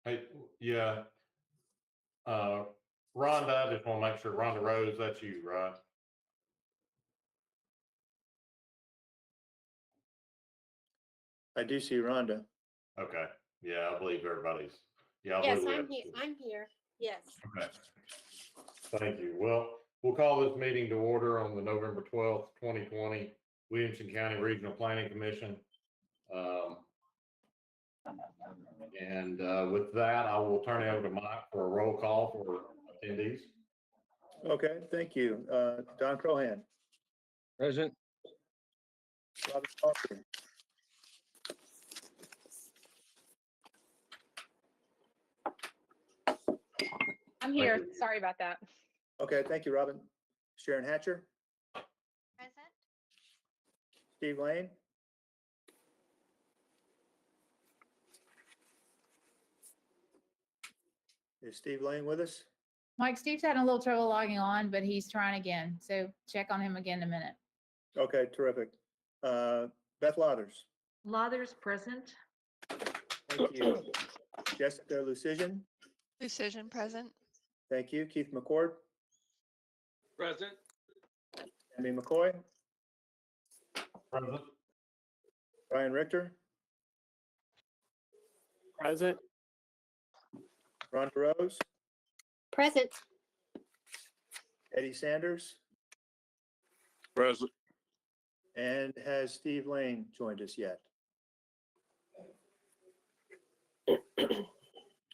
Hey, yeah, Rhonda, I just want to make sure, Rhonda Rose, that's you, right? I do see Rhonda. Okay, yeah, I believe everybody's, yeah, I Yes, believe we I'm have. here. I'm here. Yes. Okay, thank you. Well, we'll call this meeting to order on the November 12th, 2020 Williamson County Regional Planning Commission. With that, I will turn it over to Mike for a roll call for attendees. Okay, thank you. Don Crohan, Present. Robert Foster, I'm here. you. Sorry about that. okay, thank you, Robin. Sharon Hatcher, Present. Steve Lane, is Steve Lane with us? Mike, Steve's having a little trouble logging on, but he's trying again. So check on him again in a minute. Okay, terrific. Beth Lathers, Lathers present. thank you. Jessica Lucision, Lucision present. thank you. Keith McCord, Present. Tammy McCoy, Present. Brian Richter, Present. Rhonda Rose, Present. Eddie Sanders, Present. and has Steve Lane joined us yet?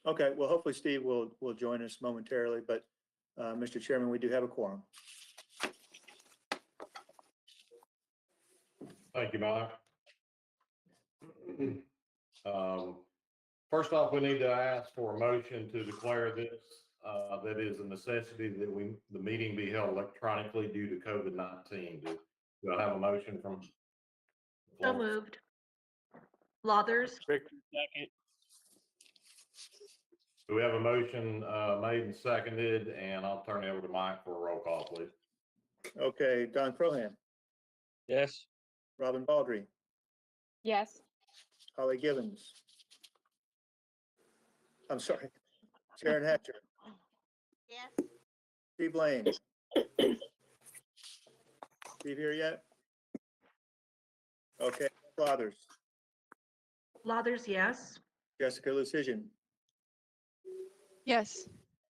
Okay, well, hopefully Steve will join us momentarily, but Mr. Chairman, we do have a quorum. Thank you, Mike. First off, we need to ask for a motion to declare this, that is a necessity that the meeting be held electronically due to COVID-19. Do I have a motion from? So moved. Lathers. Richter, second. Do we have a motion made and seconded, and I'll turn it over to Mike for a roll call, please. Okay, Don Crohan, Yes. Robin Baldry, Yes. Holly Gibbons. I'm sorry, Sharon Hatcher, Yes. Steve Lane. Steve here yet? Okay, Fathers, Lathers, yes. Jessica Lucision, Yes.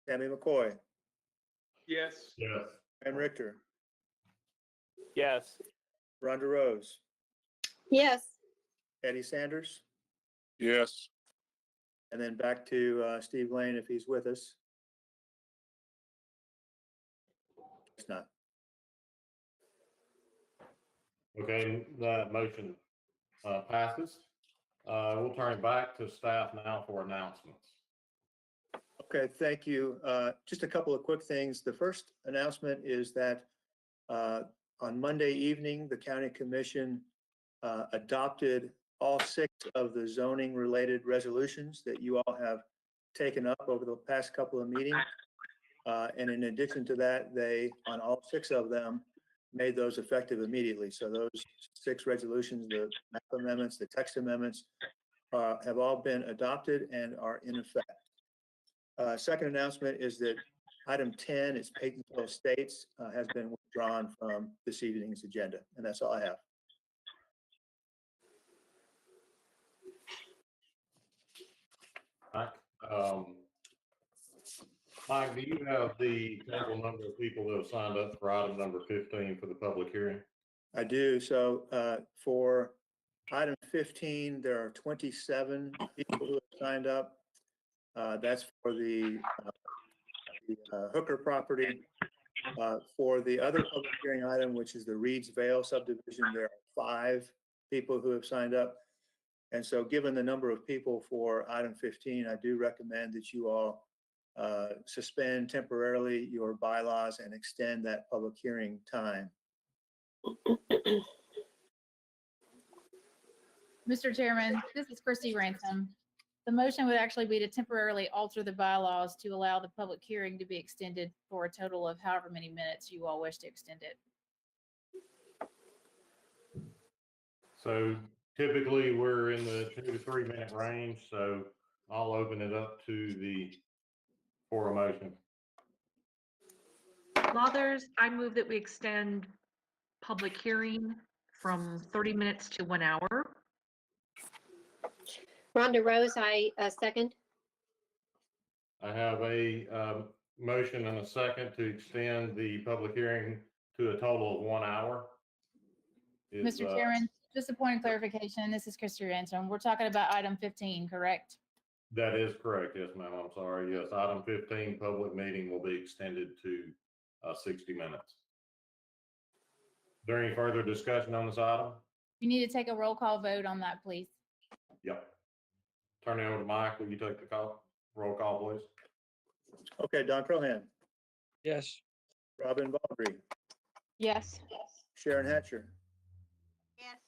Tammy McCoy, Yes. Yes. and Richter, Yes. Rhonda Rose, Yes. Eddie Sanders, Yes. and then back to Steve Lane if he's with us. It's not. Okay, that motion passes. We'll turn it back to staff now for announcements. Okay, thank you. Just a couple of quick things. The first announcement is that on Monday evening, the County Commission adopted all 6 of the zoning related resolutions that you all have taken up over the past couple of meetings. And in addition to that, they, on all 6 of them, made those effective immediately. So those 6 resolutions, the map amendments, the text amendments, have all been adopted and are in effect. Second announcement is that item 10, it's Paytonville Estates, has been withdrawn from this evening's agenda, and that's all I have. Mike, do you have the total number of people who have signed up for item number 15 for the public hearing? I do. So for item 15, there are 27 people who have signed up. That's for the Hooker property. For the other public hearing item, which is the Reeds Vale subdivision, there are 5 people who have signed up. And so given the number of people for item 15, I do recommend that you all suspend temporarily your bylaws and extend that public hearing time. Mr. Chairman, this is Christy Ransom. The motion would actually be to temporarily alter the bylaws to allow the public hearing to be extended for a total of however many minutes you all wish to extend it. So typically we're in the 2 to 3 minute range. So I'll open it up to for a motion. Lathers, I move that we extend public hearing from 30 minutes to 1 hour. Rhonda Rose, I second. I have a motion and a second to extend the public hearing to a total of 1 hour. Mr. Chairman, just a point of clarification. This is Christy Ransom. We're talking about item 15, correct? That is correct. Yes, ma'am. I'm sorry. Yes, item 15, public meeting will be extended to 60 minutes. Is there any further discussion on this item? You need to take a roll call vote on that, please. Yep. Turn it over to Mike. Will you take the roll call, please? Okay, Don Crohan, Yes. Robin Baldry, Yes. Sharon Hatcher, Yes.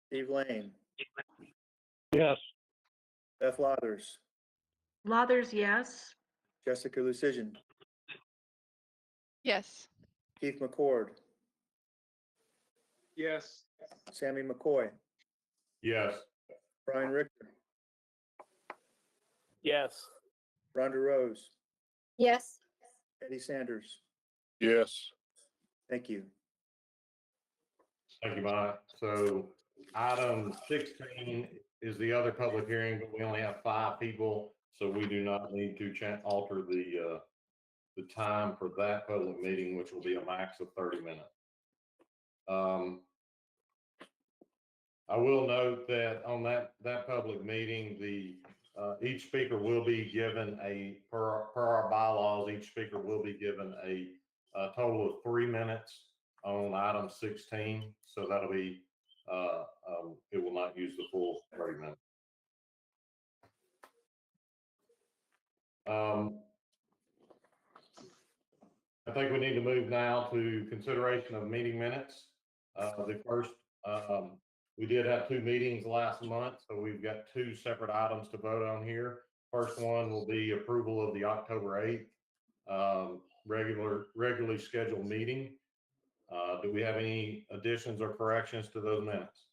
Steve Lane, Yes. Beth Lathers, Lathers, yes. Jessica Lucian, Yes. Keith McCord, Yes. Sammy McCoy, Yes. Brian Richter, Yes. Rhonda Rose, Yes. Eddie Sanders. Yes. Thank you. Thank you, Mike. So item 16 is the other public hearing, but we only have 5 people, so we do not need to alter the time for that public meeting, which will be a max of 30 minutes. I will note that on that public meeting, each speaker will be given per our bylaws, each speaker will be given a total of 3 minutes on item 16. So that'll be, it will not use the full 30 minutes. I think we need to move now to consideration of meeting minutes. The first, we did have 2 meetings last month, so we've got 2 separate items to vote on here. First one will be approval of the October 8th regularly scheduled meeting. Do we have any additions or corrections to those minutes?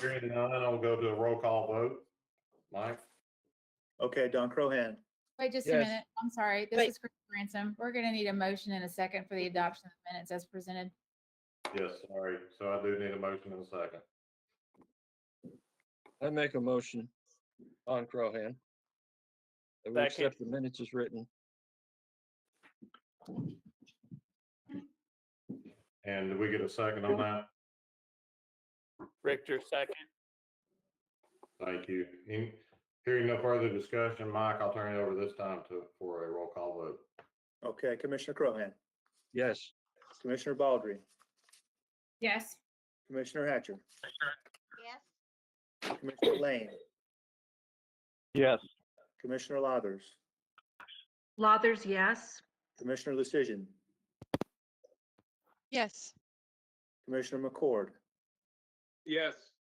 Hearing none, I'll go to a roll call vote. Mike? Okay, Don Crohan, Wait just a Yes. minute. I'm sorry. This Wait. is Christy Ransom. We're going to need a motion and a second for the adoption of the minutes as presented. Yes, sorry. So I do need a motion in a second. I make a motion on Crohan. That we accept the minutes as written. And did we get a second on that? Richter, second. Thank you. Hearing no further discussion, Mike, I'll turn it over this time for a roll call vote. okay, Commissioner Crohan, Yes. Commissioner Baldry, Yes. Commissioner Hatcher, Yes. Commissioner Lane, Yes. Commissioner Lathers, Lathers, yes. Commissioner Lucian, Yes. Commissioner McCord, Yes.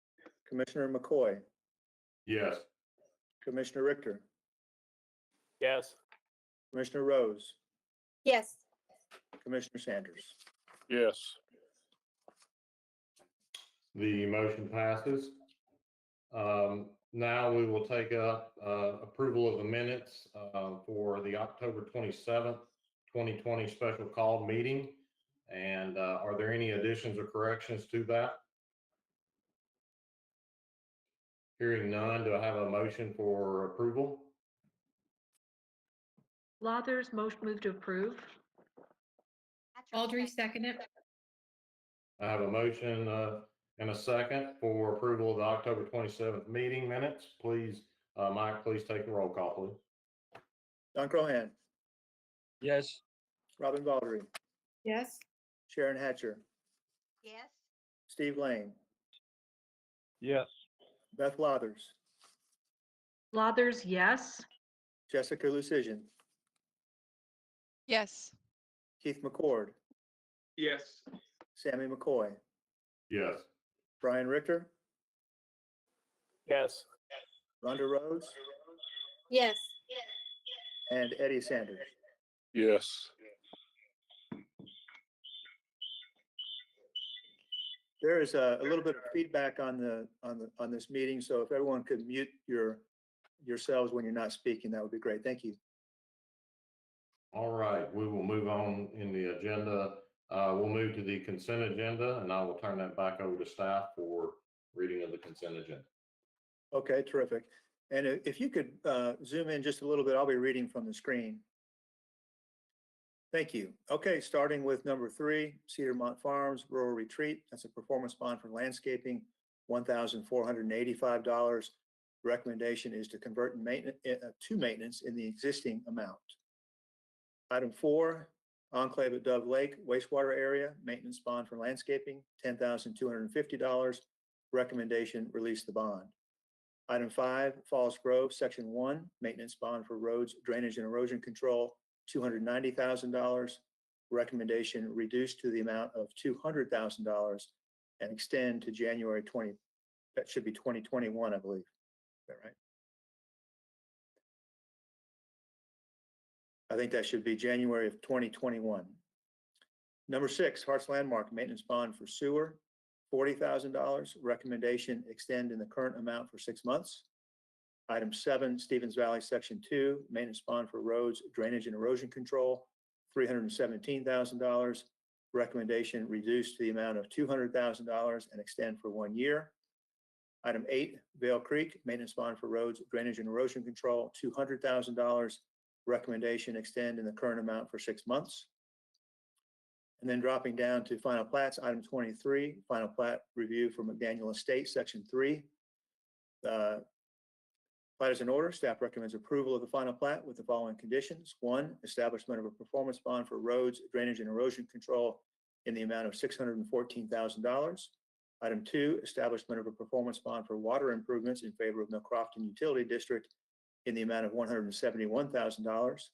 Commissioner McCoy, Yes. Commissioner Richter, Yes. Commissioner Rose, Yes. Commissioner Sanders. Yes. The motion passes. Now we will take up approval of the minutes for the October 27th, 2020 special call meeting. And are there any additions or corrections to that? Hearing none, do I have a motion for approval? Lathers, motion move to approve. Baldry, seconded. I have a motion and a second for approval of the October 27th meeting minutes. Please, Mike, please take the roll call, please. Don Crohan, Yes. Robin Baldry, Yes. Sharon Hatcher, Yes. Steve Lane, Yes. Beth Lathers, Lathers, yes. Jessica Lucian, Yes. Keith McCord, Yes. Sammy McCoy, Yes. Brian Richter, Yes. Rhonda Rose, Yes. and Eddie Sanders. Yes. There is a little bit of feedback on this meeting, so if everyone could mute yourselves when you're not speaking, that would be great. Thank you. All right, we will move on in the agenda. We'll move to the consent agenda, and I will turn that back over to staff for reading of the consent agenda. Okay, terrific. And if you could zoom in just a little bit, I'll be reading from the screen. Thank you. Okay, starting with number 3, Cedarmont Farms Rural Retreat. That's a performance bond for landscaping, $1,485. Recommendation is to convert to maintenance in the existing amount. Item 4, Enclave at Dove Lake wastewater area, maintenance bond for landscaping, $10,250. Recommendation, release the bond. Item 5, Falls Grove, Section 1, maintenance bond for roads, drainage and erosion control, $290,000. Recommendation, reduced to the amount of $200,000 and extend to January 20, that should be 2021, I believe. Is that right? I think that should be January of 2021. Number 6, Hart's Landmark, maintenance bond for sewer, $40,000. Recommendation, extend in the current amount for 6 months. Item 7, Stevens Valley, Section 2, maintenance bond for roads, drainage and erosion control, $317,000. Recommendation, reduced to the amount of $200,000 and extend for 1 year. Item 8, Vale Creek, maintenance bond for roads, drainage and erosion control, $200,000. Recommendation, extend in the current amount for 6 months. And then dropping down to final plats, item 23, final plat review for McDaniel Estate, Section 3. Plat is in order. Staff recommends approval of the final plat with the following conditions. 1, establishment of a performance bond for roads, drainage and erosion control in the amount of $614,000. Item 2, establishment of a performance bond for water improvements in favor of Mill Crofton Utility District in the amount of $171,000.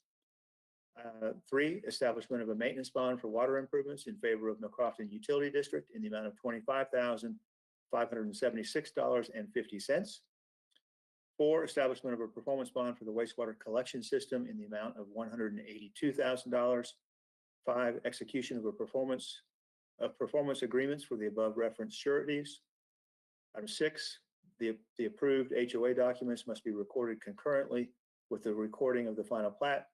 3, establishment of a maintenance bond for water improvements in favor of Mill Crofton Utility District in the amount of $25,576.50. 4, establishment of a performance bond for the wastewater collection system in the amount of $182,000. 5, execution of performance agreements for the above referenced sureties. Item 6, the approved HOA documents must be recorded concurrently with the recording of the final plat.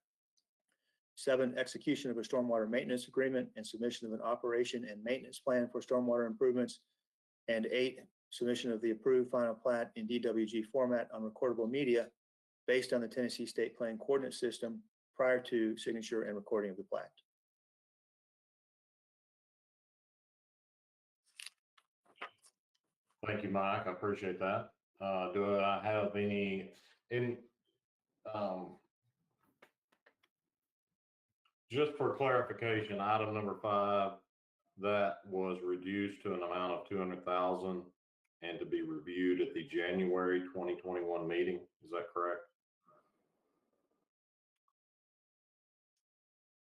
7, execution of a stormwater maintenance agreement and submission of an operation and maintenance plan for stormwater improvements. And 8, submission of the approved final plat in DWG format on recordable media based on the Tennessee State Plan Coordinate System prior to signature and recording of the plat. Thank you, Mike. I appreciate that. Do I have any, just for clarification, item number 5, that was reduced to an amount of $200,000 and to be reviewed at the January 2021 meeting. Is that correct?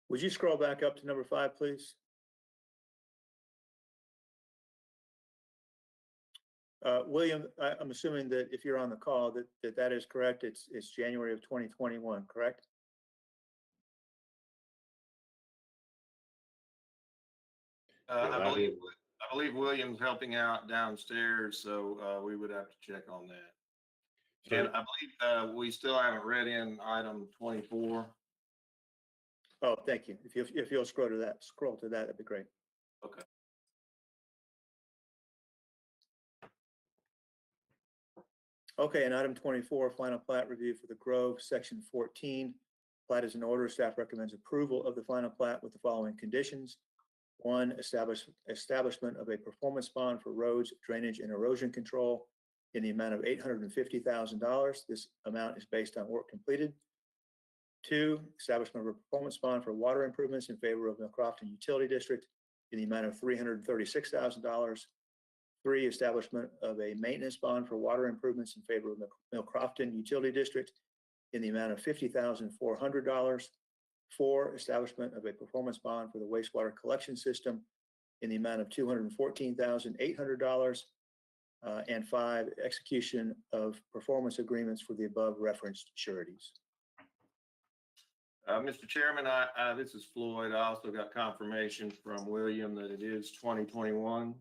Would you scroll back up to number 5, please? William, I'm assuming that if you're on the call, that is correct. It's January of 2021, correct? I believe William's helping out downstairs, so we would have to check on that. And I believe we still haven't read in item 24. Oh, thank you. If you'll scroll to that, that'd be great. Okay. Okay, and item 24, final plat review for the Grove, Section 14. Plat is in order. Staff recommends approval of the final plat with the following conditions. 1, establishment of a performance bond for roads, drainage, and erosion control in the amount of $850,000. This amount is based on work completed. 2, establishment of a performance bond for water improvements in favor of Mill Crofton Utility District in the amount of $336,000. 3, establishment of a maintenance bond for water improvements in favor of Mill Crofton Utility District in the amount of $50,400. 4, establishment of a performance bond for the wastewater collection system in the amount of $214,800. And 5, execution of performance agreements for the above referenced sureties. Mr. Chairman, this is Floyd. I also got confirmation from William that it is 2021.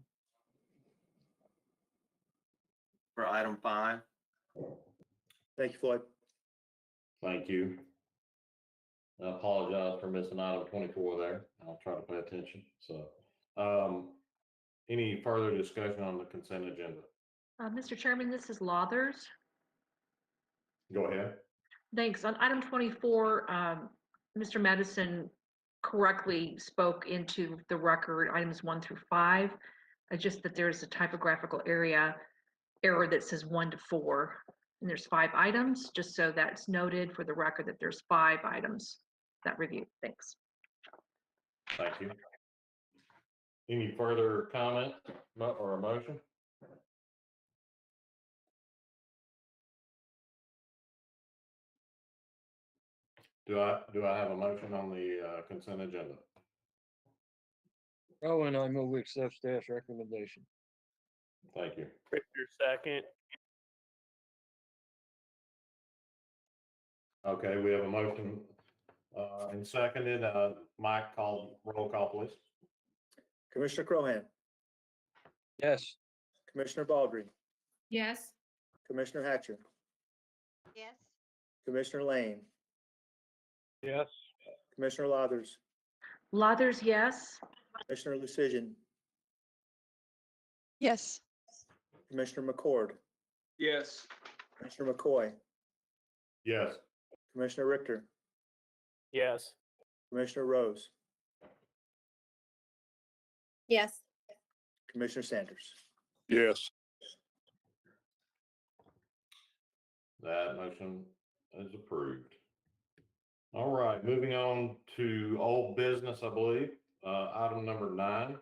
for item 5. Thank you, Floyd. Thank you. I apologize for missing item 24 there. I'll try to pay attention. So, any further discussion on the consent agenda? Mr. Chairman, this is Lathers. Go ahead. Thanks. On item 24, Mr. Madison correctly spoke into the record items 1 through 5. Just that there's a typographical error that says 1 to 4, and there's 5 items, just so that's noted for the record that there's 5 items that review. Thanks. Thank you. Any further comment or a motion? Do I have a motion on the consent agenda? Owen, I move we accept staff's recommendation. Thank you. Richter, second. Okay, we have a motion and seconded. Mike, roll call, please. Commissioner Crohan, Yes. Commissioner Baldry, Yes. Commissioner Hatcher, Yes. Commissioner Lane, Yes. Commissioner Lathers, Lathers, yes. Commissioner Lucian, Yes. Commissioner McCord, Yes. Commissioner McCoy, Yes. Commissioner Richter, Yes. Commissioner Rose, Yes. Commissioner Sanders. Yes. That motion is approved. All right, moving on to old business, I believe. Item number 9,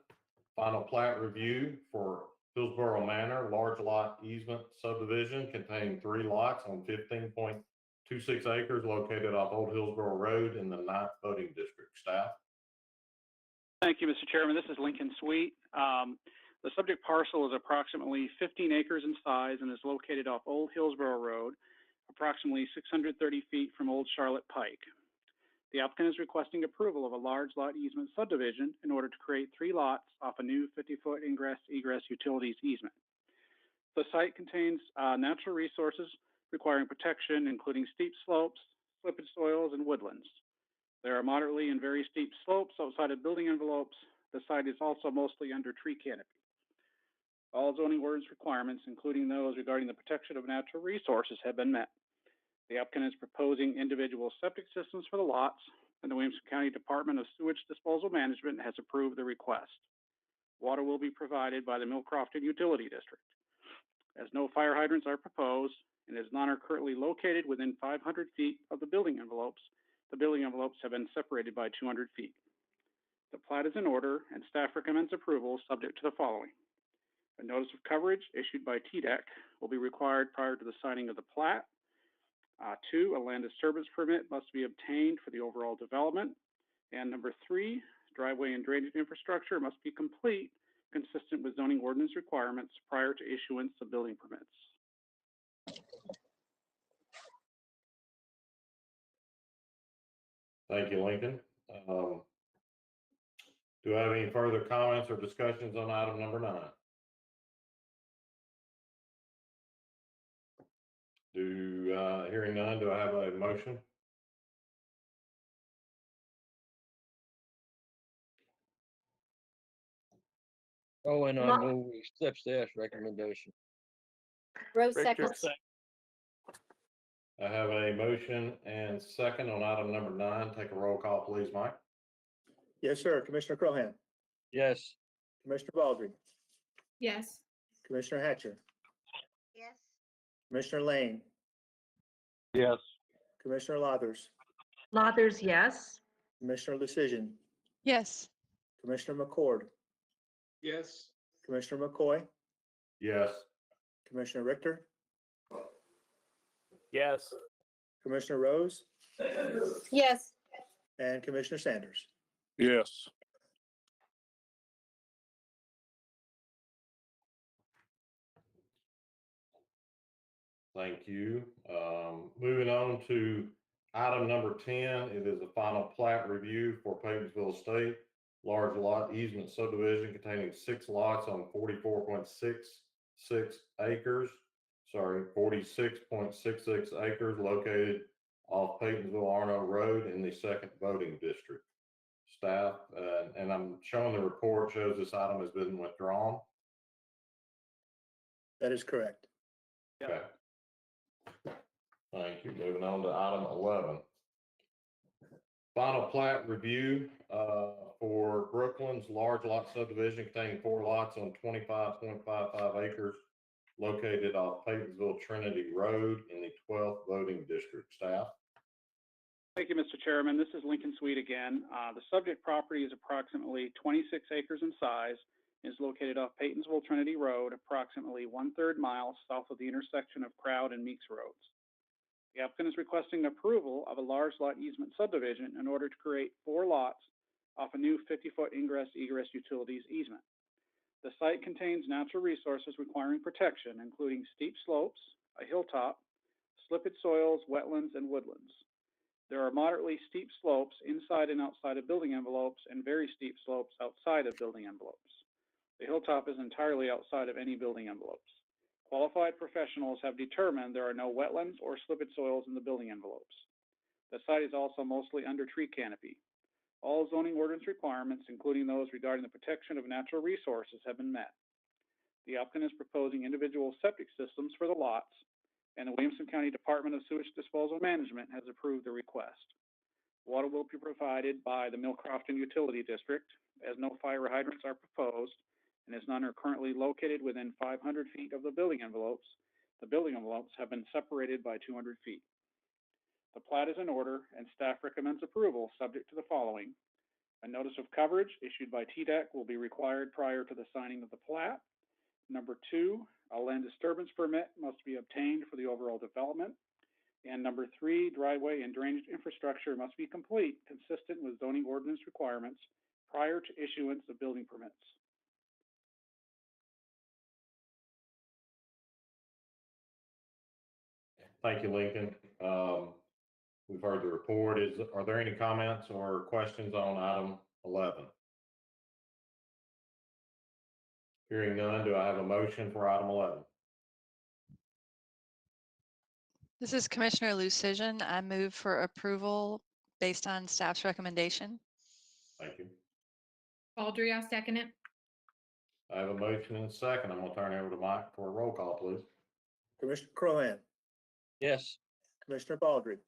final plat review for Hillsboro Manor, large lot easement subdivision containing 3 lots on 15.26 acres located off Old Hillsboro Road in the 9th voting district. Staff? Thank you, Mr. Chairman. This is Lincoln Sweet. The subject parcel is approximately 15 acres in size and is located off Old Hillsboro Road, approximately 630 feet from Old Charlotte Pike. The applicant is requesting approval of a large lot easement subdivision in order to create 3 lots off a new 50-foot ingress-egress utilities easement. The site contains natural resources requiring protection, including steep slopes, slippage soils, and woodlands. There are moderately and very steep slopes outside of building envelopes. The site is also mostly under tree canopy. All zoning ordinance requirements, including those regarding the protection of natural resources, have been met. The applicant is proposing individual septic systems for the lots, and the Williamson County Department of Sewage Disposal Management has approved the request. Water will be provided by the Mill Crofton Utility District. As no fire hydrants are proposed, and as none are currently located within 500 feet of the building envelopes have been separated by 200 feet. The plat is in order, and staff recommends approval subject to the following. A notice of coverage issued by TDEC will be required prior to the signing of the plat. 2, a land disturbance permit must be obtained for the overall development. And number 3, driveway and drainage infrastructure must be complete, consistent with zoning ordinance requirements prior to issuance of building permits. Thank you, Lincoln. Do I have any further comments or discussions on item number 9? Hearing none, do I have a motion? Owen, I move we accept staff's recommendation. Rose Richter, seconds. I have a motion and second on item number 9. Take a roll call, please, Mike. Yes, sir. Commissioner Crohan, Yes. Commissioner Baldry, Yes. Commissioner Hatcher, Yes. Commissioner Lane, Yes. Commissioner Lathers, Lathers, yes. Commissioner Lucian, Yes. Commissioner McCord, Yes. Commissioner McCoy, Yes. Commissioner Richter, Yes. Commissioner Rose, Yes. and Commissioner Sanders. Yes. Thank you. Moving on to item number 10, it is a final plat review for Pagensville Estate, large lot easement subdivision containing 6 lots on 44.66 acres 46.66 acres located off Peytonsville Arno Road in the second voting district. Staff, and I'm showing the report shows this item has been withdrawn. That is correct. Okay. Thank you. Moving on to item 11. Final plat review for Brooklands large lot subdivision containing 4 lots on 25.55 acres located off Peytonsville Trinity Road in the 12th voting district. Staff. Thank you, Mr. Chairman. This is Lincoln Sweet again. The subject property is approximately 26 acres in size, is located off Peytonsville Trinity Road, approximately 1/3 mile south of the intersection of Crowd and Meeks Roads. The applicant is requesting approval of a large lot easement subdivision in order to create 4 lots off a new 50-foot ingress-egress utilities easement. The site contains natural resources requiring protection, including steep slopes, a hilltop, slippage soils, wetlands, and woodlands. There are moderately steep slopes inside and outside of building envelopes and very steep slopes outside of building envelopes. The hilltop is entirely outside of any building envelopes. Qualified professionals have determined there are no wetlands or slippage soils in the building envelopes. The site is also mostly under tree canopy. All zoning ordinance requirements, including those regarding the protection of natural resources, have been met. The applicant is proposing individual septic systems for the lots, and the Williamson County Department of Sewage Disposal Management has approved the request. Water will be provided by the Millcrofton Utility District, as no fire hydrants are proposed, and as none are currently located within 500 feet of the building envelopes. The building envelopes have been separated by 200 feet. The plat is in order, and staff recommends approval subject to the following. A notice of coverage issued by TDEC will be required prior to the signing of the plat. Number 2, a land disturbance permit must be obtained for the overall development. And number 3, driveway and drainage infrastructure must be complete, consistent with zoning ordinance requirements prior to issuance of building permits. Thank you, Lincoln. We've heard the report. Are there any comments or questions on item 11? Hearing none, do I have a motion for item 11? This is Commissioner Lucision. I move for approval based on staff's recommendation. Thank you. Baldry, I'll second it. I have a motion and a second. I'm gonna turn it over to Mike for a roll call, please. Commissioner Crohan, Yes. Commissioner Baldry,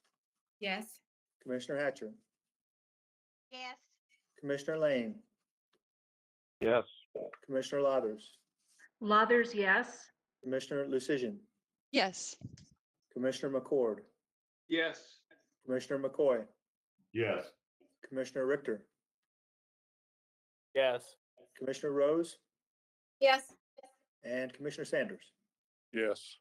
Yes. Commissioner Hatcher, Yes. Commissioner Lane, Yes. Commissioner Lathers, Lathers, yes. Commissioner Lucision, Yes. Commissioner McCord, Yes. Commissioner McCoy, Yes. Commissioner Richter, Yes. Commissioner Rose, Yes. and Commissioner Sanders. Yes.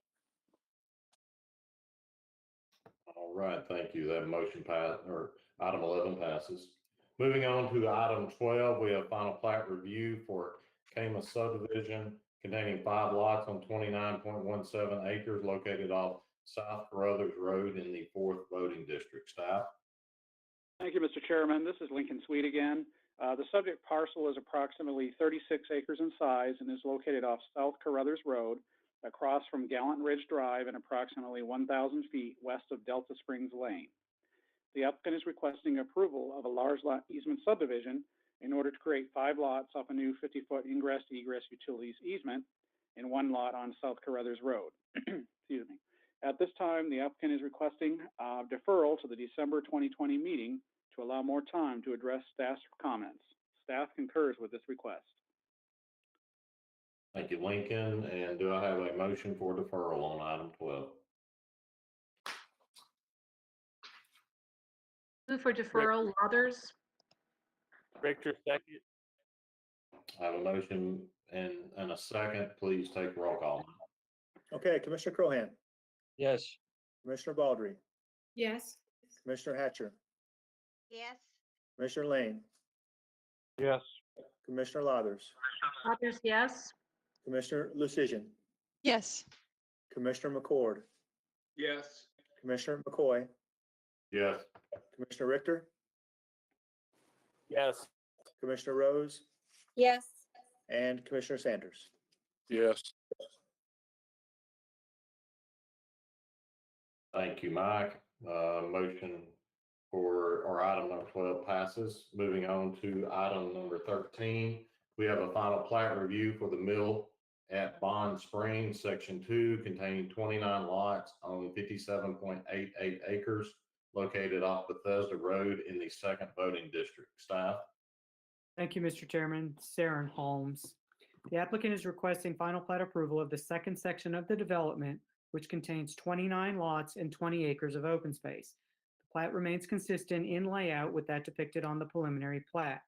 All right, thank you. That motion passed, or item 11 passes. Moving on to item 12, we have final plat review for Kama subdivision containing 5 lots on 29.17 acres located off South Carruthers Road in the 4th voting district. Staff. Thank you, Mr. Chairman. This is Lincoln Sweet again. The subject parcel is approximately 36 acres in size and is located off South Carruthers Road across from Gallant Ridge Drive and approximately 1,000 feet west of Delta Springs Lane. The applicant is requesting approval of a large lot easement subdivision in order to create 5 lots off a new 50-foot ingress-egress utilities easement and 1 lot on South Carruthers Road. Excuse me. At this time, the applicant is requesting deferral to the December 2020 meeting to allow more time to address staff's comments. Staff concurs with this request. Thank you, Lincoln. And do I have a motion for deferral on item 12? Move for deferral, Lathers. Richter, second. I have a motion and a second. Please take roll call. Okay, Commissioner Crohan, Yes. Commissioner Baldry, Yes. Commissioner Hatcher, Yes. Commissioner Lane, Yes. Commissioner Lathers, Lathers, yes. Commissioner Lucision, Yes. Commissioner McCord, Yes. Commissioner McCoy, Yes. Commissioner Richter, Yes. Commissioner Rose, Yes. and Commissioner Sanders. Yes. Thank you, Mike. Motion for, or item number 12 passes. Moving on to item number 13, we have a final plat review for the mill at Bond Springs, Section 2, containing 29 lots on 57.88 acres located off Bethesda Road in the second voting district. Staff? Thank you, Mr. Chairman. Saren Holmes. The applicant is requesting final plat approval of the second section of the development, which contains 29 lots and 20 acres of open space. The plat remains consistent in layout with that depicted on the preliminary plat.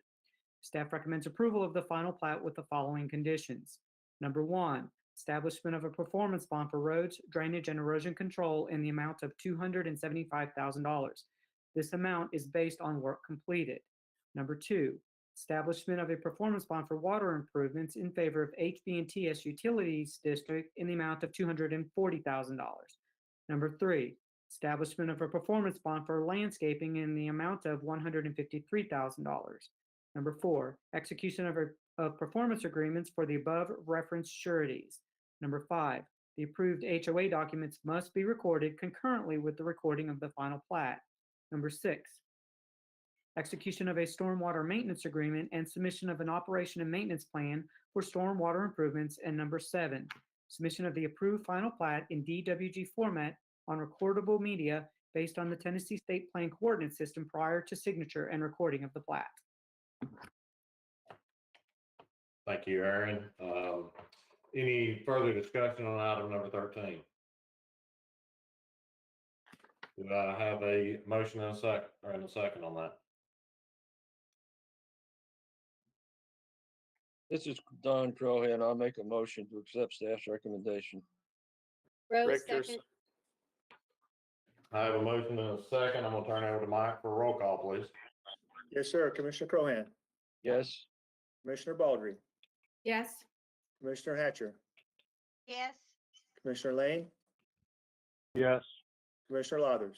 Staff recommends approval of the final plat with the following conditions. Number 1, establishment of a performance bond for roads, drainage, and erosion control in the amount of $275,000. This amount is based on work completed. Number 2, establishment of a performance bond for water improvements in favor of HB&TS Utilities District in the amount of $240,000. Number 3, establishment of a performance bond for landscaping in the amount of $153,000. Number 4, execution of performance agreements for the above referenced sureties. Number 5, the approved HOA documents must be recorded concurrently with the recording of the final plat. Number 6, execution of a stormwater maintenance agreement and submission of an operation and maintenance plan for stormwater improvements. And number 7, submission of the approved final plat in DWG format on recordable media based on the Tennessee State Plan Coordinate System prior to signature and recording of the plat. Thank you, Aaron. Any further discussion on item number 13? Do I have a motion and a second on that? This is Don Crowhan. I'll make a motion to accept staff's recommendation. Rose, Richter, second. I have a motion and a second. I'm gonna turn it over to Mike for a roll call, please. Yes, sir. Commissioner Crohan, Yes. Commissioner Baldry, Yes. Commissioner Hatcher, Yes. Commissioner Lane, yes. Commissioner Lathers,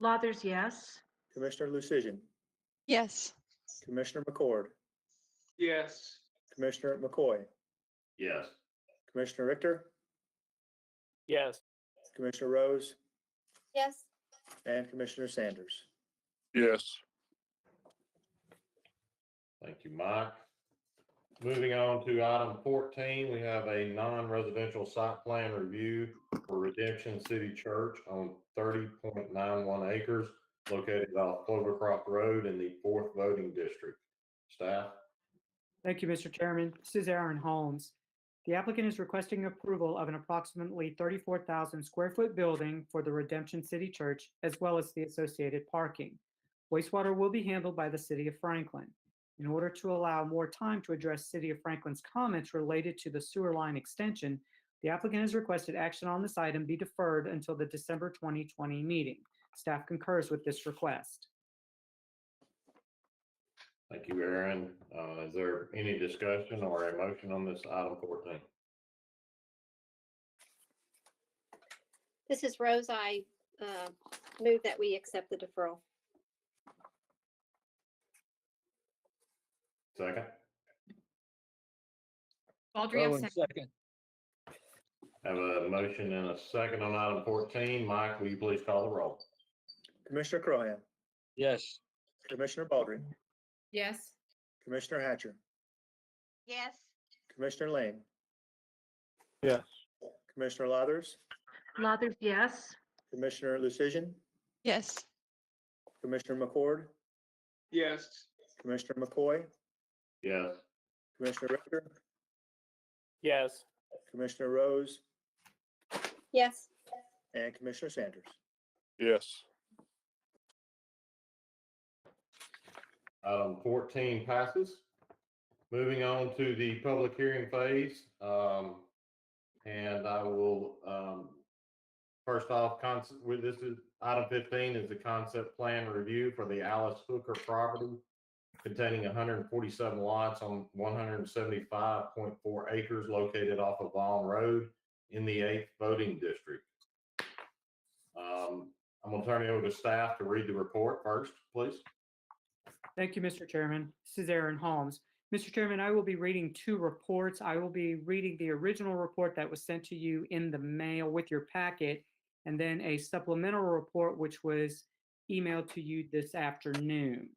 Lathers, yes. Commissioner Lucision, Yes. Commissioner McCord, Yes. Commissioner McCoy, Yes. Commissioner Richter, Yes. Commissioner Rose, Yes. and Commissioner Sanders. Yes. Thank you, Mike. Moving on to item 14, we have a non-residential site plan review for Redemption City Church on 30.91 acres located off Clovercroft Road in the 4th voting district. Staff? Thank you, Mr. Chairman. This is Aaron Holmes. The applicant is requesting approval of an approximately 34,000 square foot building for the Redemption City Church, as well as the associated parking. Wastewater will be handled by the City of Franklin. In order to allow more time to address City of Franklin's comments related to the sewer line extension, the applicant has requested action on this item be deferred until the December 2020 meeting. Staff concurs with this request. Thank you, Aaron. Is there any discussion or a motion on this item 14? This is Rose. I move that we accept the deferral. Second? Baldry, Rowan, second. second. Have a motion and a second on item 14. Mike, will you please call the roll? Commissioner Crohan, Yes. Commissioner Baldry, Yes. Commissioner Hatcher, Yes. Commissioner Lane, Yes. Commissioner Lathers, Lathers, yes. Commissioner Lucision, Yes. Commissioner McCord, Yes. Commissioner McCoy, Yes. Commissioner Richter, Yes. Commissioner Rose, Yes. and Commissioner Sanders. Yes. Item 14 passes. Moving on to the public hearing phase. And I will, first off, this is item 15 is the concept plan review for the Alice Hooker property containing 147 lots on 175.4 acres located off of Vaughn Road in the 8th voting district. I'm going to turn it over to staff to read the report first, please. Thank you, Mr. Chairman. This is Aaron Holmes. Mr. Chairman, I will be reading two reports. I will be reading the original report that was sent to you in the mail with your packet, and then a supplemental report, which was emailed to you this afternoon.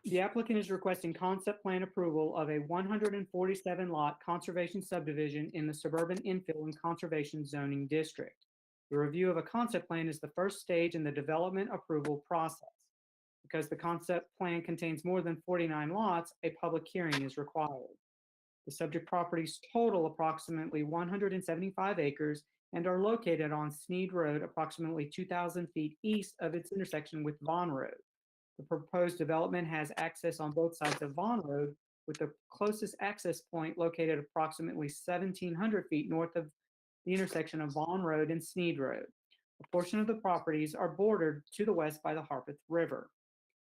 The applicant is requesting concept plan approval of a 147 lot conservation subdivision in the suburban infill and conservation zoning district. The review of a concept plan is the first stage in the development approval process. Because the concept plan contains more than 49 lots, a public hearing is required. The subject properties total approximately 175 acres and are located on Sneed Road, approximately 2,000 feet east of its intersection with Vaughn Road. The proposed development has access on both sides of Vaughn Road, with the closest access point located approximately 1,700 feet north of the intersection of Vaughn Road and Sneed Road. A portion of the properties are bordered to the west by the Harpeth River.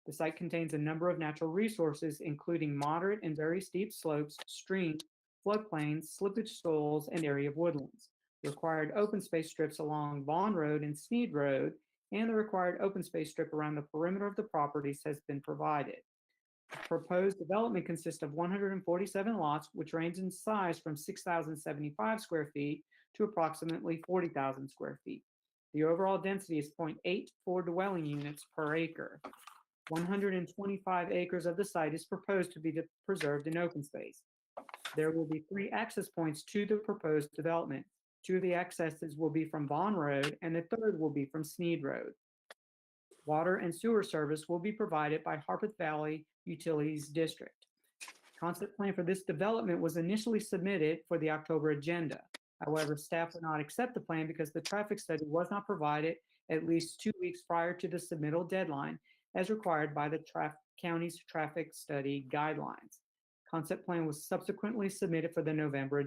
The site contains a number of natural resources, including moderate and very steep slopes, streams, floodplains, slippage soils, and area of woodlands. The required open space strips along Vaughn Road and Sneed Road and the required open space strip around the perimeter of the properties has been provided. The proposed development consists of 147 lots, which range in size from 6,075 square feet to approximately 40,000 square feet. The overall density is 0.84 dwelling units per acre. 125 acres of the site is proposed to be preserved in open space. There will be 3 access points to the proposed development. 2 of the accesses will be from Vaughn Road, and the 3rd will be from Sneed Road. Water and sewer service will be provided by Harpeth Valley Utilities District. Concept plan for this development was initially submitted for the October agenda. However, staff would not accept the plan because the traffic study was not provided at least 2 weeks prior to the submittal deadline, as required by the county's traffic study guidelines. Concept plan was subsequently submitted for the November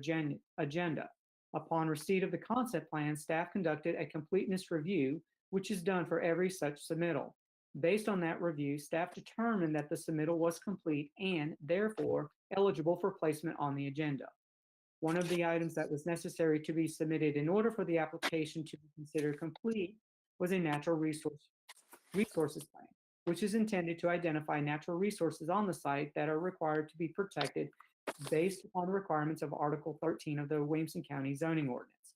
agenda. Upon receipt of the concept plan, staff conducted a completeness review, which is done for every such submittal. Based on that review, staff determined that the submittal was complete and, therefore, eligible for placement on the agenda. One of the items that was necessary to be submitted in order for the application to be considered complete was a natural resources plan, which is intended to identify natural resources on the site that are required to be protected based upon the requirements of Article 13 of the Williamson County zoning ordinance.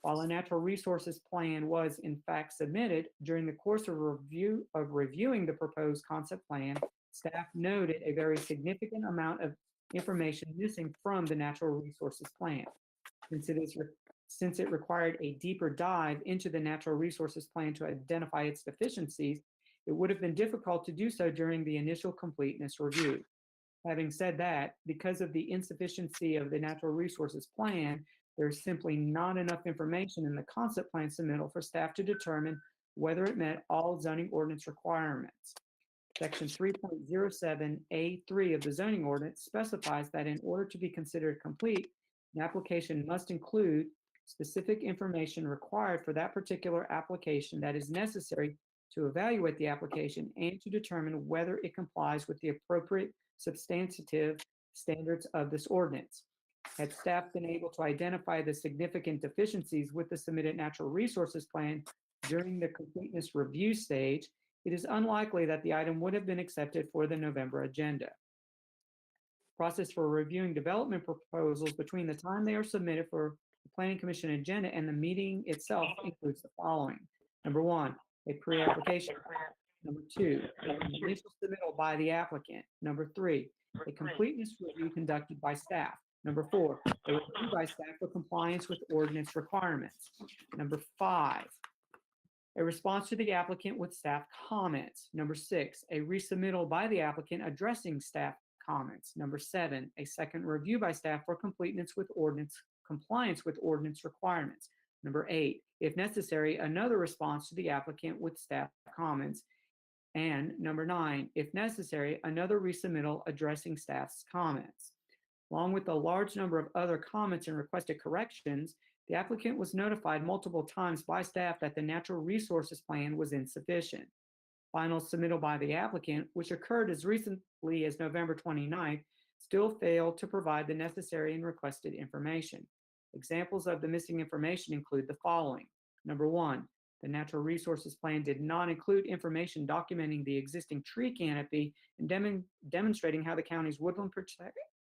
While a natural resources plan was in fact submitted, during the course of reviewing the proposed concept plan, staff noted a very significant amount of information missing from the natural resources plan. Since it required a deeper dive into the natural resources plan to identify its deficiencies, it would have been difficult to do so during the initial completeness review. Having said that, because of the insufficiency of the natural resources plan, there's simply not enough information in the concept plan submittal for staff to determine whether it met all zoning ordinance requirements. Section 3.07A3 of the zoning ordinance specifies that in order to be considered complete, an application must include specific information required for that particular application that is necessary to evaluate the application and to determine whether it complies with the appropriate substantive standards of this ordinance. Had staff been able to identify the significant deficiencies with the submitted natural resources plan during the completeness review stage, it is unlikely that the item would have been accepted for the November agenda. Process for reviewing development proposals between the time they are submitted for the Planning Commission agenda and the meeting itself includes the following. Number 1, a pre-application. Number 2, an initial submittal by the applicant. Number 3, a completeness review conducted by staff. Number 4, a review by staff for compliance with ordinance requirements. Number 5, a response to the applicant with staff comments. Number 6, a resubmittal by the applicant addressing staff comments. Number 7, a second review by staff for compliance with ordinance requirements. Number 8, if necessary, another response to the applicant with staff comments. And number 9, if necessary, another resubmittal addressing staff's comments. Along with a large number of other comments and requested corrections, the applicant was notified multiple times by staff that the natural resources plan was insufficient. Final submittal by the applicant, which occurred as recently as November 29th, still failed to provide the necessary and requested information. Examples of the missing information include the following. Number 1, the natural resources plan did not include information documenting the existing tree canopy and demonstrating how the county's woodland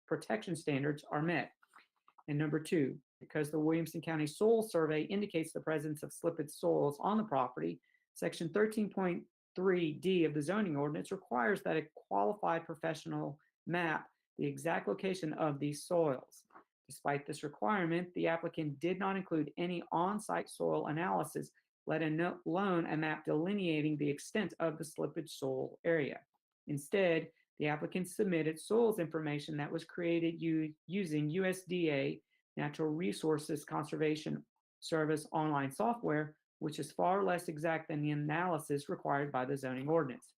protection standards are met. And number 2, Because the Williamson County Soil Survey indicates the presence of slippage soils on the property, Section 13.3D of the zoning ordinance requires that a qualified professional map the exact location of these soils. Despite this requirement, the applicant did not include any on-site soil analysis, let alone a map delineating the extent of the slippage soil area. Instead, the applicant submitted soils information that was created using USDA Natural Resources Conservation Service online software, which is far less exact than the analysis required by the zoning ordinance.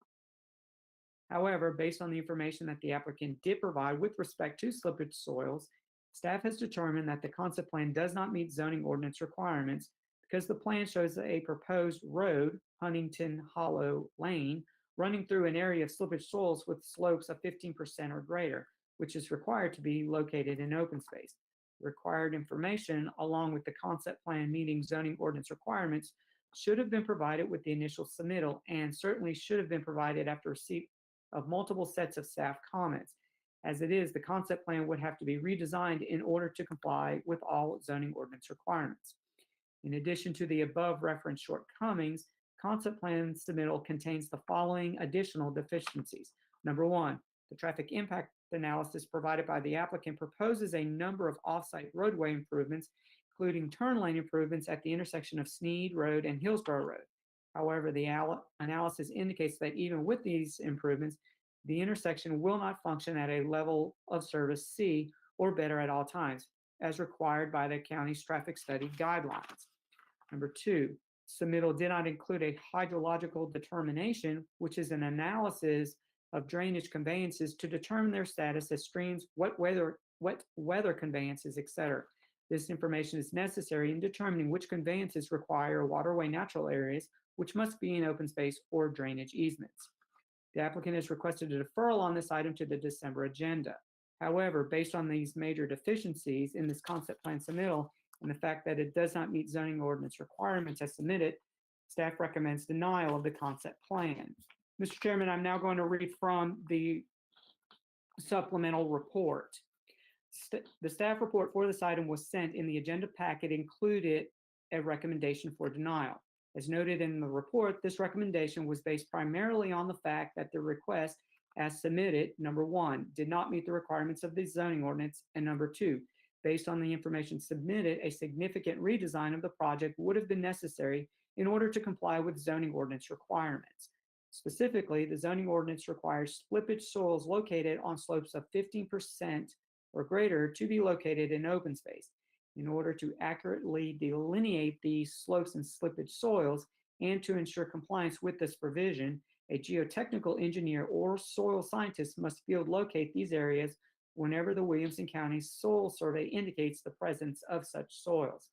However, based on the information that the applicant did provide with respect to slippage soils, staff has determined that the concept plan does not meet zoning ordinance requirements because the plan shows a proposed road, Huntington Hollow Lane, running through an area of slippage soils with slopes of 15% or greater, which is required to be located in open space. Required information, along with the concept plan meeting zoning ordinance requirements, should have been provided with the initial submittal and certainly should have been provided after receipt of multiple sets of staff comments. As it is, the concept plan would have to be redesigned in order to comply with all zoning ordinance requirements. In addition to the above referenced shortcomings, concept plan submittal contains the following additional deficiencies. Number one, the traffic impact analysis provided by the applicant proposes a number of off-site roadway improvements, including turn lane improvements at the intersection of Sneed Road and Hillsboro Road. However, the analysis indicates that even with these improvements, the intersection will not function at a level of service C or better at all times, as required by the county's traffic study guidelines. Number two, submittal did not include a hydrological determination, which is an analysis of drainage conveyances to determine their status as streams, wet weather conveyances, etc. This information is necessary in determining which conveyances require waterway natural areas, which must be in open space or drainage easements. The applicant has requested a deferral on this item to the December agenda. However, based on these major deficiencies in this concept plan submittal and the fact that it does not meet zoning ordinance requirements as submitted, staff recommends denial of the concept plan. Mr. Chairman, I'm now going to read from the supplemental report. The staff report for this item was sent in the agenda packet, included a recommendation for denial. As noted in the report, this recommendation was based primarily on the fact that the request as submitted, number one, did not meet the requirements of the zoning ordinance, and number two, based on the information submitted, a significant redesign of the project would have been necessary in order to comply with zoning ordinance requirements. Specifically, the zoning ordinance requires slippage soils located on slopes of 15% or greater to be located in open space. In order to accurately delineate these slopes and slippage soils and to ensure compliance with this provision, a geotechnical engineer or soil scientist must field locate these areas whenever the Williamson County Soil Survey indicates the presence of such soils.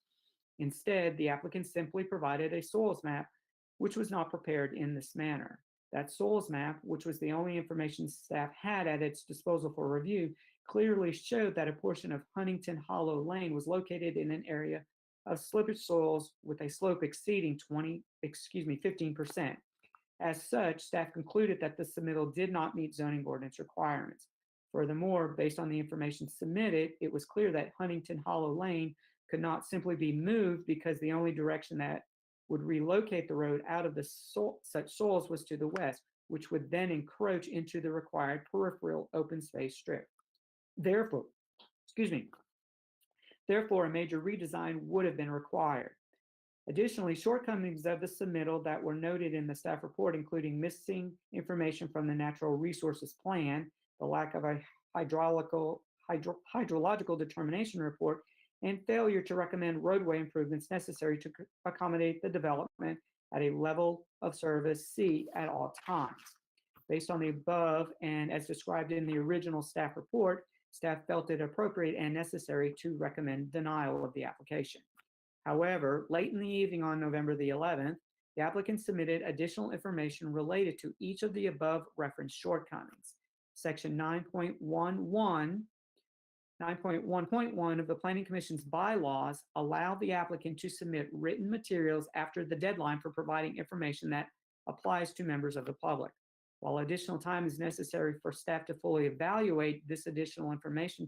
Instead, the applicant simply provided a soils map, which was not prepared in this manner. That soils map, which was the only information staff had at its disposal for review, clearly showed that a portion of Huntington Hollow Lane was located in an area of slippage soils with a slope exceeding 15%. As such, staff concluded that the submittal did not meet zoning ordinance requirements. Furthermore, based on the information submitted, it was clear that Huntington Hollow Lane could not simply be moved because the only direction that would relocate the road out of the such soils was to the west, which would then encroach into the required peripheral open space strip. Therefore, a major redesign would have been required. Additionally, shortcomings of the submittal that were noted in the staff report, including missing information from the natural resources plan, the lack of a hydrological determination report, and failure to recommend roadway improvements necessary to accommodate the development at a level of service C at all times. Based on the above, and as described in the original staff report, staff felt it appropriate and necessary to recommend denial of the application. However, late in the evening on November the 11th, the applicant submitted additional information related to each of the above referenced shortcomings. Section 9.1.1 of the Planning Commission's bylaws allow the applicant to submit written materials after the deadline for providing information that applies to members of the public. While additional time is necessary for staff to fully evaluate this additional information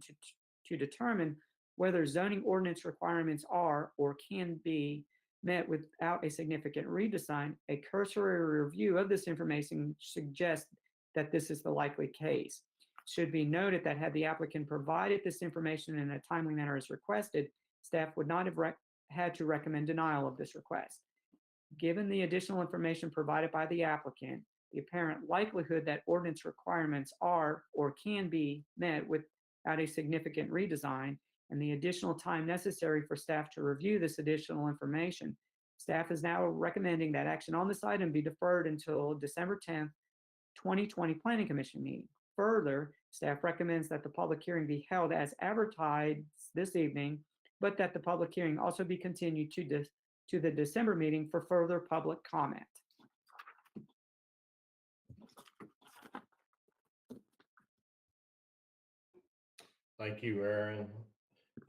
to determine whether zoning ordinance requirements are or can be met without a significant redesign. A cursory review of this information suggests that this is the likely case. It should be noted that had the applicant provided this information in a timely manner as requested, staff would not have had to recommend denial of this request. Given the additional information provided by the applicant, the apparent likelihood that ordinance requirements are or can be met without a significant redesign, and the additional time necessary for staff to review this additional information, staff is now recommending that action on this item be deferred until December 10th, 2020 Planning Commission meeting. Further, staff recommends that the public hearing be held as advertised this evening, but that the public hearing also be continued to the December meeting for further public comment. Thank you, Aaron.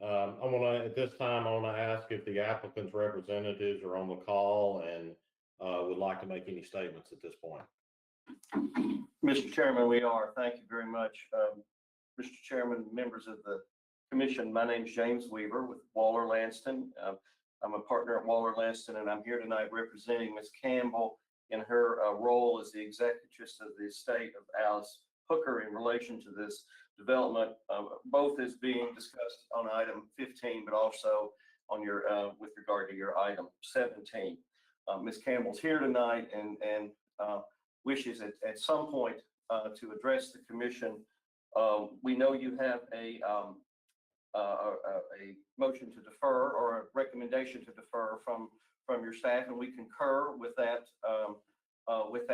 At this time, I want to ask if the applicant's representatives are on the call and would like to make any statements at this point. Mr. Chairman, we are. Thank you very much. Mr. Chairman, members of the commission, my name is James Weaver with Waller Lanston. I'm a partner at Waller Lanston, and I'm here tonight representing Ms. Campbell in her role as the executrix of the estate of Alice Hooker in relation to this development. Both is being discussed on item 15, but also on your with regard to your item 17. Ms. Campbell's here tonight and wishes at some point to address the commission. We know you have a motion to defer or a recommendation to defer from your staff, and we concur with that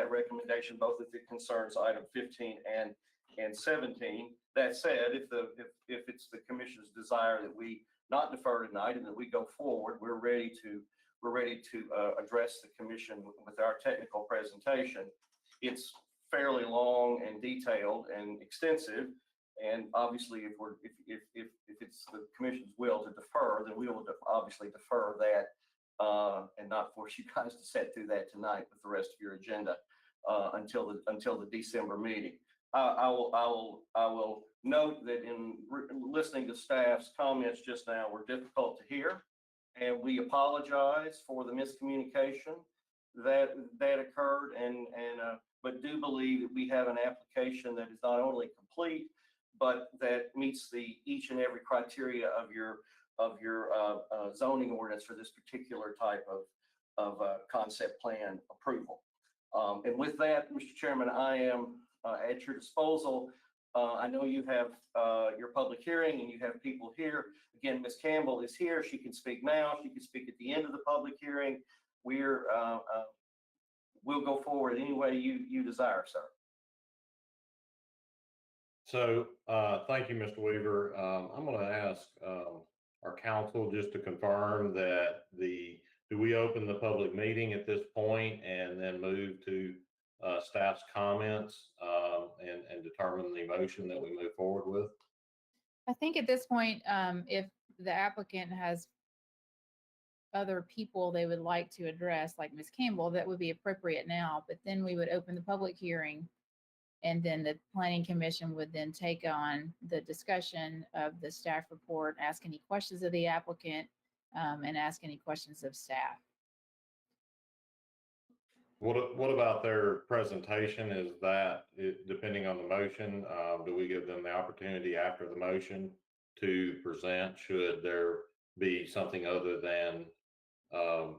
recommendation, both as it concerns item 15 and 17. That said, if it's the commission's desire that we not defer tonight and that we go forward, we're ready to address the commission with our technical presentation. It's fairly long and detailed and extensive, and obviously, if it's the commission's will to defer, then we will obviously defer that and not force you guys to sit through that tonight with the rest of your agenda until the December meeting. I will note that in listening to staff's comments just now were difficult to hear, and we apologize for the miscommunication that occurred, but do believe that we have an application that is not only complete, but that meets each and every criteria of your zoning ordinance for this particular type of concept plan approval. And with that, Mr. Chairman, I am at your disposal. I know you have your public hearing and you have people here. Again, Ms. Campbell is here. She can speak now. She can speak at the end of the public hearing. We'll go forward any way you desire, sir. So thank you, Mr. Weaver. I'm going to ask our counsel just to confirm that do we open the public meeting at this point and then move to staff's comments and determine the motion that we move forward with? I think at this point, if the applicant has other people they would like to address, like Ms. Campbell, that would be appropriate now, but then we would open the public hearing, and then the Planning Commission would then take on the discussion of the staff report, ask any questions of the applicant, and ask any questions of staff. What about their presentation? Is that, depending on the motion, do we give them the opportunity after the motion to present? Should there be something other than a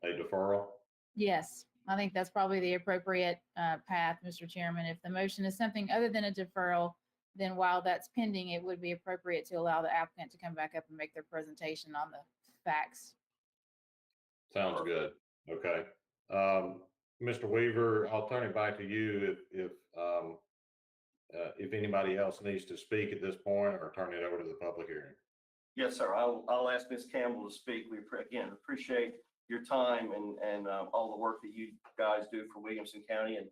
deferral? Yes, I think that's probably the appropriate path, Mr. Chairman. If the motion is something other than a deferral, then while that's pending, it would be appropriate to allow the applicant to come back up and make their presentation on the facts. Sounds good. Okay. Mr. Weaver, I'll turn it back to you if anybody else needs to speak at this point, or turn it over to the public hearing. Yes, sir. I'll ask Ms. Campbell to speak. We again appreciate your time and all the work that you guys do for Williamson County, and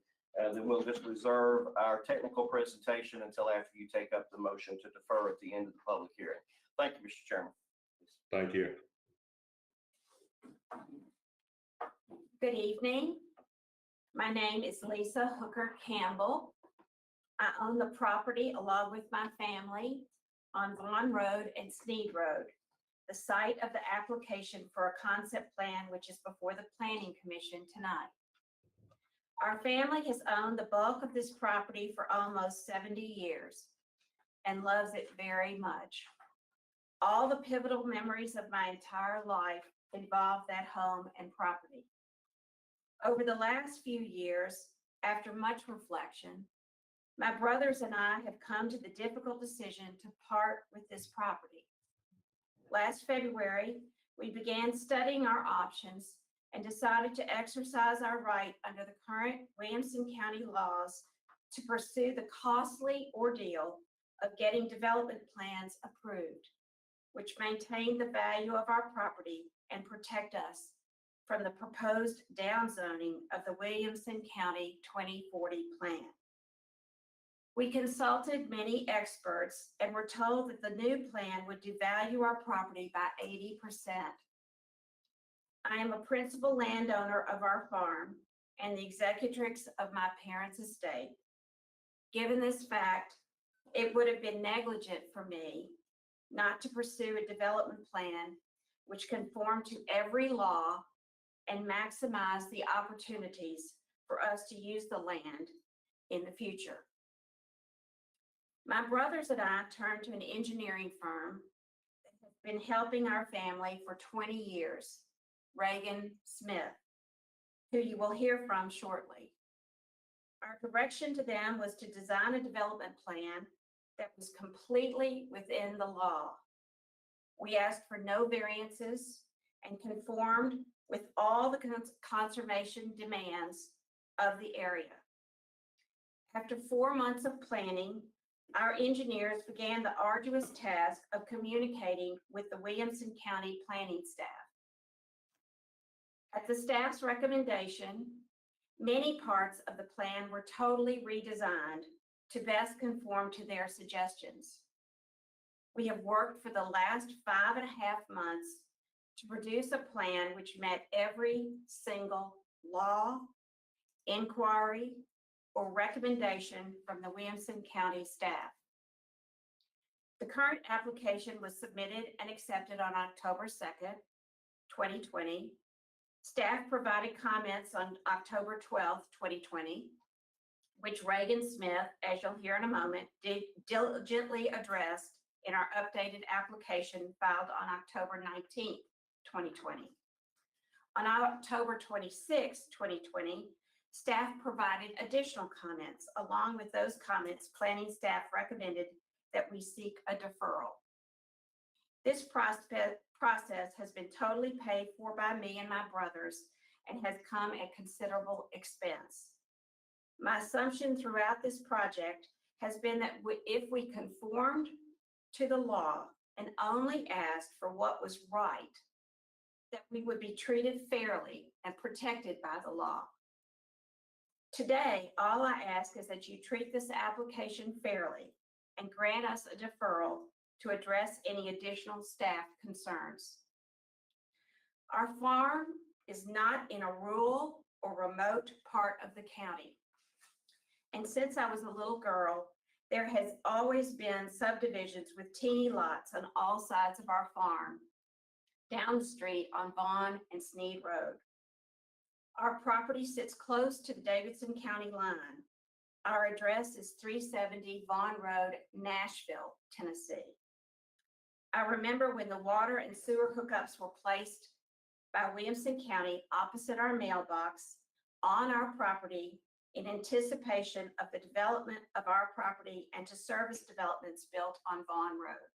then we'll just reserve our technical presentation until after you take up the motion to defer at the end of the public hearing. Thank you, Mr. Chairman. Thank you. Good evening. My name is Lisa Hooker Campbell. I own the property along with my family on Vaughn Road and Sneed Road, the site of the application for a concept plan which is before the Planning Commission tonight. Our family has owned the bulk of this property for almost 70 years and loves it very much. All the pivotal memories of my entire life involve that home and property. Over the last few years, after much reflection, my brothers and I have come to the difficult decision to part with this property. Last February, we began studying our options and decided to exercise our right under the current Williamson County laws to pursue the costly ordeal of getting development plans approved, which maintain the value of our property and protect us from the proposed downzoning of the Williamson County 2040 plan. We consulted many experts and were told that the new plan would devalue our property by 80%. I am a principal landowner of our farm and the executrix of my parents' estate. Given this fact, it would have been negligent for me not to pursue a development plan which conformed to every law and maximize the opportunities for us to use the land in the future. My brothers and I turned to an engineering firm that has been helping our family for 20 years, Reagan Smith, who you will hear from shortly. Our direction to them was to design a development plan that was completely within the law. We asked for no variances and conformed with all the conservation demands of the area. After 4 months of planning, our engineers began the arduous task of communicating with the Williamson County planning staff. At the staff's recommendation, many parts of the plan were totally redesigned to best conform to their suggestions. We have worked for the last 5.5 months to produce a plan which met every single law, inquiry, or recommendation from the Williamson County staff. The current application was submitted and accepted on October 2nd, 2020. Staff provided comments on October 12th, 2020, which Reagan Smith, as you'll hear in a moment, diligently addressed in our updated application filed on October 19th, 2020. On October 26th, 2020, staff provided additional comments. Along with those comments, planning staff recommended that we seek a deferral. This process has been totally paid for by me and my brothers and has come at considerable expense. My assumption throughout this project has been that if we conformed to the law and only asked for what was right, that we would be treated fairly and protected by the law. Today, all I ask is that you treat this application fairly and grant us a deferral to address any additional staff concerns. Our farm is not in a rural or remote part of the county. And since I was a little girl, there has always been subdivisions with teeny lots on all sides of our farm, down the street on Vaughn and Sneed Road. Our property sits close to the Davidson County line. Our address is 370 Vaughn Road, Nashville, Tennessee. I remember when the water and sewer hookups were placed by Williamson County opposite our mailbox on our property in anticipation of the development of our property and to service developments built on Vaughn Road.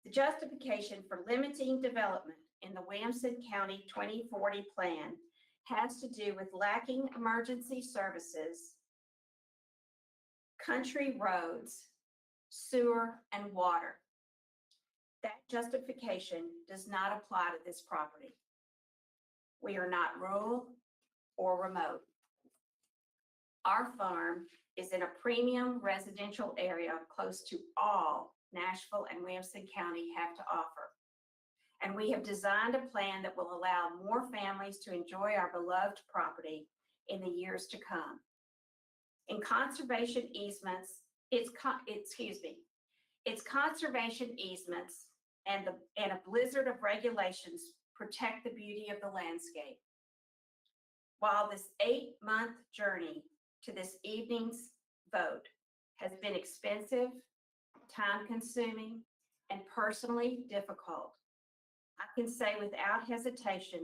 The justification for limiting development in the Williamson County 2040 plan has to do with lacking emergency services, country roads, sewer, and water. That justification does not apply to this property. We are not rural or remote. Our farm is in a premium residential area close to all Nashville and Williamson County have to offer. And we have designed a plan that will allow more families to enjoy our beloved property in the years to come. In conservation easements, Its conservation easements and a blizzard of regulations protect the beauty of the landscape. While this 8-month journey to this evening's vote has been expensive, time-consuming, and personally difficult, I can say without hesitation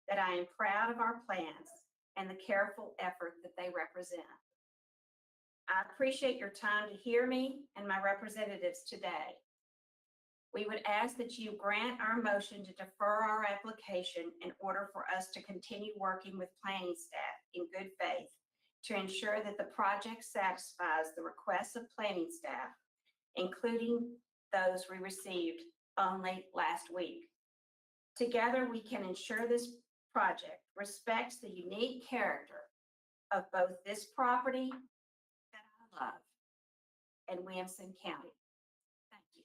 that I am proud of our plans and the careful effort that they represent. I appreciate your time to hear me and my representatives today. We would ask that you grant our motion to defer our application in order for us to continue working with planning staff in good faith to ensure that the project satisfies the requests of planning staff, including those we received only last week. Together, we can ensure this project respects the unique character of both this property that I love and Williamson County. Thank you.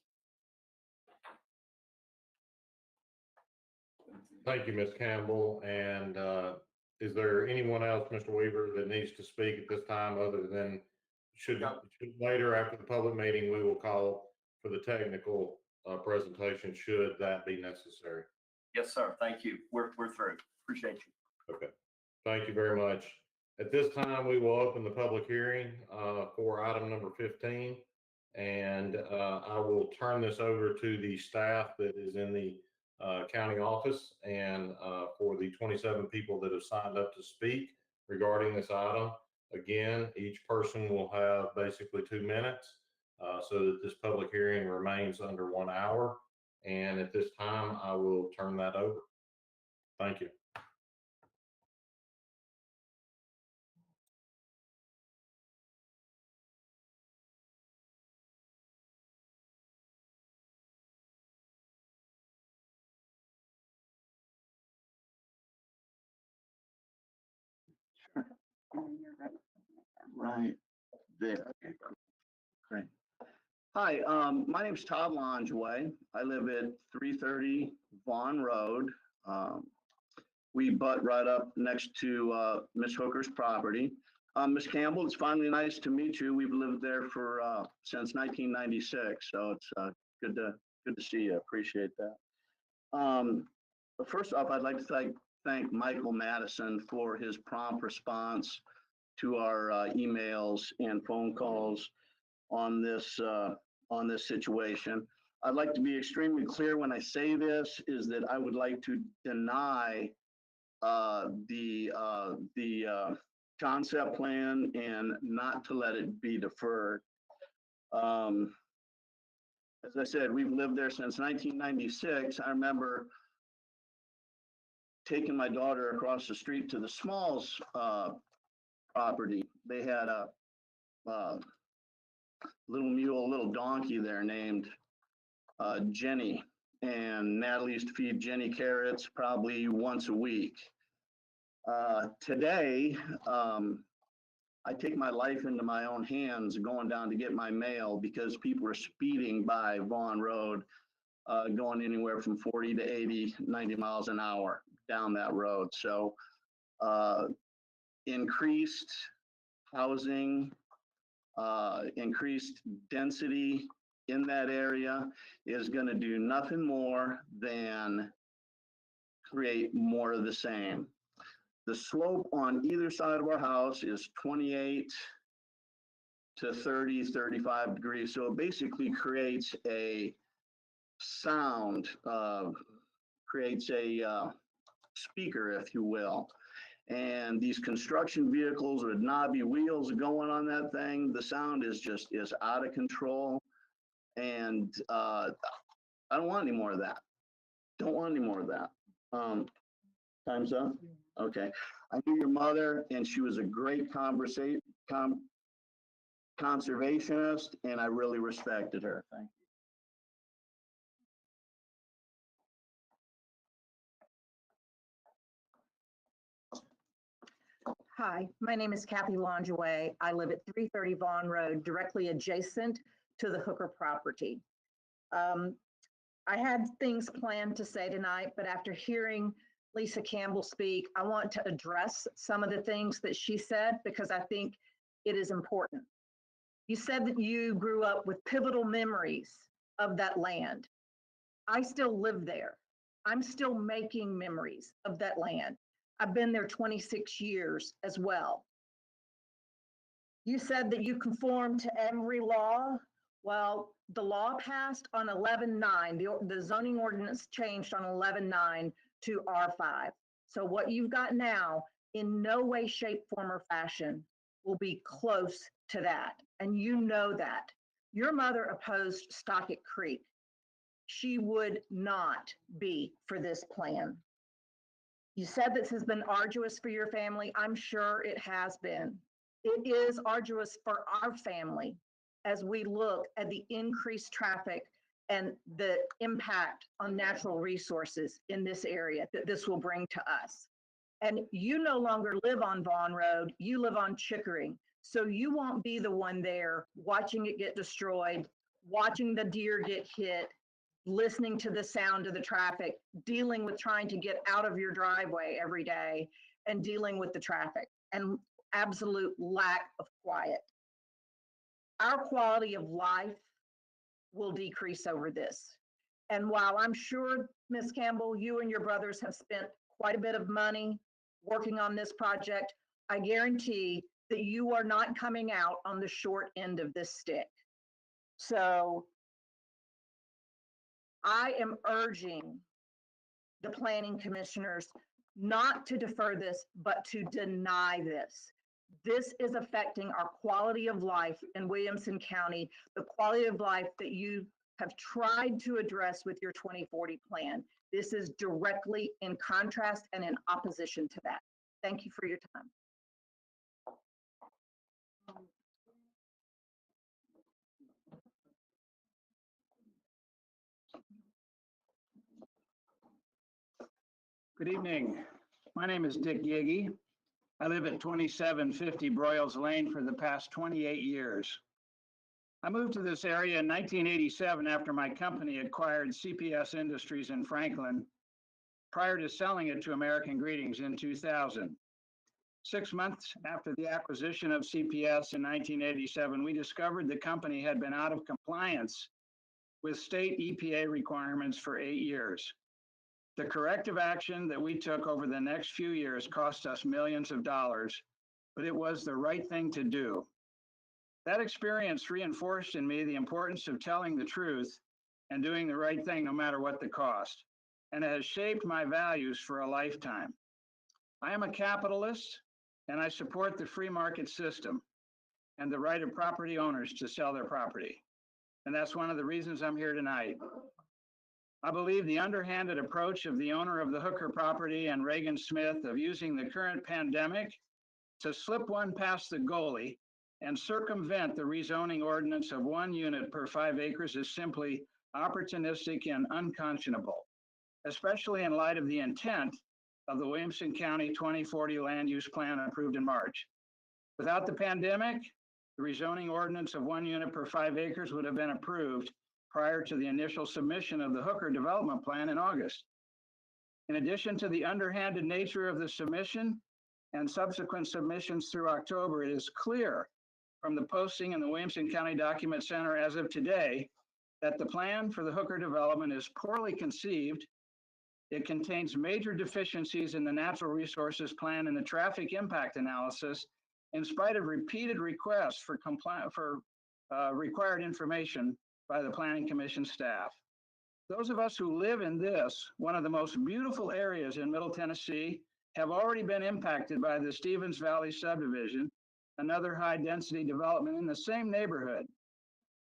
Thank you, Ms. Campbell. And is there anyone else, Mr. Weaver, that needs to speak at this time other than should later after the public meeting, we will call for the technical presentation should that be necessary? Yes, sir. Thank you. We're through. Appreciate you. Okay. Thank you very much. At this time, we will open the public hearing for item number 15. And I will turn this over to the staff that is in the county office and for the 27 people that have signed up to speak regarding this item. Again, each person will have basically 2 minutes so that this public hearing remains under 1 hour. And at this time, I will turn that over. Thank you. Right there. Okay, great. Hi, my name's Todd Longeway. I live at 330 Vaughn Road. We butt right up next to Miss Hooker's property. Miss Campbell, it's finally nice to meet you. We've lived there for since 1996, so it's good to see you. Appreciate that. First off, I'd like to thank Michael Madison for his prompt response to our emails and phone calls on this situation. I'd like to be extremely clear when I say this is that I would like to deny the concept plan and not to let it be deferred. As I said, we've lived there since 1996. I remember taking my daughter across the street to the Smalls property. They had a little donkey there named Jenny, and Natalie used to feed Jenny carrots probably once a week. Today, I take my life into my own hands going down to get my mail because people are speeding by Vaughn Road, going anywhere from 40 to 80, 90 miles an hour down that road. So increased housing, increased density in that area is going to do nothing more than create more of the same. The slope on either side of our house is 28 to 30, 35 degrees. So it basically creates a sound, creates a speaker, if you will. And these construction vehicles with knobby wheels going on that thing, the sound is out of control. And I don't want any more of that. Don't want any more of that. Time's up? Okay. I knew your mother, and she was a great conservationist, and I really respected her. Thank you. Hi, my name is Kathy Longeway. I live at 330 Vaughn Road, directly adjacent to the Hooker property. I had things planned to say tonight, but after hearing Lisa Campbell speak, I want to address some of the things that she said because I think it is important. You said that you grew up with pivotal memories of that land. I still live there. I'm still making memories of that land. I've been there 26 years as well. You said that you conform to every law. Well, the law passed on 11/9. The zoning ordinance changed on 11/9 to R5. So what you've got now, in no way, shape, form, or fashion, will be close to that. And you know that. Your mother opposed Stockett Creek. She would not be for this plan. You said this has been arduous for your family. I'm sure it has been. It is arduous for our family as we look at the increased traffic and the impact on natural resources in this area that this will bring to us. And you no longer live on Vaughn Road, you live on Chickering. So you won't be the one there watching it get destroyed, watching the deer get hit, listening to the sound of the traffic, dealing with trying to get out of your driveway every day and dealing with the traffic and absolute lack of quiet. Our quality of life will decrease over this. And while I'm sure, Ms. Campbell, you and your brothers have spent quite a bit of money working on this project, I guarantee that you are not coming out on the short end of this stick. So I am urging the planning commissioners not to defer this, but to deny this. This is affecting our quality of life in Williamson County, the quality of life that you have tried to address with your 2040 plan. This is directly in contrast and in opposition to that. Thank you for your time. Good evening. My name is Dick Yiggy. I live at 2750 Broyles Lane for the past 28 years. I moved to this area in 1987 after my company acquired CPS Industries in Franklin, prior to selling it to American Greetings in 2000. 6 months after the acquisition of CPS in 1987, we discovered the company had been out of compliance with state EPA requirements for 8 years. The corrective action that we took over the next few years cost us millions of dollars, but it was the right thing to do. That experience reinforced in me the importance of telling the truth and doing the right thing no matter what the cost, and it has shaped my values for a lifetime. I am a capitalist, and I support the free market system and the right of property owners to sell their property. And that's one of the reasons I'm here tonight. I believe the underhanded approach of the owner of the Hooker property and Reagan Smith of using the current pandemic to slip one past the goalie and circumvent the rezoning ordinance of 1 unit per 5 acres is simply opportunistic and unconscionable, especially in light of the intent of the Williamson County 2040 land use plan approved in March. Without the pandemic, the rezoning ordinance of 1 unit per 5 acres would have been approved prior to the initial submission of the Hooker development plan in August. In addition to the underhanded nature of the submission and subsequent submissions through October, it is clear from the posting in the Williamson County Document Center as of today that the plan for the Hooker development is poorly conceived. It contains major deficiencies in the natural resources plan and the traffic impact analysis, in spite of repeated requests for required information by the Planning Commission staff. Those of us who live in this, one of the most beautiful areas in Middle Tennessee, have already been impacted by the Stevens Valley subdivision, another high-density development in the same neighborhood.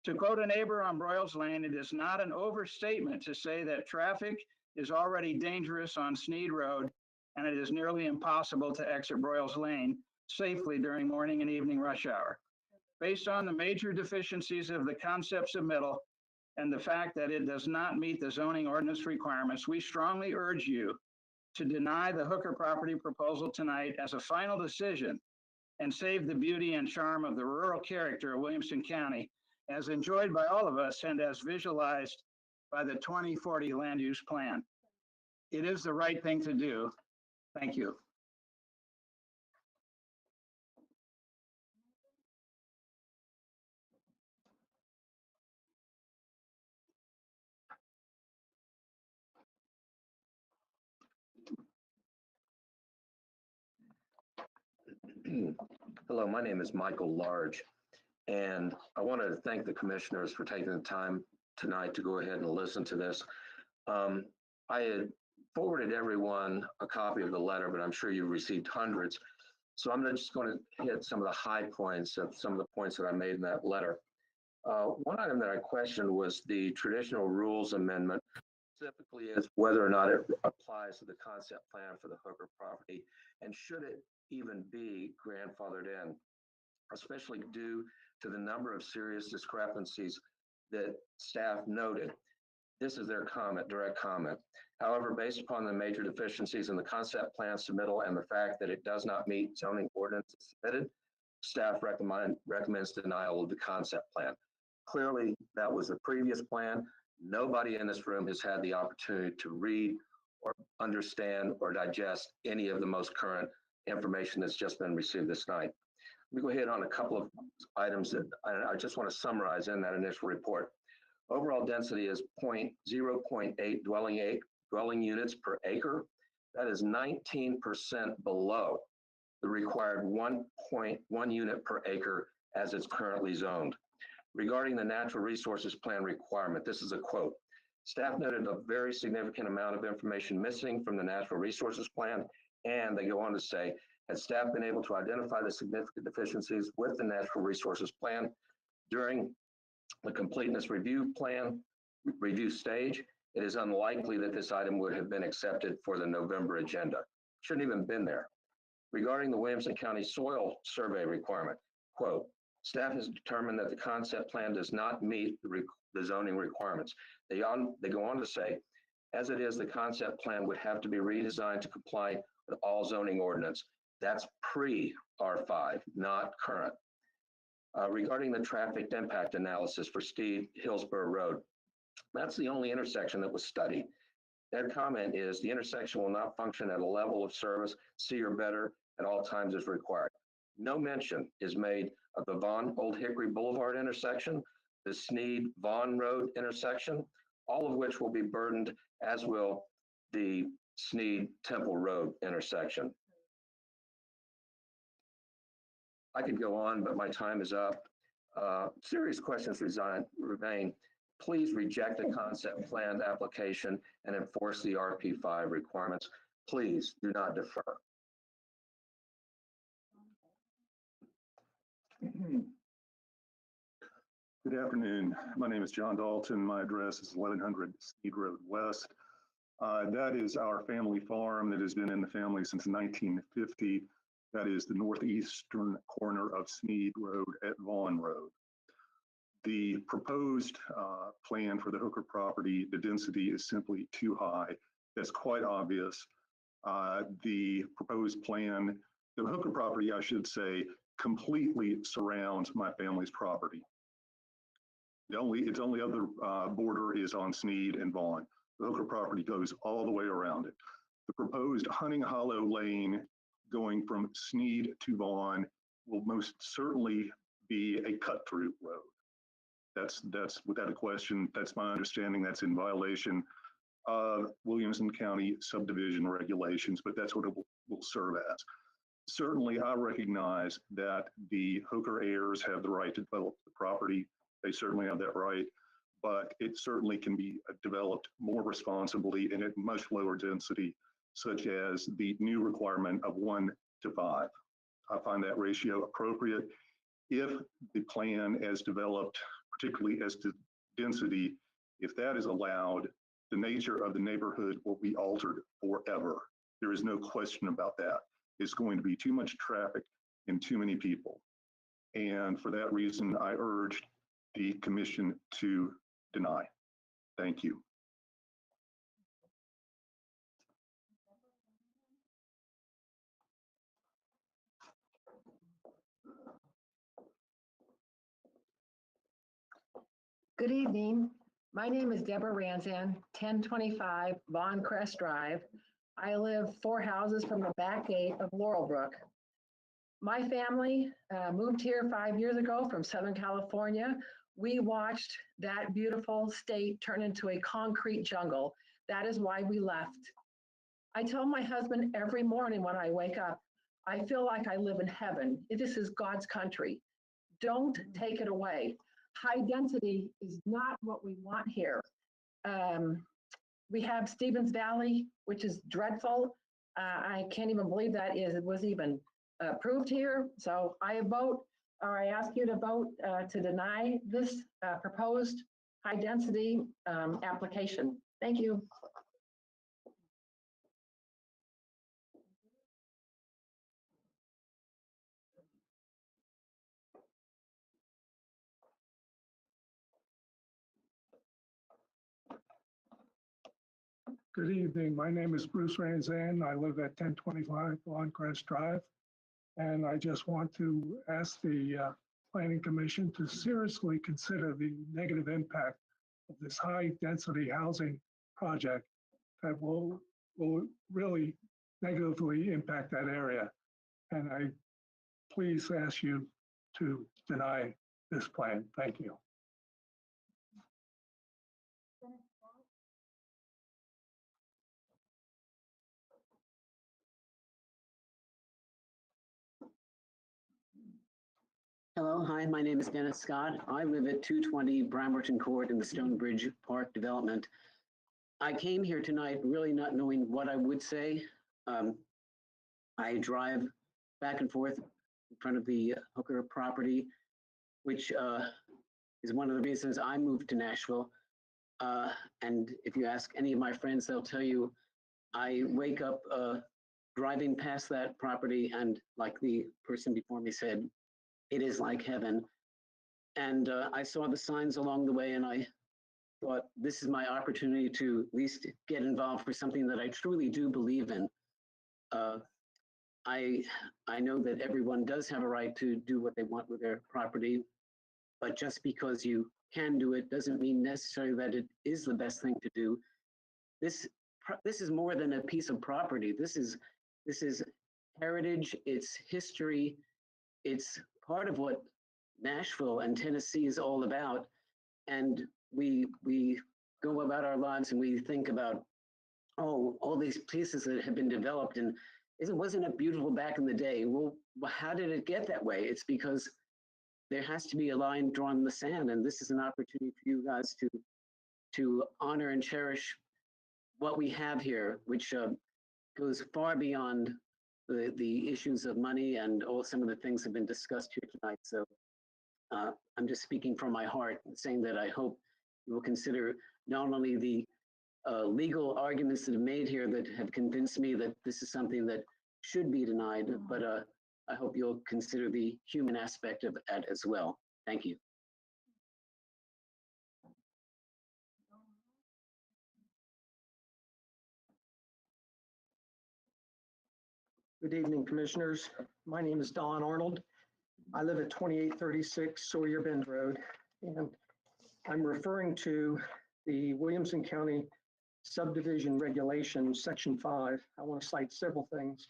To quote a neighbor on Broyles Lane, it is not an overstatement to say that traffic is already dangerous on Sneed Road, and it is nearly impossible to exit Broyles Lane safely during morning and evening rush hour. Based on the major deficiencies of the concept submittal and the fact that it does not meet the zoning ordinance requirements, we strongly urge you to deny the Hooker property proposal tonight as a final decision and save the beauty and charm of the rural character of Williamson County as enjoyed by all of us and as visualized by the 2040 land use plan. It is the right thing to do. Thank you. Hello, my name is Michael Large, and I want to thank the commissioners for taking the time tonight to go ahead and listen to this. I had forwarded everyone a copy of the letter, but I'm sure you've received hundreds. So I'm just going to hit some of the high points of some of the points that I made in that letter. One item that I questioned was the traditional rules amendment, specifically is whether or not it applies to the concept plan for the Hooker property, and should it even be grandfathered in, especially due to the number of serious discrepancies that staff noted. This is their comment, direct comment. However, based upon the major deficiencies in the concept plan submittal and the fact that it does not meet zoning ordinances submitted, staff recommends denial of the concept plan. Clearly, that was the previous plan. Nobody in this room has had the opportunity to read or understand or digest any of the most current information that's just been received this night. Let me go ahead on a couple of items that I just want to summarize in that initial report. Overall density is 0.8 dwelling units per acre. That is 19% below the required 1.1 unit per acre as it's currently zoned. Regarding the natural resources plan requirement, this is a quote. Staff noted a very significant amount of information missing from the natural resources plan, and they go on to say, had staff been able to identify the significant deficiencies with the natural resources plan during the completeness review stage, it is unlikely that this item would have been accepted for the November agenda. Shouldn't even been there. Regarding the Williamson County soil survey requirement, quote, staff has determined that the concept plan does not meet the zoning requirements. They go on to say, as it is, the concept plan would have to be redesigned to comply with all zoning ordinance. That's pre-R5, not current. Regarding the traffic impact analysis for Steve Hillsboro Road, that's the only intersection that was studied. Their comment is the intersection will not function at a level of service C or better at all times as required. No mention is made of the Vaughn Old Hickory Boulevard intersection, the Sneed Vaughn Road intersection, all of which will be burdened, as will the Sneed Temple Road intersection. I could go on, but my time is up. Serious questions remain. Please reject the concept plan application and enforce the RP5 requirements. Please do not defer. Good afternoon. My name is John Dalton. My address is 1100 Sneed Road West. That is our family farm that has been in the family since 1950. That is the northeastern corner of Sneed Road at Vaughn Road. The proposed plan for the Hooker property, the density is simply too high. That's quite obvious. The proposed plan, the Hooker property, I should say, completely surrounds my family's property. Its only other border is on Sneed and Vaughn. The Hooker property goes all the way around it. The proposed Hunting Hollow Lane going from Sneed to Vaughn will most certainly be a cut-through road. That's without a question. That's my understanding. That's in violation of Williamson County subdivision regulations, but that's what it will serve as. Certainly, I recognize that the Hooker heirs have the right to develop the property. They certainly have that right, but it certainly can be developed more responsibly and at much lower density, such as the new requirement of 1 to 5. I find that ratio appropriate. If the plan as developed, particularly as to density, if that is allowed, the nature of the neighborhood will be altered forever. There is no question about that. It's going to be too much traffic and too many people. And for that reason, I urged the commission to deny. Thank you. Good evening. My name is Deborah Ranzan, 1025 Von Crest Drive. I live 4 houses from the back gate of Laurelbrook. My family moved here 5 years ago from Southern California. We watched that beautiful state turn into a concrete jungle. That is why we left. I tell my husband every morning when I wake up, I feel like I live in heaven. This is God's country. Don't take it away. High density is not what we want here. We have Stevens Valley, which is dreadful. I can't even believe that it was even approved here. So I ask you to vote to deny this proposed high density application. Thank you. Good evening. My name is Bruce Ranzan. I live at 1025 Lawncrest Drive. And I just want to ask the Planning Commission to seriously consider the negative impact of this high density housing project that will really negatively impact that area. And I please ask you to deny this plan. Thank you. Hello, hi, my name is Dennis Scott. I live at 220 Bramberton Court in the Stonebridge Park development. I came here tonight really not knowing what I would say. I drive back and forth in front of the Hooker property, which is one of the reasons I moved to Nashville. And if you ask any of my friends, they'll tell you I wake up driving past that property, and like the person before me said, it is like heaven. And I saw the signs along the way, and I thought, this is my opportunity to at least get involved for something that I truly do believe in. I know that everyone does have a right to do what they want with their property, but just because you can do it doesn't mean necessarily that it is the best thing to do. This is more than a piece of property. This is heritage, it's history, it's part of what Nashville and Tennessee is all about. And we go about our lives and we think about, oh, all these places that have been developed, and wasn't it beautiful back in the day? Well, how did it get that way? It's because there has to be a line drawn in the sand, and this is an opportunity for you guys to honor and cherish what we have here, which goes far beyond the issues of money and all some of the things have been discussed here tonight. So I'm just speaking from my heart, saying that I hope you will consider not only the legal arguments that are made here that have convinced me that this is something that should be denied, but I hope you'll consider the human aspect of it as well. Thank you. Good evening, Commissioners. My name is Don Arnold. I live at 2836 Sawyer Bend Road, and I'm referring to the Williamson County Subdivision Regulation, Section 5. I want to cite several things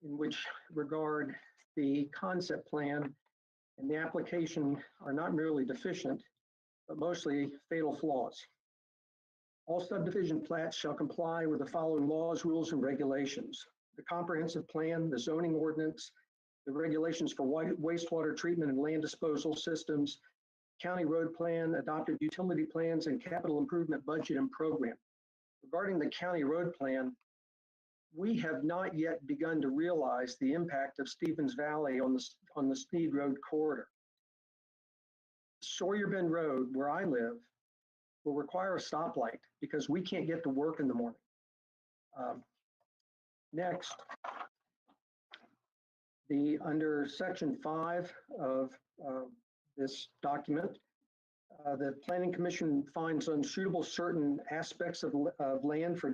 in which regard the concept plan and the application are not merely deficient, but mostly fatal flaws. All subdivision plats shall comply with the following laws, rules, and regulations: the comprehensive plan, the zoning ordinance, the regulations for wastewater treatment and land disposal systems, county road plan, adopted utility plans, and capital improvement budget and program. Regarding the county road plan, we have not yet begun to realize the impact of Stevens Valley on the Sneed Road corridor. Sawyer Bend Road, where I live, will require a stoplight because we can't get to work in the morning. Next, under Section 5 of this document, the Planning Commission finds unsuitable certain aspects of land for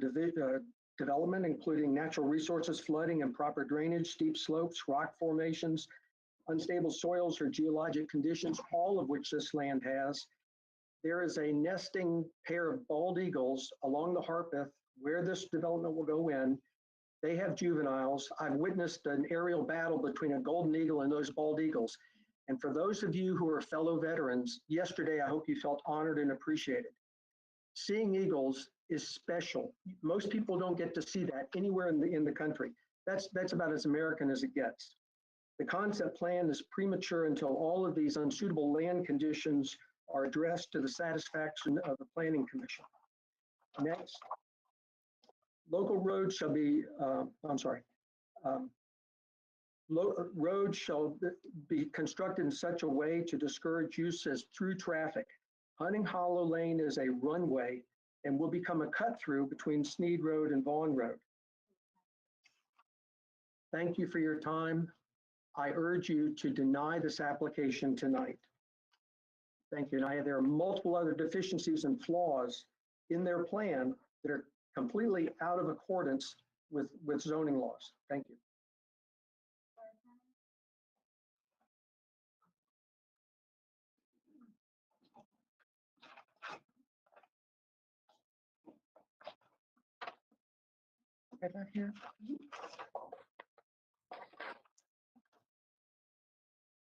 development, including natural resources, flooding, improper drainage, steep slopes, rock formations, unstable soils, or geologic conditions, all of which this land has. There is a nesting pair of bald eagles along the Harpeth where this development will go in. They have juveniles. I've witnessed an aerial battle between a golden eagle and those bald eagles. And for those of you who are fellow veterans, yesterday I hope you felt honored and appreciated. Seeing eagles is special. Most people don't get to see that anywhere in the country. That's about as American as it gets. The concept plan is premature until all of these unsuitable land conditions are addressed to the satisfaction of the Planning Commission. Next, local roads shall be, roads shall be constructed in such a way to discourage use as through traffic. Hunting Hollow Lane is a runway and will become a cut through between Sneed Road and Vaughn Road. Thank you for your time. I urge you to deny this application tonight. Thank you. And there are multiple other deficiencies and flaws in their plan that are completely out of accordance with zoning laws. Thank you. Right back here.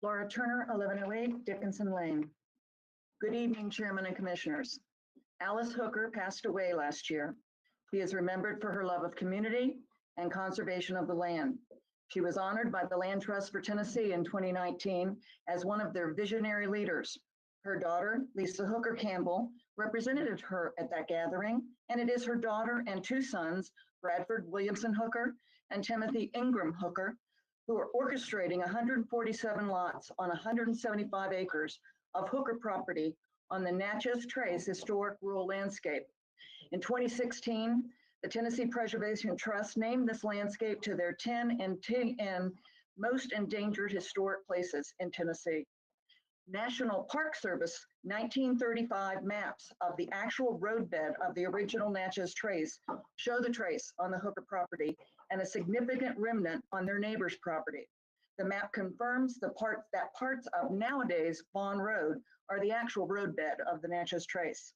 Laura Turner, 1108 Dickinson Lane. Good evening, Chairman and Commissioners. Alice Hooker passed away last year. She is remembered for her love of community and conservation of the land. She was honored by the Land Trust for Tennessee in 2019 as one of their visionary leaders. Her daughter, Lisa Hooker Campbell, represented her at that gathering, and it is her daughter and two sons, Bradford Williamson Hooker and Timothy Ingram Hooker, who are orchestrating 147 lots on 175 acres of Hooker property on the Natchez Trace historic rural landscape. In 2016, the Tennessee Preservation Trust named this landscape to their 10 and most endangered historic places in Tennessee. National Park Service 1935 maps of the actual roadbed of the original Natchez Trace show the trace on the Hooker property and a significant remnant on their neighbor's property. The map confirms that parts of nowadays Vaughn Road are the actual roadbed of the Natchez Trace.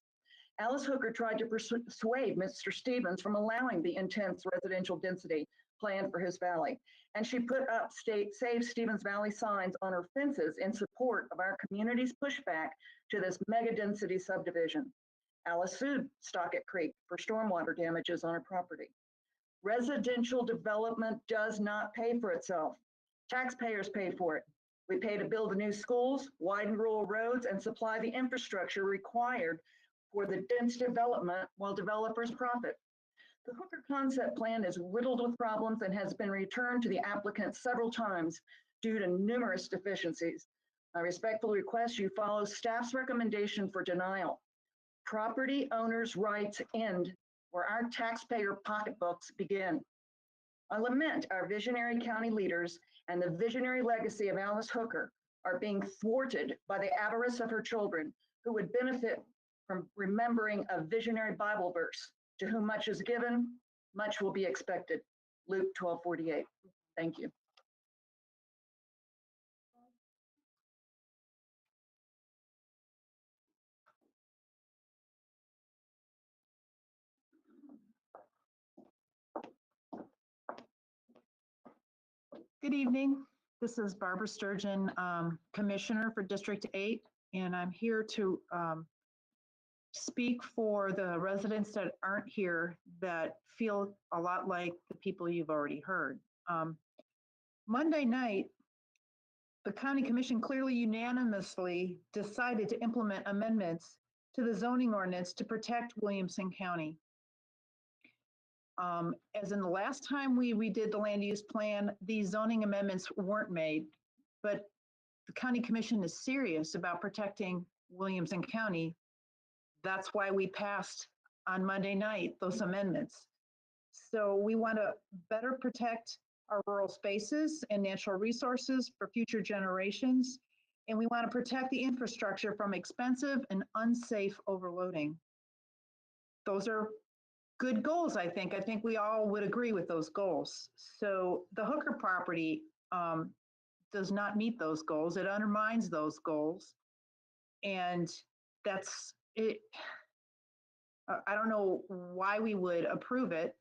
Alice Hooker tried to persuade Mr. Stevens from allowing the intense residential density planned for his valley, and she put up Save Stevens Valley signs on her fences in support of our community's pushback to this mega density subdivision. Alice sued Stockett Creek for stormwater damages on her property. Residential development does not pay for itself. Taxpayers pay for it. We pay to build the new schools, widen rural roads, and supply the infrastructure required for the dense development while developers profit. The Hooker concept plan is riddled with problems and has been returned to the applicant several times due to numerous deficiencies. I respectfully request you follow staff's recommendation for denial. Property owners' rights end where our taxpayer pocketbooks begin. I lament our visionary county leaders and the visionary legacy of Alice Hooker are being thwarted by the avarice of her children, who would benefit from remembering a visionary Bible verse: to whom much is given, much will be expected. Luke 12:48. Thank you. Good evening. This is Barbara Sturgeon, Commissioner for District 8, and I'm here to speak for the residents that aren't here that feel a lot like the people you've already heard. Monday night, the County Commission clearly unanimously decided to implement amendments to the zoning ordinance to protect Williamson County. As in the last time we redid the land use plan, these zoning amendments weren't made, but the County Commission is serious about protecting Williamson County. That's why we passed on Monday night those amendments. So we want to better protect our rural spaces and natural resources for future generations. And we want to protect the infrastructure from expensive and unsafe overloading. Those are good goals, I think. I think we all would agree with those goals. So the Hooker property does not meet those goals. It undermines those goals. And that's it. I don't know why we would approve it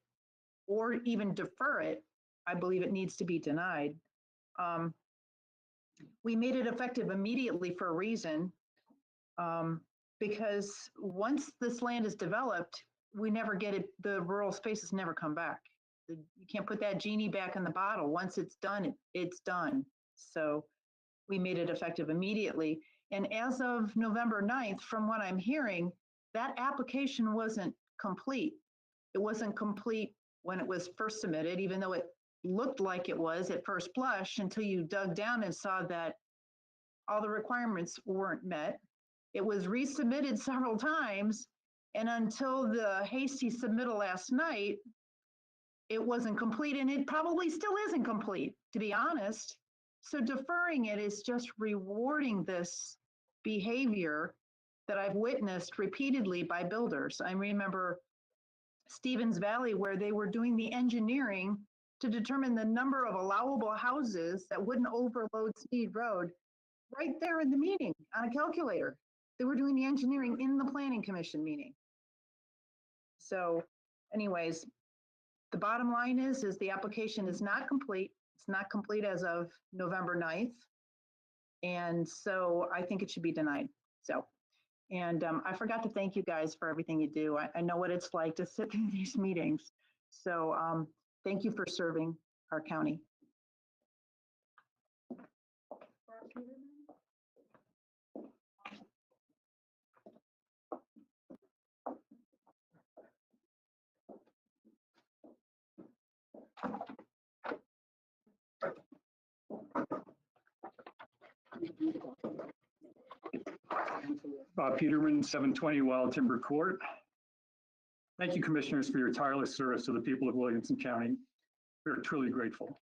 or even defer it. I believe it needs to be denied. We made it effective immediately for a reason, because once this land is developed, we never get it, the rural spaces never come back. You can't put that genie back in the bottle. Once it's done, it's done. So we made it effective immediately. And as of November 9th, from what I'm hearing, that application wasn't complete. It wasn't complete when it was first submitted, even though it looked like it was at first blush, until you dug down and saw that all the requirements weren't met. It was resubmitted several times, and until the hasty submittal last night, it wasn't complete, and it probably still isn't complete, to be honest. So deferring it is just rewarding this behavior that I've witnessed repeatedly by builders. I remember Stevens Valley, where they were doing the engineering to determine the number of allowable houses that wouldn't overload Sneed Road, right there in the meeting on a calculator. They were doing the engineering in the Planning Commission meeting. So anyways, the bottom line is the application is not complete. It's not complete as of November 9th. And so I think it should be denied. So, and I forgot to thank you guys for everything you do. I know what it's like to sit through these meetings. So thank you for serving our county. Bob Peterman, 720 Wild Timber Court. Thank you, commissioners, for your tireless service to the people of Williamson County. We are truly grateful.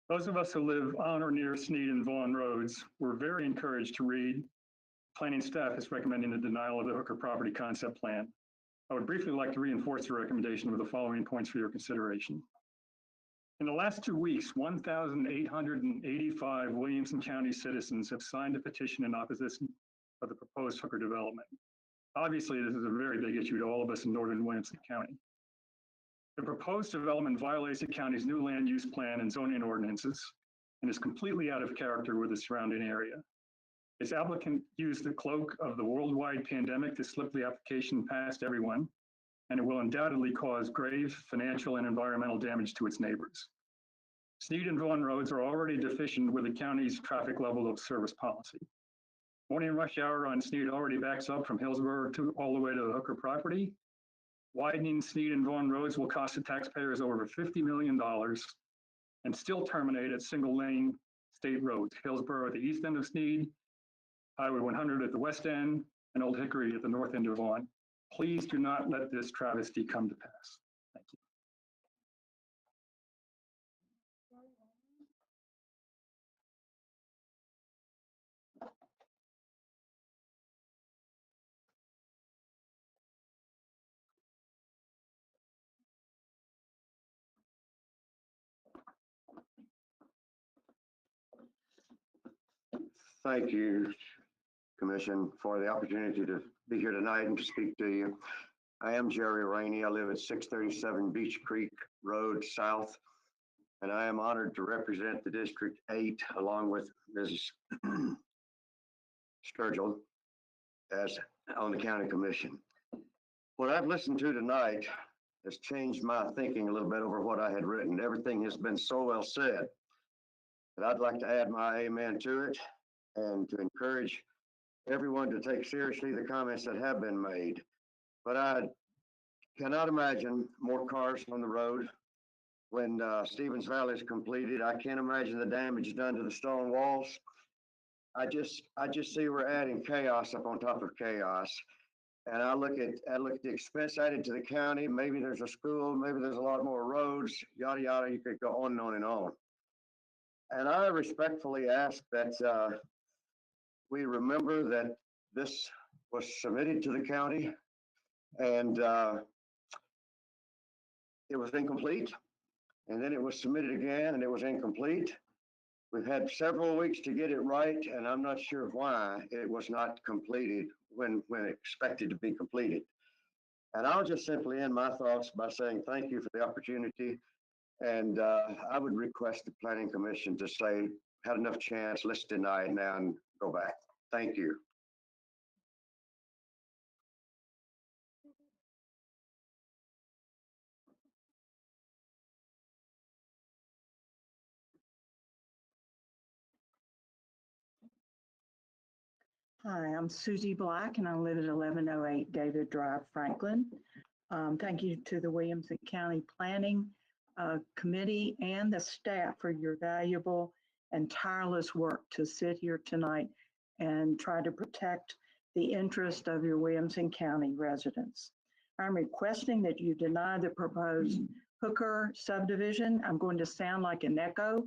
Those of us who live on or near Sneed and Vaughan Roads were very encouraged to read planning staff is recommending the denial of the Hooker property concept plan. I would briefly like to reinforce the recommendation with the following points for your consideration. In the last 2 weeks, 1,885 Williamson County citizens have signed a petition in opposition of the proposed Hooker development. Obviously, this is a very big issue to all of us in northern Williamson County. The proposed development violates the county's new land use plan and zoning ordinances and is completely out of character with the surrounding area. Its applicant used the cloak of the worldwide pandemic to slip the application past everyone, and it will undoubtedly cause grave financial and environmental damage to its neighbors. Sneed and Vaughan roads are already deficient with the county's traffic level of service policy. Morning rush hour on Sneed already backs up from Hillsboro to all the way to the Hooker property. Widening Sneed and Vaughan roads will cost the taxpayers over $50 million and still terminate at single lane state roads, Hillsboro at the east end of Sneed, Highway 100 at the west end, and Old Hickory at the north end of Vaughan. Please do not let this travesty come to pass. Thank you. Thank you, Commission, for the opportunity to be here tonight and to speak to you. I am Jerry Rainey. I live at 637 Beach Creek Road South, and I am honored to represent the District 8 along with Mrs. Sturgill as on the County Commission. What I've listened to tonight has changed my thinking a little bit over what I had written. Everything has been so well said that I'd like to add my amen to it and to encourage everyone to take seriously the comments that have been made. But I cannot imagine more cars on the road when Stevens Valley is completed. I can't imagine the damage done to the stone walls. I just see we're adding chaos up on top of chaos. And I look at the expense added to the county. Maybe there's a school, maybe there's a lot more roads, yada, yada. You could go on and on and on. And I respectfully ask that we remember that this was submitted to the county and it was incomplete. And then it was submitted again and it was incomplete. We've had several weeks to get it right, and I'm not sure why it was not completed when expected to be completed. And I'll just simply end my thoughts by saying thank you for the opportunity. And I would request the Planning Commission to say, had enough chance, let's deny it now and go back. Thank you. Hi, I'm Susie Black and I live at 1108 David Drive, Franklin. Thank you to the Williamson County Planning Committee and the staff for your valuable and tireless work to sit here tonight and try to protect the interest of your Williamson County residents. I'm requesting that you deny the proposed Hooker subdivision. I'm going to sound like an echo.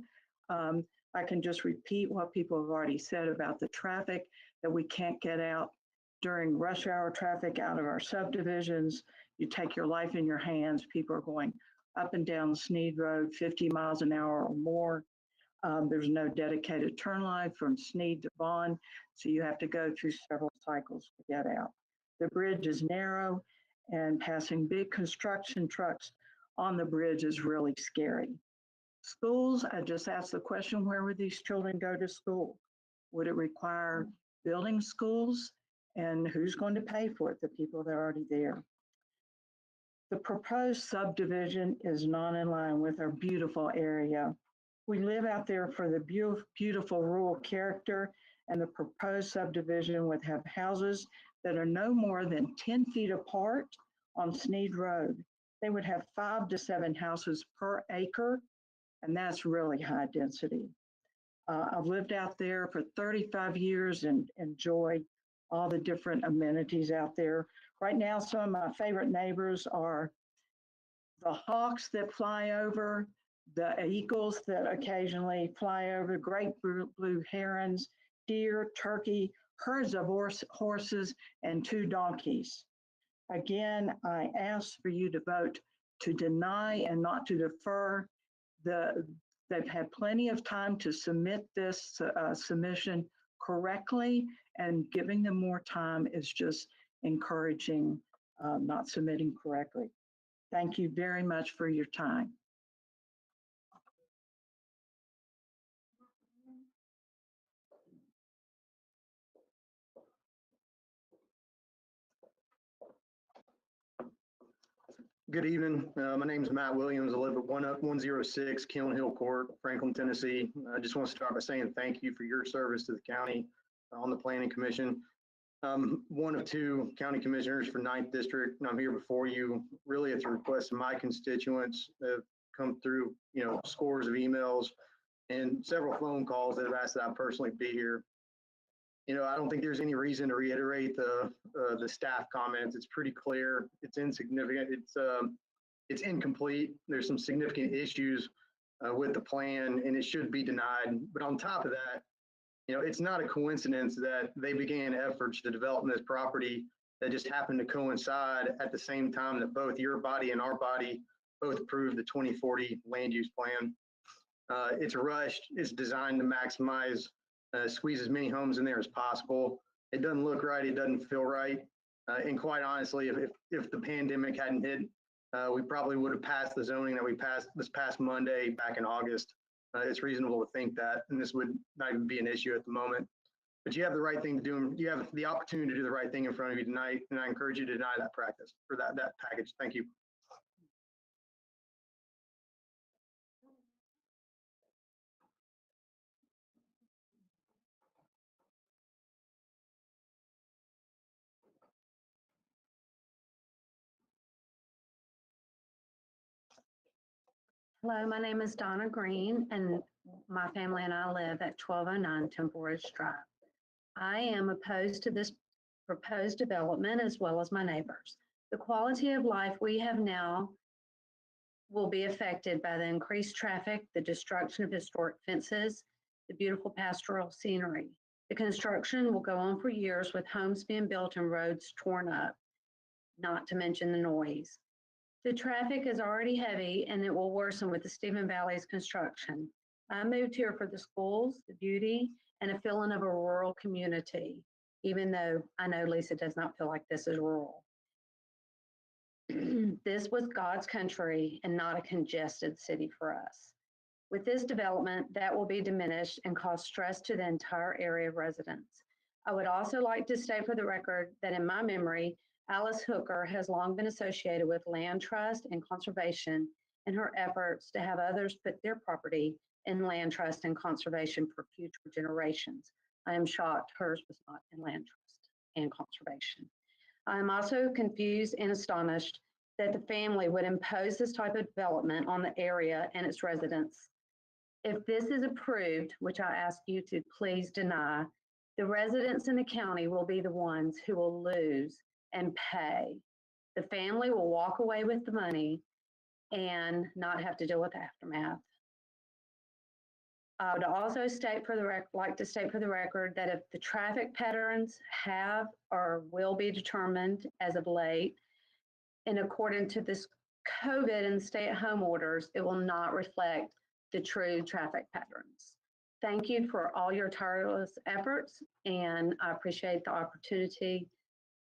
I can just repeat what people have already said about the traffic, that we can't get out during rush hour traffic out of our subdivisions. You take your life in your hands. People are going up and down Sneed Road 50 miles an hour or more. There's no dedicated turn line from Sneed to Vaughn, so you have to go through several cycles to get out. The bridge is narrow, and passing big construction trucks on the bridge is really scary. Schools, I just asked the question, where would these children go to school? Would it require building schools? And who's going to pay for it? The people that are already there. The proposed subdivision is not in line with our beautiful area. We live out there for the beautiful rural character, and the proposed subdivision would have houses that are no more than 10 feet apart on Sneed Road. They would have 5 to 7 houses per acre, and that's really high density. I've lived out there for 35 years and enjoy all the different amenities out there. Right now, some of my favorite neighbors are the hawks that fly over, the eagles that occasionally fly over, great blue herons, deer, turkey, herds of horses, and 2 donkeys. Again, I ask for you to vote to deny and not to defer. They've had plenty of time to submit this submission correctly, and giving them more time is just encouraging not submitting correctly. Thank you very much for your time. Good evening. My name is Matt Williams. I live at 106 Kiln Hill Court, Franklin, Tennessee. I just want to start by saying thank you for your service to the county on the Planning Commission. One of 2 county commissioners for 9th District, and I'm here before you really at the request of my constituents that have come through, scores of emails and several phone calls that have asked that I personally be here. I don't think there's any reason to reiterate the staff comments. It's pretty clear. It's insignificant. It's incomplete. There's some significant issues with the plan, and it should be denied. But on top of that, it's not a coincidence that they began efforts to develop this property that just happened to coincide at the same time that both your body and our body both approved the 2040 land use plan. It's rushed. It's designed to maximize squeeze as many homes in there as possible. It doesn't look right. It doesn't feel right. And quite honestly, if the pandemic hadn't hit, we probably would have passed the zoning that we passed this past Monday back in August. It's reasonable to think that, and this would not even be an issue at the moment. But you have the right thing to do. You have the opportunity to do the right thing in front of you tonight, and I encourage you to deny that practice or that package. Thank you. Hello, my name is Donna Green, and my family and I live at 1209 Temple Ridge Drive. I am opposed to this proposed development as well as my neighbors. The quality of life we have now will be affected by the increased traffic, the destruction of historic fences, the beautiful pastoral scenery. The construction will go on for years with homes being built and roads torn up, not to mention the noise. The traffic is already heavy and it will worsen with the Stephen Valley's construction. I moved here for the schools, the beauty, and a feeling of a rural community, even though I know Lisa does not feel like this is rural. This was God's country and not a congested city for us. With this development, that will be diminished and cause stress to the entire area of residents. I would also like to state for the record that in my memory, Alice Hooker has long been associated with land trust and conservation in her efforts to have others put their property in land trust and conservation for future generations. I am shocked hers was not in land trust and conservation. I am also confused and astonished that the family would impose this type of development on the area and its residents. If this is approved, which I ask you to please deny, the residents in the county will be the ones who will lose and pay. The family will walk away with the money and not have to deal with the aftermath. I would also like to state for the record that if the traffic patterns have or will be determined as of late, in accordance to this COVID and stay-at-home orders, it will not reflect the true traffic patterns. Thank you for all your tireless efforts, and I appreciate the opportunity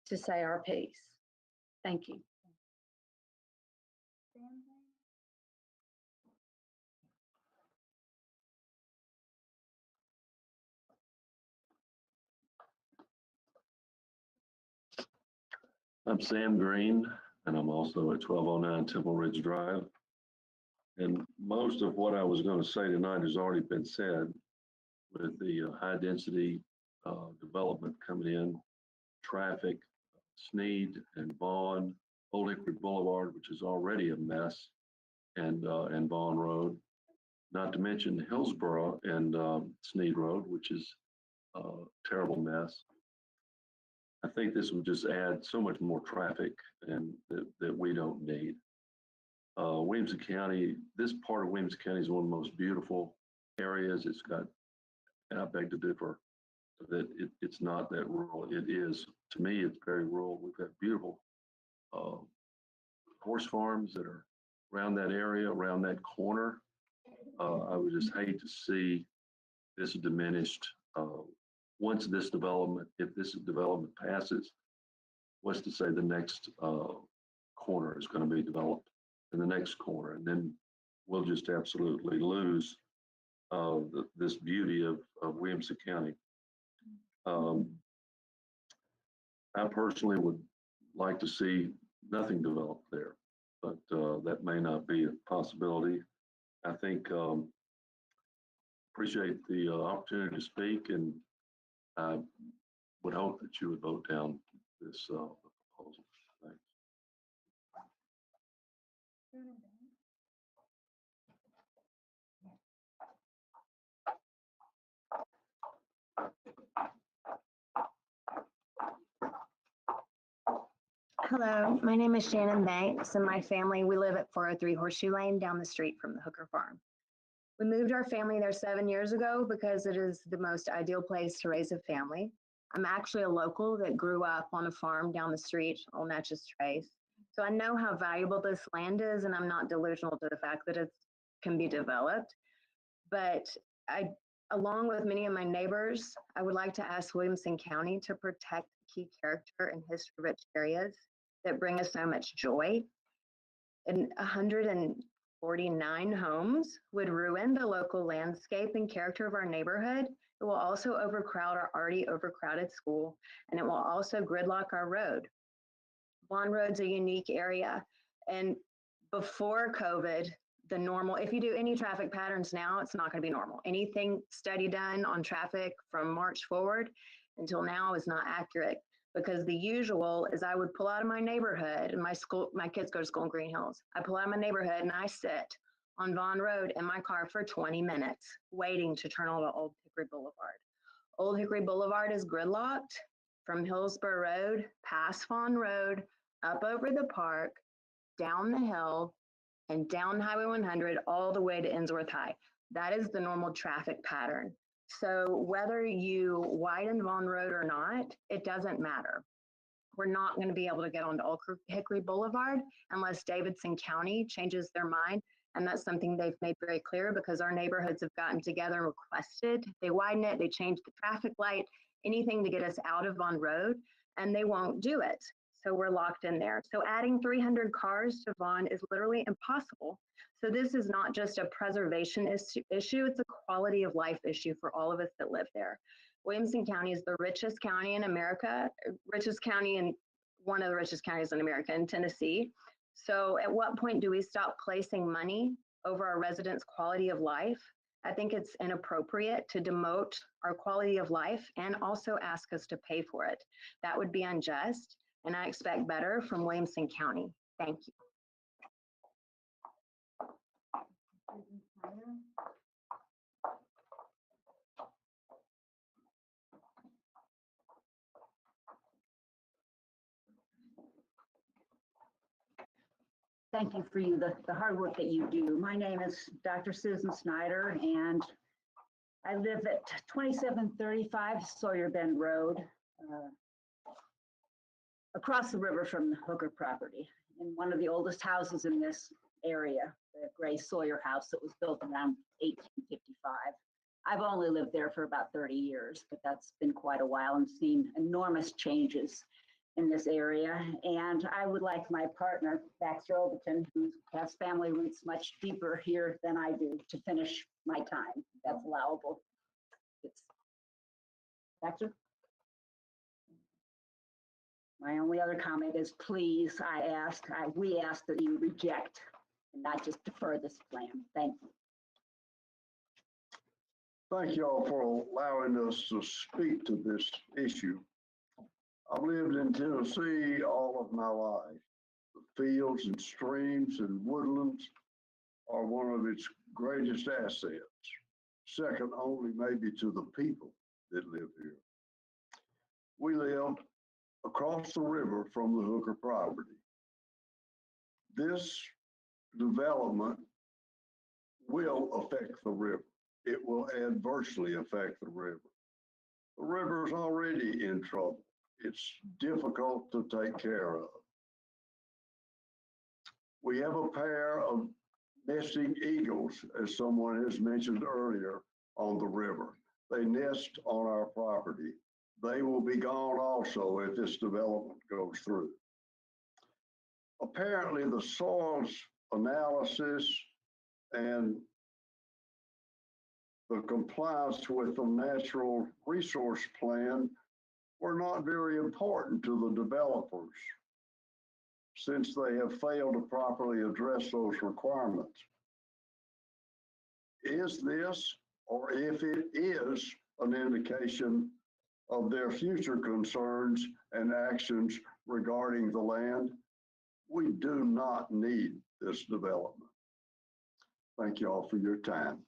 to say our piece. Thank you. I'm Sam Green, and I'm also at 1209 Temple Ridge Drive. And most of what I was going to say tonight has already been said with the high density development coming in, traffic, Sneed and Vaughn, Old Hickory Boulevard, which is already a mess, and Vaughn Road, not to mention Hillsboro and Sneed Road, which is a terrible mess. I think this would just add so much more traffic and that we don't need. Williamson County, this part of Williamson County is one of the most beautiful areas. It's got, and I beg to differ, that it's not that rural. It is, to me, it's very rural. We've got beautiful horse farms that are around that area, around that corner. I would just hate to see this diminished. Once this development, if this development passes, what's to say the next corner is going to be developed in the next corner, and then we'll just absolutely lose this beauty of Williamson County. I personally would like to see nothing developed there, but that may not be a possibility. I think appreciate the opportunity to speak, and I would hope that you would vote down this proposal. Thanks. Hello, my name is Shannon Banks, and my family, we live at 403 Horseshoe Lane down the street from the Hooker Farm. We moved our family there 7 years ago because it is the most ideal place to raise a family. I'm actually a local that grew up on a farm down the street on Natchez Trace. So I know how valuable this land is, and I'm not delusional to the fact that it can be developed. But along with many of my neighbors, I would like to ask Williamson County to protect key character and history-rich areas that bring us so much joy. And 149 homes would ruin the local landscape and character of our neighborhood. It will also overcrowd our already overcrowded school, and it will also gridlock our road. Vaughn Road's a unique area, and before COVID, the normal, if you do any traffic patterns now, it's not going to be normal. Anything study done on traffic from March forward until now is not accurate, because the usual is I would pull out of my neighborhood, and my kids go to school in Green Hills. I pull out of my neighborhood and I sit on Vaughn Road in my car for 20 minutes waiting to turn on to Old Hickory Boulevard. Old Hickory Boulevard is gridlocked from Hillsboro Road, past Vaughn Road, up over the park, down the hill, and down Highway 100 all the way to Innsworth High. That is the normal traffic pattern. So whether you widen Vaughn Road or not, it doesn't matter. We're not going to be able to get onto Old Hickory Boulevard unless Davidson County changes their mind. And that's something they've made very clear, because our neighborhoods have gotten together and requested. They widen it, they change the traffic light, anything to get us out of Vaughn Road, and they won't do it. So we're locked in there. So adding 300 cars to Vaughn is literally impossible. So this is not just a preservation issue, it's a quality of life issue for all of us that live there. Williamson County is the richest county in America, richest county in one of the richest counties in America, in Tennessee. So at what point do we stop placing money over our residents' quality of life? I think it's inappropriate to demote our quality of life and also ask us to pay for it. That would be unjust, and I expect better from Williamson County. Thank you. Thank you for the hard work that you do. My name is Dr. Susan Snyder, and I live at 2735 Sawyer Bend Road, across the river from the Hooker property, in one of the oldest houses in this area, the gray Sawyer house that was built around 1855. I've only lived there for about 30 years, but that's been quite a while and seen enormous changes in this area. And I would like my partner, Baxter Overton, who has family roots much deeper here than I do, to finish my time, if that's allowable. It's Baxter? My only other comment is, please, we ask that you reject and not just defer this plan. Thank you. Thank you all for allowing us to speak to this issue. I've lived in Tennessee all of my life. The fields and streams and woodlands are one of its greatest assets, second only maybe to the people that live here. We live across the river from the Hooker property. This development will affect the river. It will adversely affect the river. The river is already in trouble. It's difficult to take care of. We have a pair of nesting eagles, as someone has mentioned earlier, on the river. They nest on our property. They will be gone also if this development goes through. Apparently, the soils analysis and the compliance with the natural resource plan were not very important to the developers, since they have failed to properly address those requirements. Is this, or if it is, an indication of their future concerns and actions regarding the land? We do not need this development. Thank you all for your time.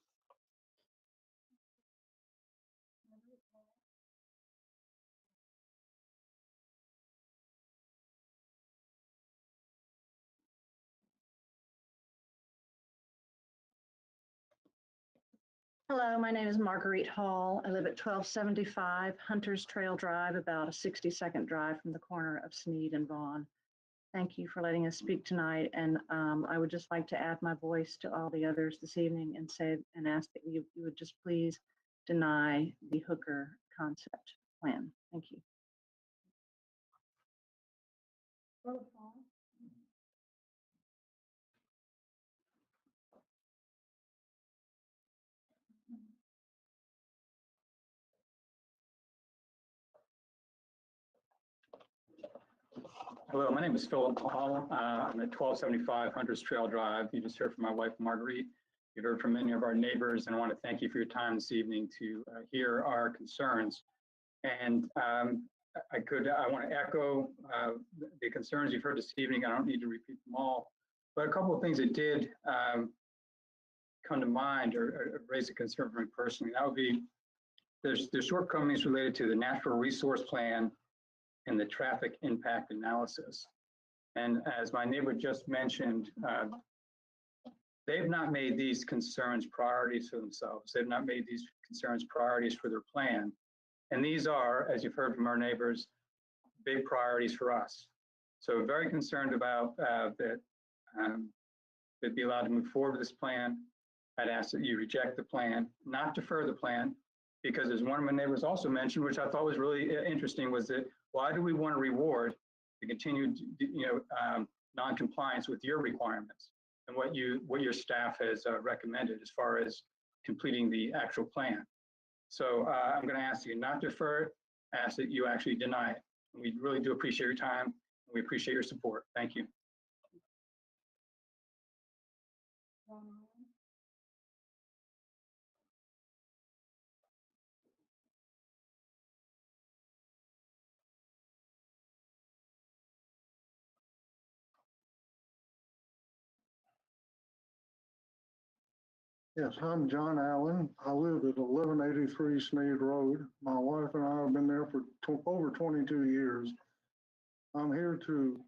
Hello, my name is Marguerite Hall. I live at 1275 Hunters Trail Drive, about a 60-second drive from the corner of Sneed and Vaughn. Thank you for letting us speak tonight, and I would just like to add my voice to all the others this evening and ask that you would just please deny the Hooker concept plan. Thank you. Hello, my name is Philip Hall. I'm at 1275 Hunters Trail Drive. You just heard from my wife, Marguerite. You heard from many of our neighbors, and I want to thank you for your time this evening to hear our concerns. And I want to echo the concerns you've heard this evening. I don't need to repeat them all, but a couple of things that did come to mind or raise a concern for me personally. That would be there's shortcomings related to the natural resource plan and the traffic impact analysis. And as my neighbor just mentioned, they've not made these concerns priorities for themselves. They've not made these concerns priorities for their plan. And these are, as you've heard from our neighbors, big priorities for us. So very concerned about that they'd be allowed to move forward with this plan. I'd ask that you reject the plan, not defer the plan, because as one of my neighbors also mentioned, which I thought was really interesting, was that why do we want to reward the continued, non-compliance with your requirements and what your staff has recommended as far as completing the actual plan? So I'm going to ask you not defer it, ask that you actually deny it. And we really do appreciate your time, and we appreciate your support. Thank you. Yes, I'm John Allen. I live at 1183 Sneed Road. My wife and I have been there for over 22 years. I'm here to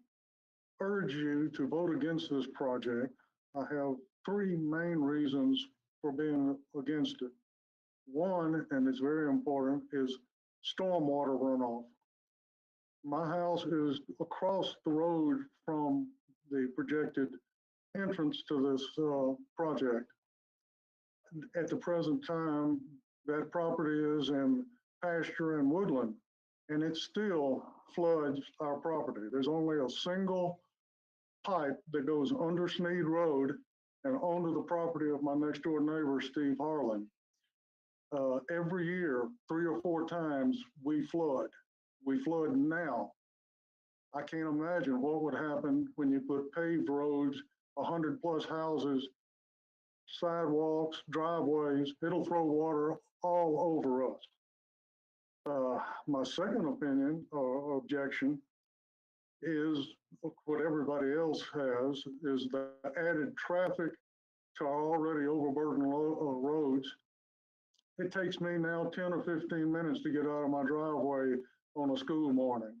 urge you to vote against this project. I have three main reasons for being against it. One, and it's very important, is stormwater runoff. My house is across the road from the projected entrance to this project. At the present time, that property is in pasture and woodland, and it still floods our property. There's only a single pipe that goes under Sneed Road and onto the property of my next door neighbor, Steve Harlan. Every year, 3 or 4 times, we flood. We flood now. I can't imagine what would happen when you put paved roads, 100+ houses, sidewalks, driveways. It'll throw water all over us. My second opinion or objection is what everybody else has, is the added traffic to our already overburdened roads. It takes me now 10 or 15 minutes to get out of my driveway on a school morning.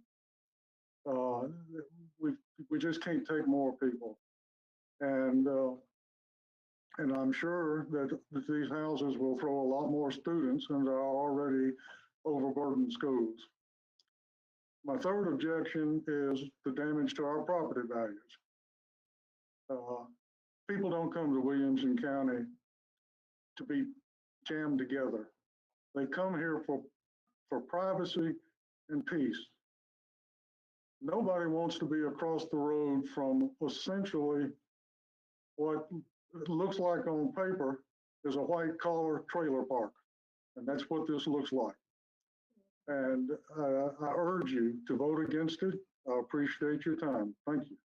We just can't take more people. And I'm sure that these houses will throw a lot more students into our already overburdened schools. My third objection is the damage to our property values. People don't come to Williamson County to be jammed together. They come here for privacy and peace. Nobody wants to be across the road from essentially what it looks like on paper is a white collar trailer park. And that's what this looks like. And I urge you to vote against it. I appreciate your time. Thank you.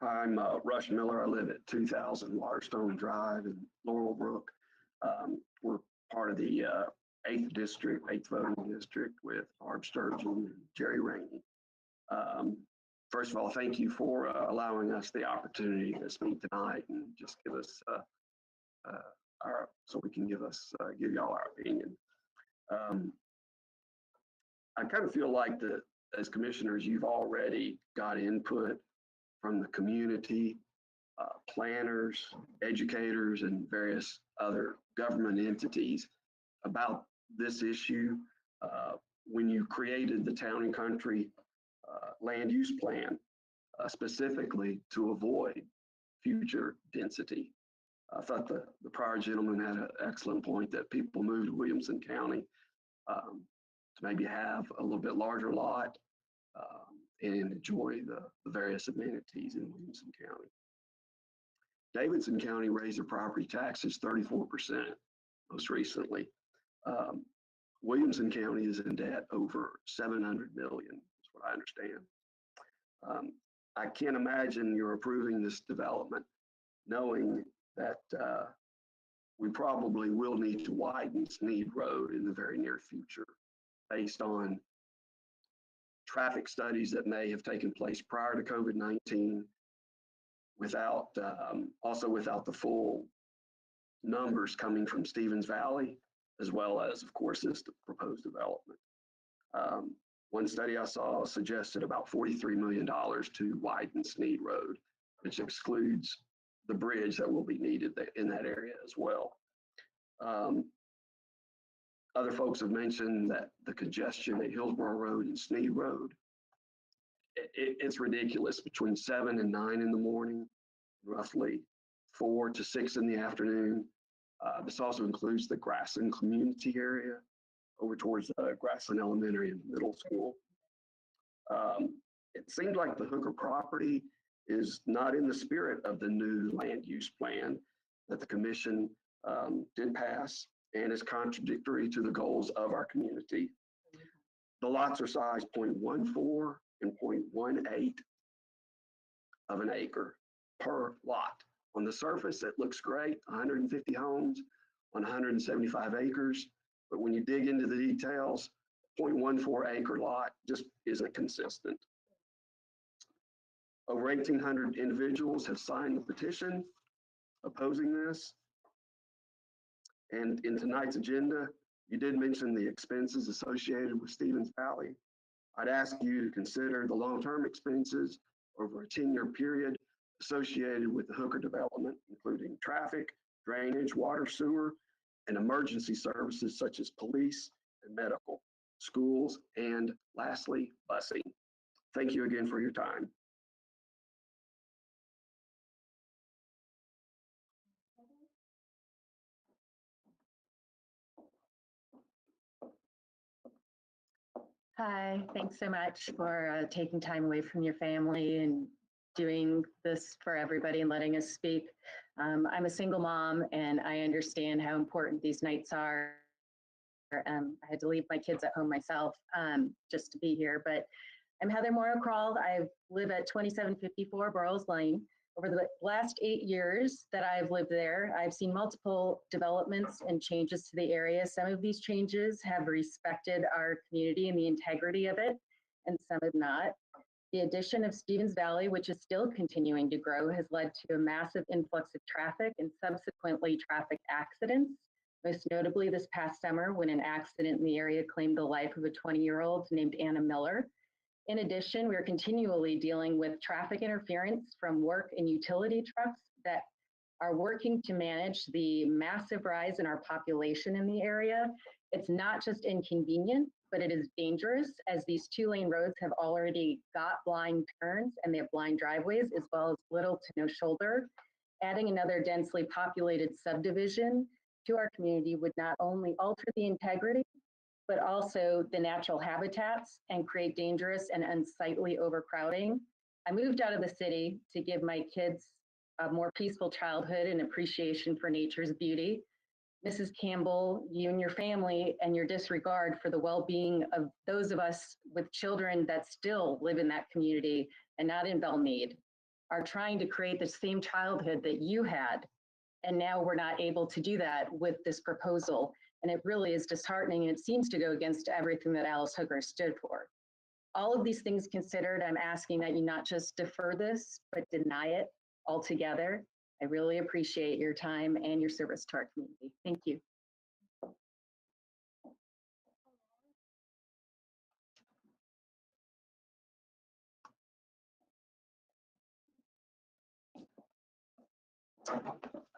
I'm Rush Miller. I live at 2000 Waterstone Drive in Laurel Brook. We're part of the 8th district, 8th voting district with Barb Sturgeon and Jerry Rainey. First of all, thank you for allowing us the opportunity to speak tonight and just give us so we can give y'all our opinion. I kind of feel like that as commissioners, you've already got input from the community, planners, educators, and various other government entities about this issue when you created the Town and Country land use plan, specifically to avoid future density. I thought the prior gentleman had an excellent point that people move to Williamson County to maybe have a little bit larger lot and enjoy the various amenities in Williamson County. Davidson County raised their property taxes 34% most recently. Williamson County is in debt over 700 million, is what I understand. I can't imagine you're approving this development knowing that we probably will need to widen Sneed Road in the very near future based on traffic studies that may have taken place prior to COVID-19 without, also without the full numbers coming from Stevens Valley, as well as, of course, this proposed development. One study I saw suggested about $43 million to widen Sneed Road, which excludes the bridge that will be needed in that area as well. Other folks have mentioned that the congestion at Hillsboro Road and Sneed Road, it's ridiculous between 7 and 9 in the morning, roughly 4 to 6 in the afternoon. This also includes the Grassland community area over towards Grassland Elementary and Middle School. It seems like the Hooker property is not in the spirit of the new land use plan that the commission did pass and is contradictory to the goals of our community. The lots are sized 0.14 and 0.18 of an acre per lot. On the surface, it looks great, 150 homes. on 175 acres. But when you dig into the details, 0.14 acre lot just isn't consistent. Over 1,800 individuals have signed the petition opposing this. And in tonight's agenda, you did mention the expenses associated with Stevens Valley. I'd ask you to consider the long-term expenses over a 10-year period associated with the Hooker development, including traffic, drainage, water, sewer, and emergency services such as police and medical, schools, and lastly, busing. Thank you again for your time. Hi, thanks so much for taking time away from your family and doing this for everybody and letting us speak. I'm a single mom and I understand how important these nights are. I had to leave my kids at home myself just to be here, but I'm Heather Morrow-Krall. I live at 2754 Broyles Lane. Over the last 8 years that I've lived there, I've seen multiple developments and changes to the area. Some of these changes have respected our community and the integrity of it, and some have not. The addition of Stevens Valley, which is still continuing to grow, has led to a massive influx of traffic and subsequently traffic accidents. Most notably this past summer when an accident in the area claimed the life of a 20-year-old named Anna Miller. In addition, we're continually dealing with traffic interference from work and utility trucks that are working to manage the massive rise in our population in the area. It's not just inconvenient, but it is dangerous as these 2-lane roads have already got blind turns and they have blind driveways as well as little to no shoulder. Adding another densely populated subdivision to our community would not only alter the integrity, but also the natural habitats and create dangerous and unsightly overcrowding. I moved out of the city to give my kids a more peaceful childhood and appreciation for nature's beauty. Mrs. Campbell, you and your family and your disregard for the well-being of those of us with children that still live in that community and not in Belmead are trying to create the same childhood that you had. And now we're not able to do that with this proposal. And it really is disheartening, and it seems to go against everything that Alice Hooker stood for. All of these things considered, I'm asking that you not just defer this, but deny it altogether. I really appreciate your time and your service to our community. Thank you.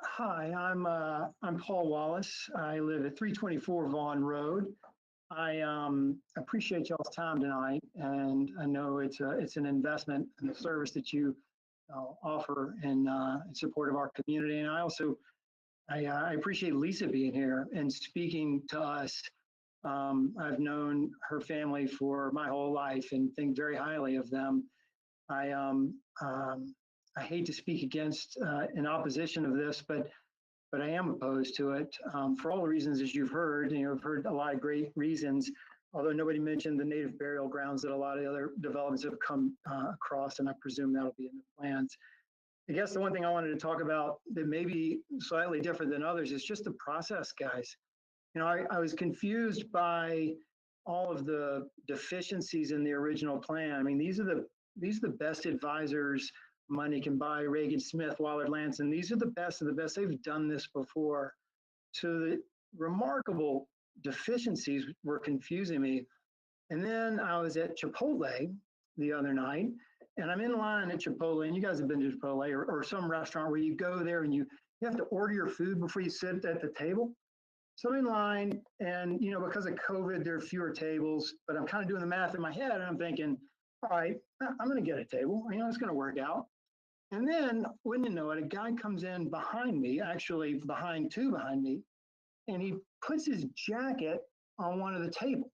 Hi, I'm Paul Wallace. I live at 324 Vaughn Road. I appreciate y'all's time tonight, and I know it's an investment in the service that you offer in support of our community. And I also I appreciate Lisa being here and speaking to us. I've known her family for my whole life and think very highly of them. I hate to speak against in opposition of this, but I am opposed to it for all the reasons as you've heard. I've heard a lot of great reasons, although nobody mentioned the native burial grounds that a lot of other developments have come across, and I presume that'll be in the plans. I guess the one thing I wanted to talk about that may be slightly different than others is just the process, guys. I was confused by all of the deficiencies in the original plan. I mean, these are the best advisors money can buy, Reagan Smith, Willard Lanson. These are the best of the best. They've done this before. So the remarkable deficiencies were confusing me. And then I was at Chipotle the other night, and I'm in line at Chipotle, and you guys have been to Chipotle or some restaurant where you go there and you have to order your food before you sit at the table. So I'm in line, and because of COVID, there are fewer tables, but I'm kind of doing the math in my head, and I'm thinking, all right, I'm going to get a table. It's going to work out. And then, when you know it, a guy comes in behind me, actually behind me, and he puts his jacket on one of the tables.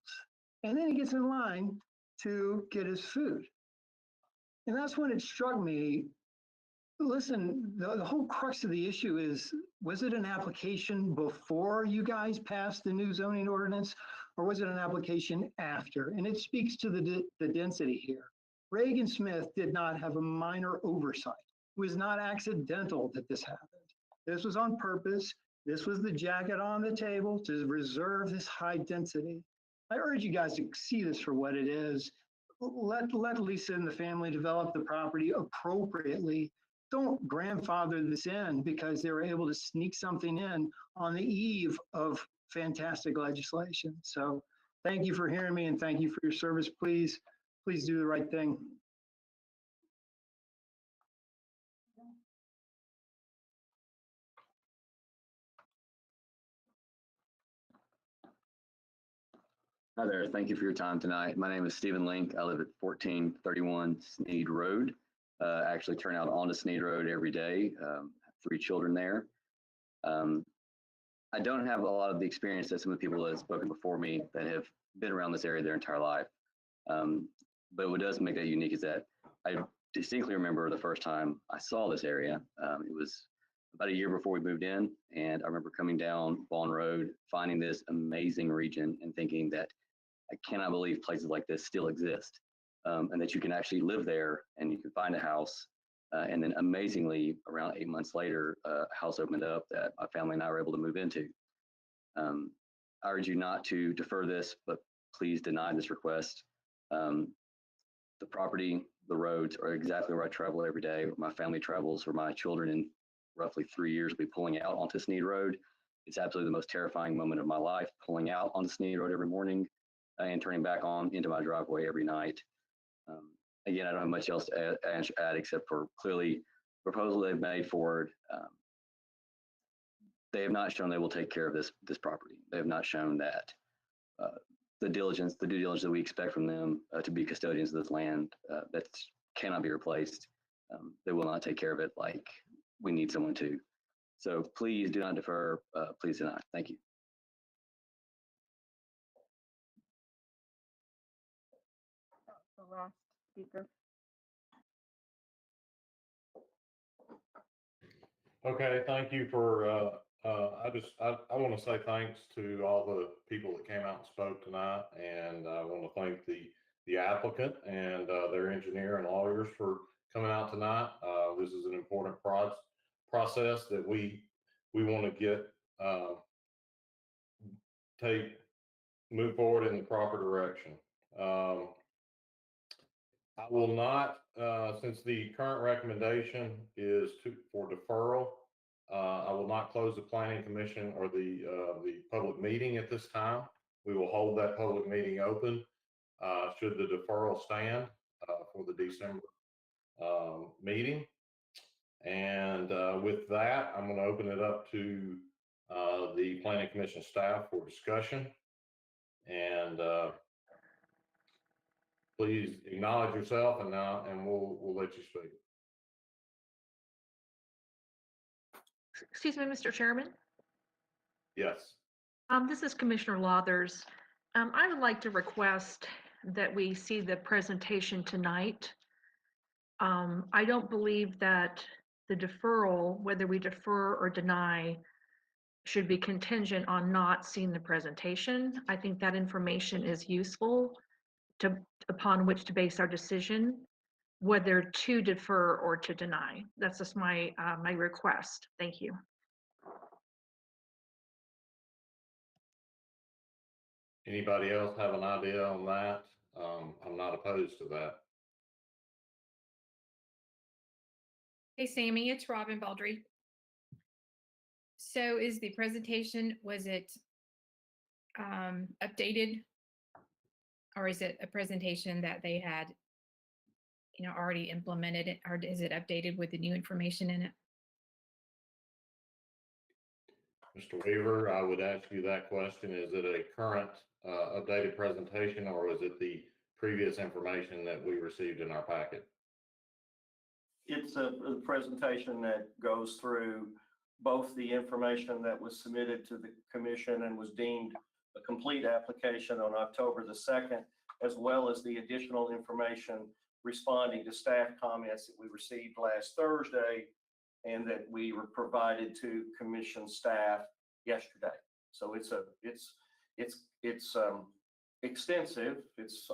And then he gets in line to get his food. And that's when it struck me, listen, the whole crux of the issue is, was it an application before you guys passed the new zoning ordinance, or was it an application after? And it speaks to the density here. Reagan Smith did not have a minor oversight. It was not accidental that this happened. This was on purpose. This was the jacket on the table to reserve this high density. I urge you guys to see this for what it is. Let Lisa and the family develop the property appropriately. Don't grandfather this in because they were able to sneak something in on the eve of fantastic legislation. So thank you for hearing me and thank you for your service. Please do the right thing. Hi there. Thank you for your time tonight. My name is Stephen Link. I live at 1431 Sneed Road. Actually turn out onto Sneed Road every day. Have 3 children there. I don't have a lot of the experience that some of the people that have spoken before me that have been around this area their entire life. But what does make it unique is that I distinctly remember the first time I saw this area. It was about a year before we moved in, and I remember coming down Vaughn Road, finding this amazing region and thinking that I cannot believe places like this still exist, and that you can actually live there and you can find a house. And then amazingly, around 8 months later, a house opened up that my family and I were able to move into. I urge you not to defer this, but please deny this request. The property, the roads are exactly where I travel every day, where my family travels, where my children in roughly 3 years will be pulling out onto Sneed Road. It's absolutely the most terrifying moment of my life, pulling out on the Sneed Road every morning and turning back on into my driveway every night. Again, I don't have much else to add except for clearly the proposal they've made forward. They have not shown they will take care of this property. They have not shown that the due diligence that we expect from them to be custodians of this land that cannot be replaced. They will not take care of it like we need someone to. So please do not defer. Please do not. Thank you. The last speaker. Okay, thank you for, I want to say thanks to all the people that came out and spoke tonight. And I want to thank the applicant and their engineer and lawyers for coming out tonight. This is an important process that we want to get, move forward in the proper direction. I will not, since the current recommendation is for deferral, I will not close the planning commission or the public meeting at this time. We will hold that public meeting open should the deferral stand for the December meeting. And with that, I'm going to open it up to the planning commission staff for discussion. And please acknowledge yourself, and we'll let you speak. Excuse me, Mr. Chairman. Yes. This is Commissioner Lathers. I would like to request that we see the presentation tonight. I don't believe that the deferral, whether we defer or deny, should be contingent on not seeing the presentation. I think that information is useful upon which to base our decision, whether to defer or to deny. That's just my request. Thank you. Anybody else have an idea on that? I'm not opposed to that. Hey, Sammy, it's Robin Baldry. So is the presentation, was it updated? Or is it a presentation that they had, already implemented it, or is it updated with the new information in it? Mr. Weaver, I would ask you that question. Is it a current updated presentation, or is it the previous information that we received in our packet? It's a presentation that goes through both the information that was submitted to the commission and was deemed a complete application on October the 2nd, as well as the additional information responding to staff comments that we received last Thursday and that we were provided to commission staff yesterday. So it's extensive. It's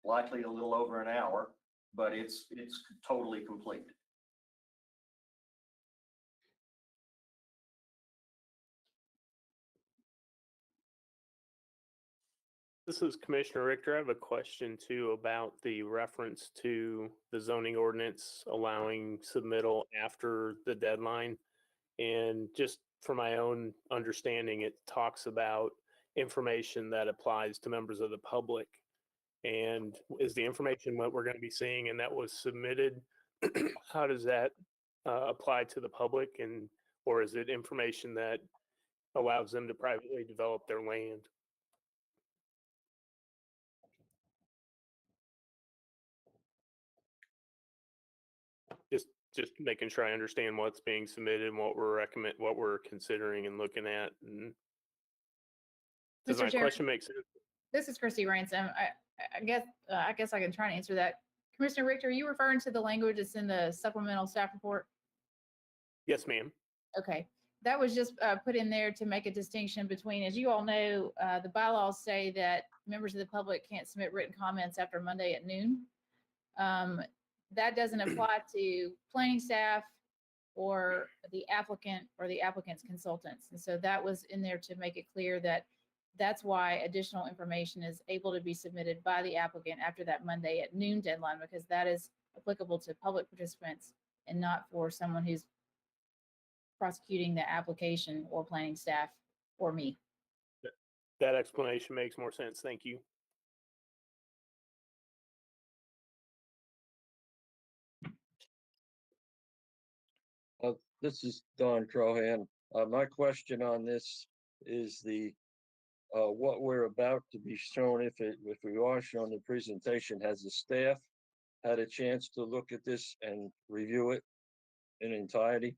likely a little over an hour, but it's totally complete. This is Commissioner Richter. I have a question too about the reference to the zoning ordinance allowing submittal after the deadline. And just for my own understanding, it talks about information that applies to members of the public. And is the information what we're going to be seeing and that was submitted, how does that apply to the public? And or is it information that allows them to privately develop their land? Just making sure I understand what's being submitted and what we're considering and looking at. And does Mr. my Chair, question make sense? this is Christy Ransom. I guess I can try to answer that. Commissioner Richter, are you referring to the language that's in the supplemental staff report? Yes, ma'am. Okay, that was just put in there to make a distinction between, as you all know, the bylaws say that members of the public can't submit written comments after Monday at noon. That doesn't apply to planning staff or the applicant or the applicant's consultants. And so that was in there to make it clear that that's why additional information is able to be submitted by the applicant after that Monday at noon deadline, because that is applicable to public participants and not for someone who's prosecuting the application or planning staff or me. That explanation makes more sense. Thank you. This is Don Crohan. My question on this is what we're about to be shown, if we are shown the presentation, has the staff had a chance to look at this and review it in entirety?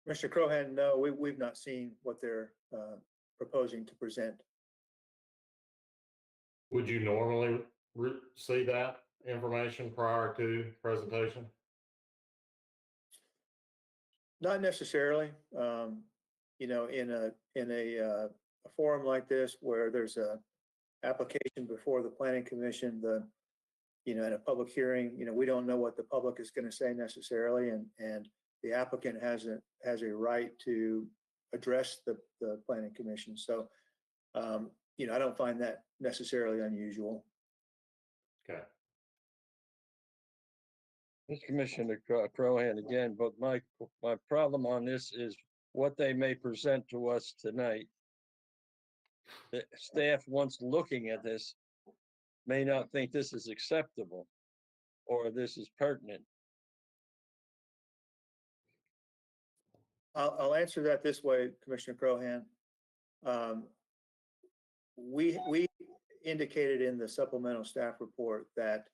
Mr. Crohan, no, we've not seen what they're proposing to present. Would you normally see that information prior to presentation? Not necessarily. In a forum like this where there's a application before the planning commission, in a public hearing, we don't know what the public is going to say necessarily, and the applicant has a right to address the planning commission. So, I don't find that necessarily unusual. Okay. This Commissioner Crohan again, but my problem on this is what they may present to us tonight. The staff, once looking at this, may not think this is acceptable or this is pertinent. I'll answer that this way, Commissioner Crohan. We indicated in the supplemental staff report that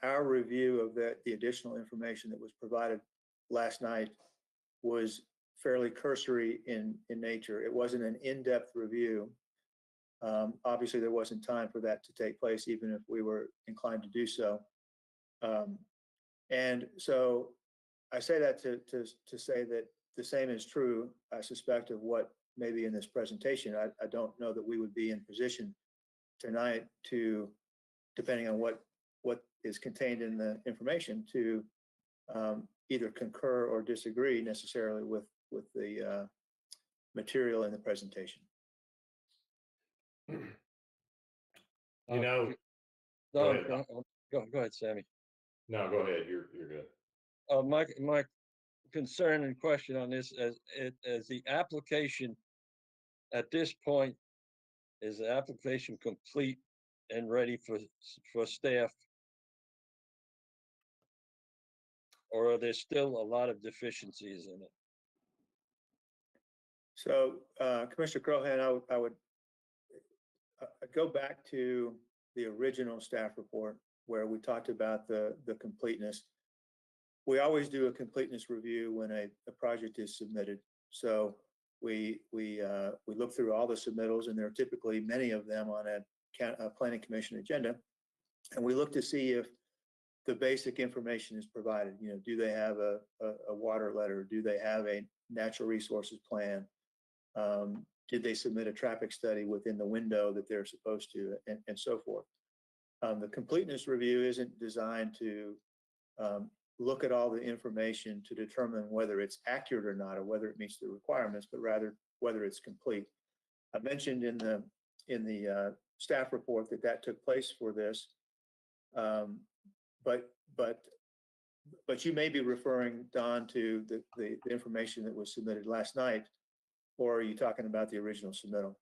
our review of the additional information that was provided last night was fairly cursory in nature. It wasn't an in-depth review. Obviously, there wasn't time for that to take place, even if we were inclined to do so. And so I say that to say that the same is true, I suspect, of what may be in this presentation. I don't know that we would be in position tonight to, depending on what is contained in the information, to either concur or disagree necessarily with the material in the presentation. Go ahead, Sammy. No, go ahead. You're good. My concern and question on this, as the application at this point, is the application complete and ready for staff? Or are there still a lot of deficiencies in it? So, Commissioner Crohan, I would go back to the original staff report where we talked about the completeness. We always do a completeness review when a project is submitted. So we look through all the submittals, and there are typically many of them on a planning commission agenda, and we look to see if the basic information is provided. Do they have a water letter? Do they have a natural resources plan? Did they submit a traffic study within the window that they're supposed to, and so forth. The completeness review isn't designed to look at all the information to determine whether it's accurate or not, or whether it meets the requirements, but rather whether it's complete. I mentioned in the staff report that took place for this. But you may be referring, Don, to the information that was submitted last night, or are you talking about the original submittal?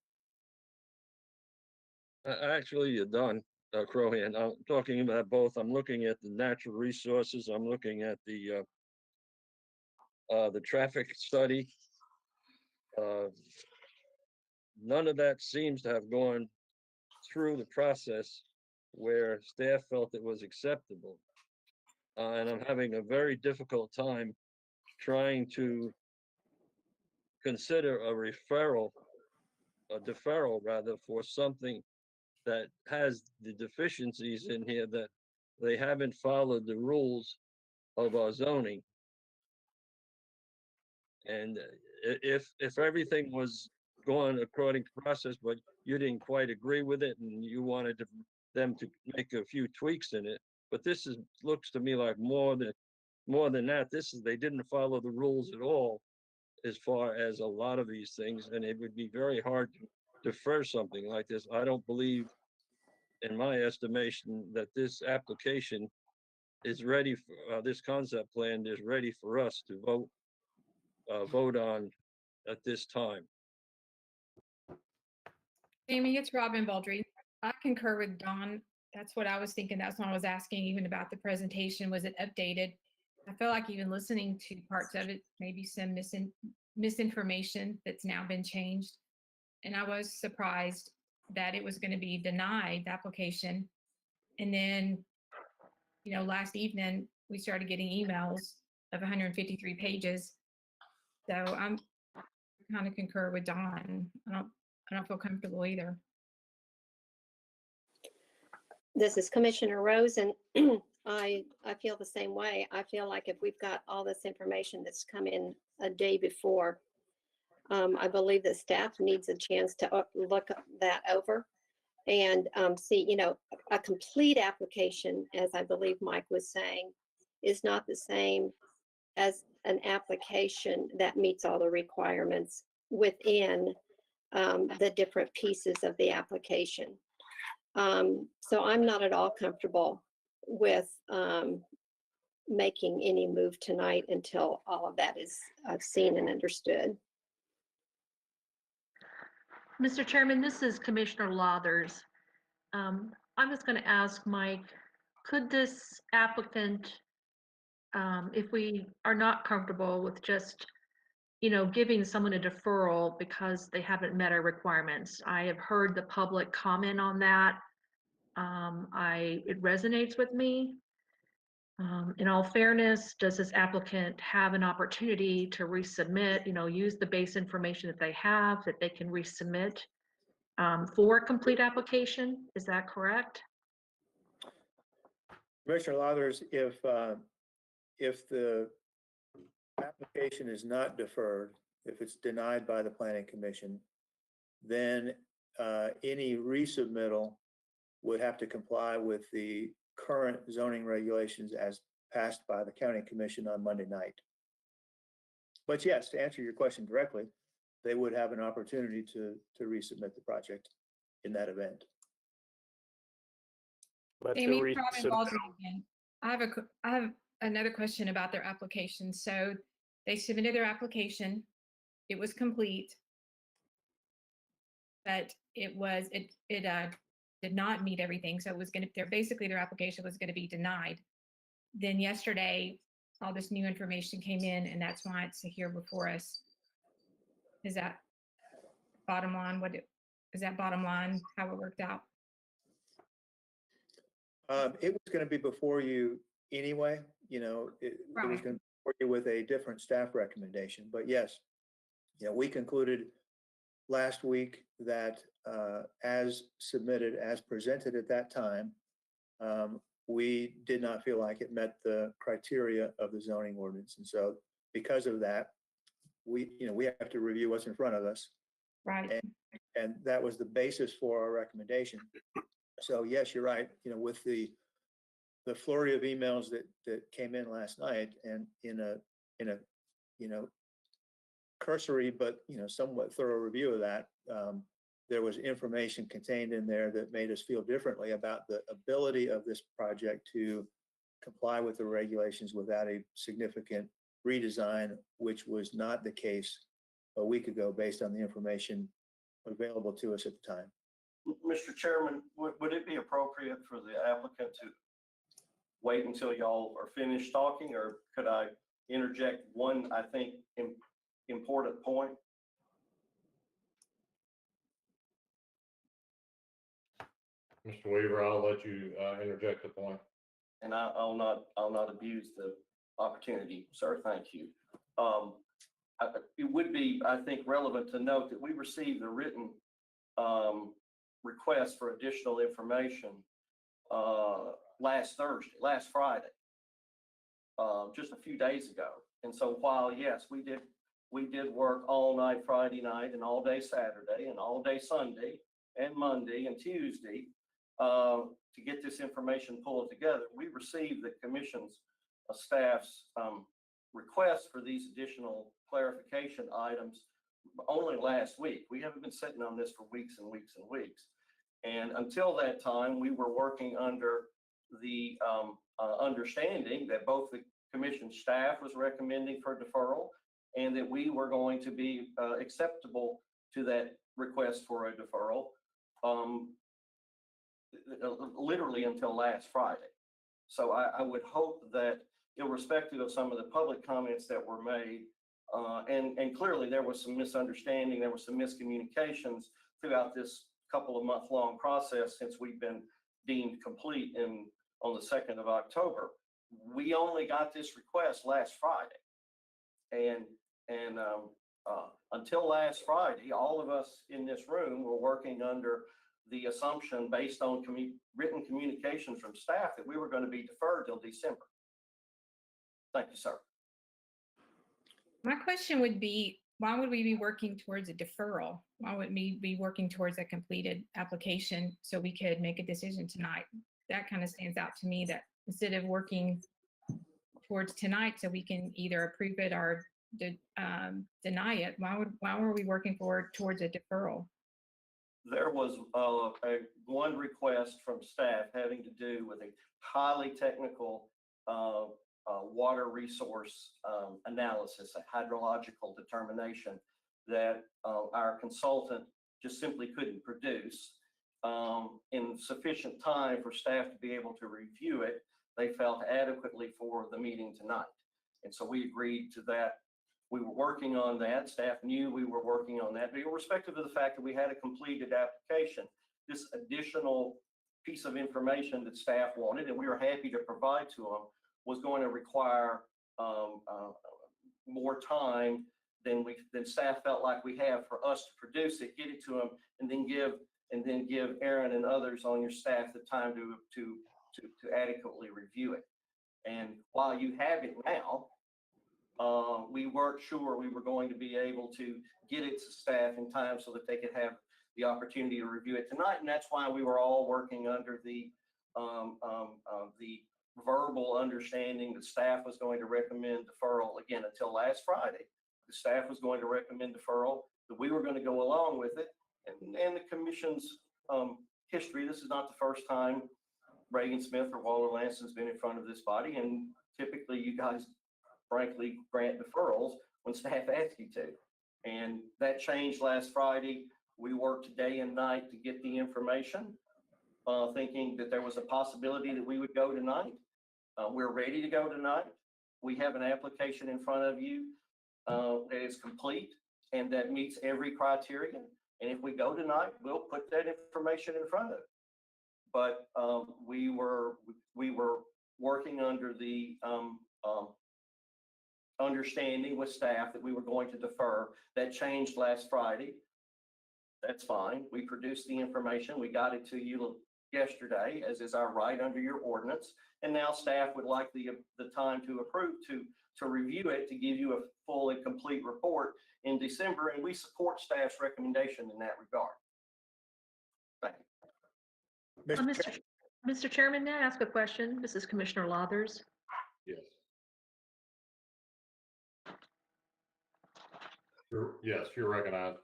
Actually, you're done, Crohan. I'm talking about both. I'm looking at the natural resources. I'm looking at the traffic study. None of that seems to have gone through the process where staff felt it was acceptable. And I'm having a very difficult time trying to consider a deferral rather, for something that has the deficiencies in here that they haven't followed the rules of our zoning. And if everything was going according to process, but you didn't quite agree with it and you wanted them to make a few tweaks in it, but this looks to me like more than that. They didn't follow the rules at all as far as a lot of these things, and it would be very hard to defer something like this. I don't believe, in my estimation, that this application is ready for this concept plan is ready for us to vote on at this time. Amy, it's Robin Baldry. I concur with Don. That's what I was thinking. That's what I was asking even about the presentation. Was it updated? I feel like even listening to parts of it, maybe some misinformation that's now been changed. And I was surprised that it was going to be denied, the application. And then, last evening, we started getting emails of 153 pages. So I'm kind of concur with Don. I don't feel comfortable either. This is Commissioner Rose, and I feel the same way. I feel like if we've got all this information that's come in a day before, I believe that staff needs a chance to look that over and see, a complete application, as I believe Mike was saying, is not the same as an application that meets all the requirements within the different pieces of the application. So I'm not at all comfortable with making any move tonight until all of that is seen and understood. Mr. Chairman, this is Commissioner Lathers. I'm just going to ask Mike, could this applicant, if we are not comfortable with just, giving someone a deferral because they haven't met our requirements? I have heard the public comment on that. It resonates with me. In all fairness, does this applicant have an opportunity to resubmit, use the base information that they have, that they can resubmit for a complete application? Is that correct? Commissioner Lathers, if the application is not deferred, if it's denied by the Planning Commission, then any resubmittal would have to comply with the current zoning regulations as passed by the County Commission on Monday night. But yes, to answer your question directly, they would have an opportunity to resubmit the project in that event. But Amy, Robin Baldry again. I have another question about their application. So they submitted their application. It was complete, but it did not meet everything. So it was going to, basically their application was going to be denied. Then yesterday, all this new information came in, and that's why it's here before us. Is that bottom line? Is that bottom line how it worked out? It was going to be before you anyway. It was going to be before you with a different staff recommendation. But yes, we concluded last week that as submitted, as presented at that time, we did not feel like it met the criteria of the zoning ordinance. And so because of that, we have to review what's in front of us. Right. And that was the basis for our recommendation. So yes, you're right. With the flurry of emails that came in last night, and in a cursory but somewhat thorough review of that, there was information contained in there that made us feel differently about the ability of this project to comply with the regulations without a significant redesign, which was not the case a week ago based on the information available to us at the time. Mr. Chairman, would it be appropriate for the applicant to wait until y'all are finished talking, or could I interject one, I think, important point? Mr. Weaver, I'll let you interject the point. And I'll not abuse the opportunity, sir. Thank you. It would be, I think, relevant to note that we received a written request for additional information last Friday, just a few days ago. And so while, yes, we did work all night Friday night and all day Saturday and all day Sunday and Monday and Tuesday to get this information pulled together, we received the commission's staff's request for these additional clarification items only last week. We haven't been sitting on this for weeks and weeks and weeks. And until that time, we were working under the understanding that both the commission staff was recommending for deferral and that we were going to be acceptable to that request for a deferral literally until last Friday. So I would hope that, irrespective of some of the public comments that were made, and clearly there was some misunderstanding, there were some miscommunications throughout this couple of month-long process since we've been deemed complete on the 2nd of October. We only got this request last Friday. And until last Friday, all of us in this room were working under the assumption, based on written communications from staff, that we were going to be deferred till December. Thank you, sir. My question would be, why would we be working towards a deferral? Why would we be working towards a completed application so we could make a decision tonight? That kind of stands out to me, that instead of working towards tonight so we can either approve it or deny it, why were we working towards a deferral? There was one request from staff having to do with a highly technical water resource analysis, a hydrological determination that our consultant just simply couldn't produce in sufficient time for staff to be able to review it. They felt adequately for the meeting tonight. And so we agreed to that. We were working on that. Staff knew we were working on that, but irrespective of the fact that we had a completed application, this additional piece of information that staff wanted, and we were happy to provide to them, was going to require more time than staff felt like we have for us to produce it, get it to them, and then give Aaron and others on your staff the time to adequately review it. And while you have it now, we weren't sure we were going to be able to get it to staff in time so that they could have the opportunity to review it tonight. And that's why we were all working under the verbal understanding that staff was going to recommend deferral again until last Friday. The staff was going to recommend deferral, that we were going to go along with it. And the commission's history, this is not the first time Reagan Smith or Waller Lanson's been in front of this body. And typically you guys frankly grant deferrals when staff asks you to. And that changed last Friday. We worked day and night to get the information, thinking that there was a possibility that we would go tonight. We're ready to go tonight. We have an application in front of you that is complete and that meets every criteria. And if we go tonight, we'll put that information in front of it. But we were working under the understanding with staff that we were going to defer. That changed last Friday. That's fine. We produced the information. We got it to you yesterday, as is our right under your ordinance. And now staff would like the time to approve, to review it, to give you a full and complete report in December. And we support staff's recommendation in that regard. Thank you. Mr. Chairman, may I ask a question? This is Commissioner Lothers. Yes. Yes, you're recognized.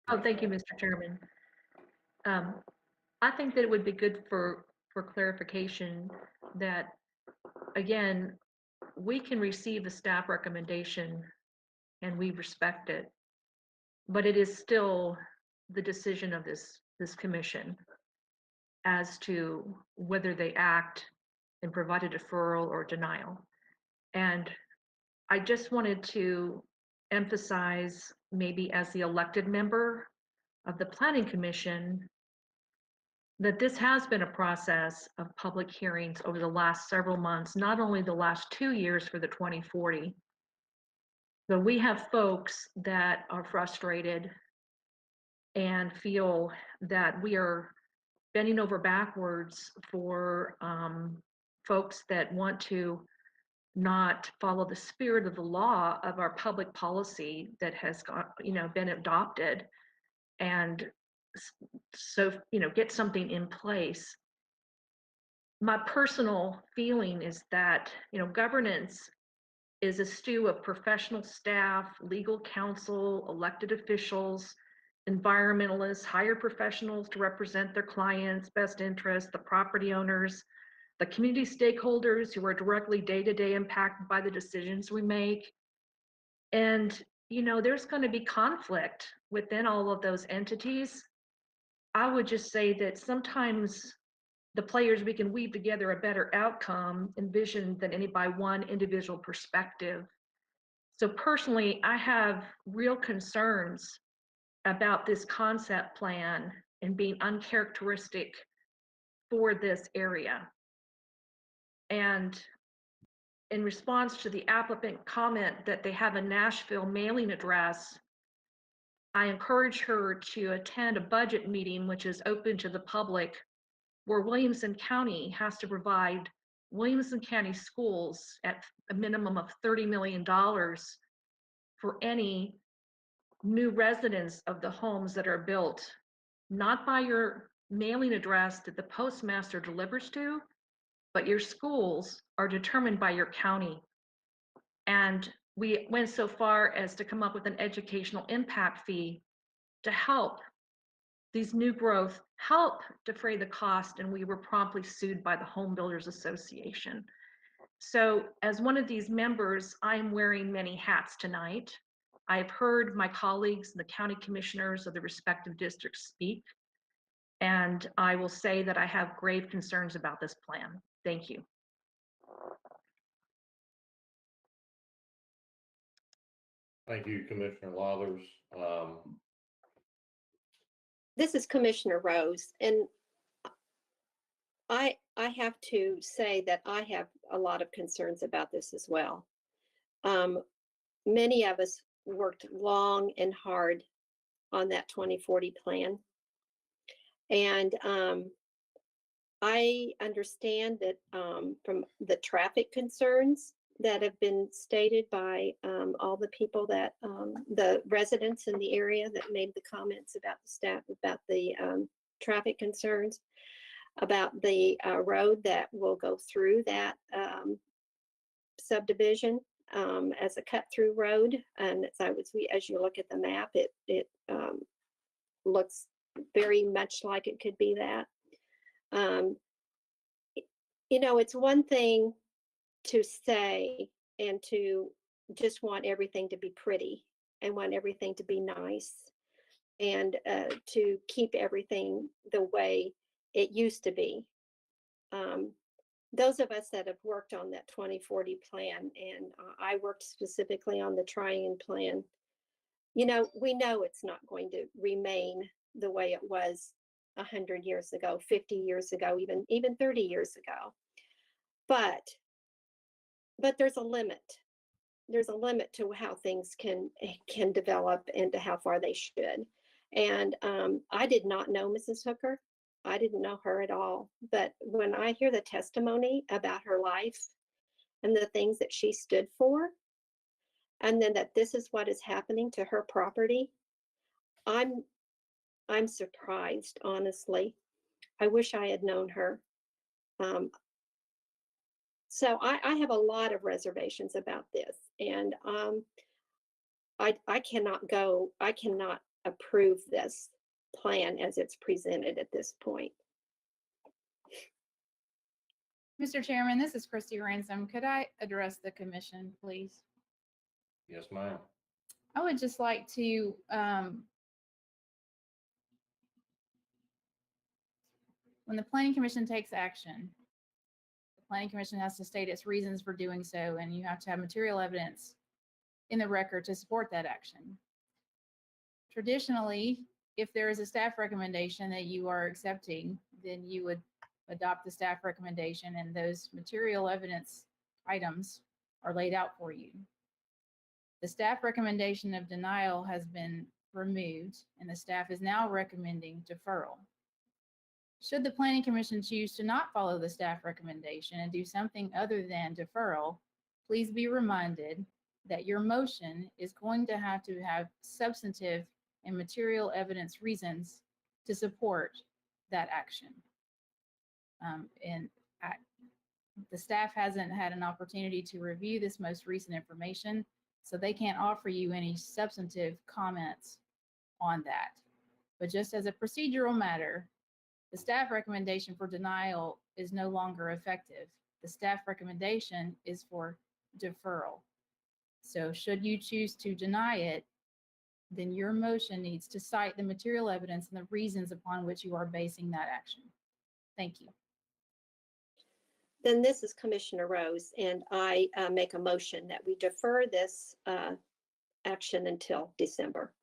Oh, thank you, Mr. Chairman. I think that it would be good for clarification that, again, we can receive a staff recommendation and we respect it, but it is still the decision of this commission as to whether they act and provide a deferral or denial. And I just wanted to emphasize, maybe as the elected member of the Planning Commission, that this has been a process of public hearings over the last several months, not only the last 2 years for the 2040, but we have folks that are frustrated and feel that we are bending over backwards for folks that want to not follow the spirit of the law of our public policy that has been adopted, and so get something in place. My personal feeling is that governance is a stew of professional staff, legal counsel, elected officials, environmentalists, hired professionals to represent their clients' best interests, the property owners, the community stakeholders who are directly day-to-day impacted by the decisions we make. And, there's going to be conflict within all of those entities. I would just say that sometimes the players, we can weave together a better outcome envisioned than any by one individual perspective. So personally, I have real concerns about this concept plan and being uncharacteristic for this area. And in response to the applicant comment that they have a Nashville mailing address, I encourage her to attend a budget meeting, which is open to the public, where Williamson County has to provide Williamson County schools at a minimum of $30 million for any new residents of the homes that are built, not by your mailing address that the postmaster delivers to, but your schools are determined by your county. And we went so far as to come up with an educational impact fee to help these new growth, help defray the cost, and we were promptly sued by the Home Builders Association. So as one of these members, I'm wearing many hats tonight. I've heard my colleagues, the county commissioners of the respective districts speak, and I will say that I have grave concerns about this plan. Thank you. Thank you, Commissioner Lathers. This is Commissioner Rose, and I have to say that I have a lot of concerns about this as well. Many of us worked long and hard on that 2040 plan. And I understand that from the traffic concerns that have been stated by all the people that, the residents in the area that made the comments about the staff, about the traffic concerns, about the road that will go through that subdivision as a cut-through road. And as you look at the map, it looks very much like it could be that. It's one thing to say and to just want everything to be pretty and want everything to be nice and to keep everything the way it used to be. Those of us that have worked on that 2040 plan, and I worked specifically on the Triune plan, we know it's not going to remain the way it was 100 years ago, 50 years ago, even 30 years ago. But there's a limit. There's a limit to how things can develop and to how far they should. And I did not know Mrs. Hooker. I didn't know her at all. But when I hear the testimony about her life and the things that she stood for, and then that this is what is happening to her property, I'm surprised, honestly. I wish I had known her. So I have a lot of reservations about this, and I cannot approve this plan as it's presented at this point. Mr. Chairman, this is Christy Ransom. Could I address the commission, please? Yes, ma'am. I would just like to when the planning commission takes action, the planning commission has to state its reasons for doing so, and you have to have material evidence in the record to support that action. Traditionally, if there is a staff recommendation that you are accepting, then you would adopt the staff recommendation, and those material evidence items are laid out for you. The staff recommendation of denial has been removed, and the staff is now recommending deferral. Should the planning commission choose to not follow the staff recommendation and do something other than deferral, please be reminded that your motion is going to have substantive and material evidence reasons to support that action. The staff hasn't had an opportunity to review this most recent information, so they can't offer you any substantive comments on that. But just as a procedural matter, the staff recommendation for denial is no longer effective. The staff recommendation is for deferral. So should you choose to deny it, then your motion needs to cite the material evidence and the reasons upon which you are basing that action. Thank you. Then this is Commissioner Rose, and I make a motion that we defer this action until December.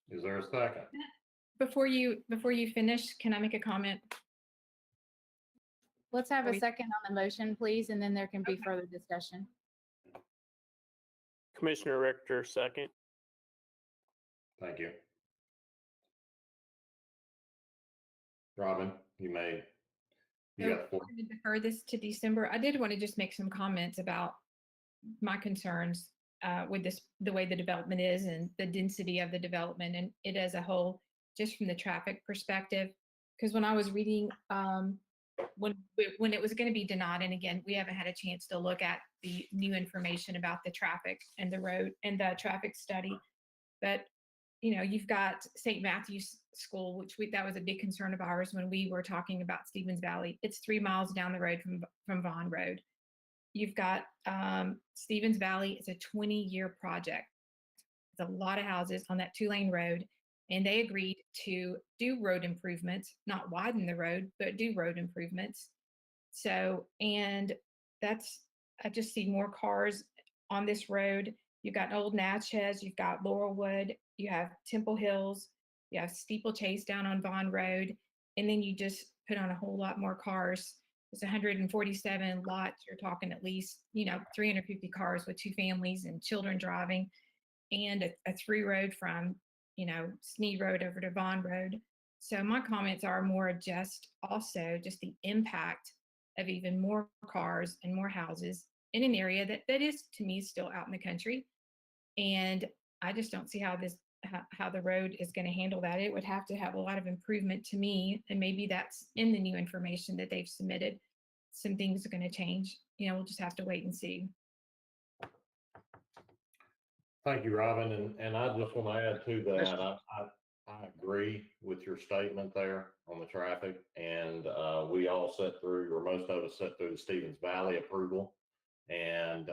Is there a second? Before you finish, can I make a comment? Let's have a second on the motion, please, and then there can be further discussion. Commissioner Richter, second. Thank you. Robin, you got the floor. I'm going to defer this to December. I did want to just make some comments about my concerns with the way the development is and the density of the development and it as a whole, just from the traffic perspective. Because when I was reading, when it was going to be denied, and again, we haven't had a chance to look at the new information about the traffic and the road and the traffic study, but you've got St. Matthew's School, which that was a big concern of ours when we were talking about Stevens Valley. It's 3 miles down the road from Vaughn Road. You've got Stevens Valley. It's a 20-year project. It's a lot of houses on that 2-lane road, and they agreed to do road improvements, not widen the road, but do road improvements. So, and I just see more cars on this road. You've got Old Natchez, you've got Laurelwood, you have Temple Hills, you have Steeplechase down on Vaughn Road, and then you just put on a whole lot more cars. It's 147 lots. You're talking at least, 350 cars with 2 families and children driving, and a through road from, Sneed Road over to Vaughn Road. So my comments are more just the impact of even more cars and more houses in an area that is, to me, still out in the country. And I just don't see how the road is going to handle that. It would have to have a lot of improvement to me, and maybe that's in the new information that they've submitted. Some things are going to change. We'll just have to wait and see. Thank you, Robin. And I just want to add to that. I agree with your statement there on the traffic. And we all sat through, or most of us sat through the Stevens Valley approval. And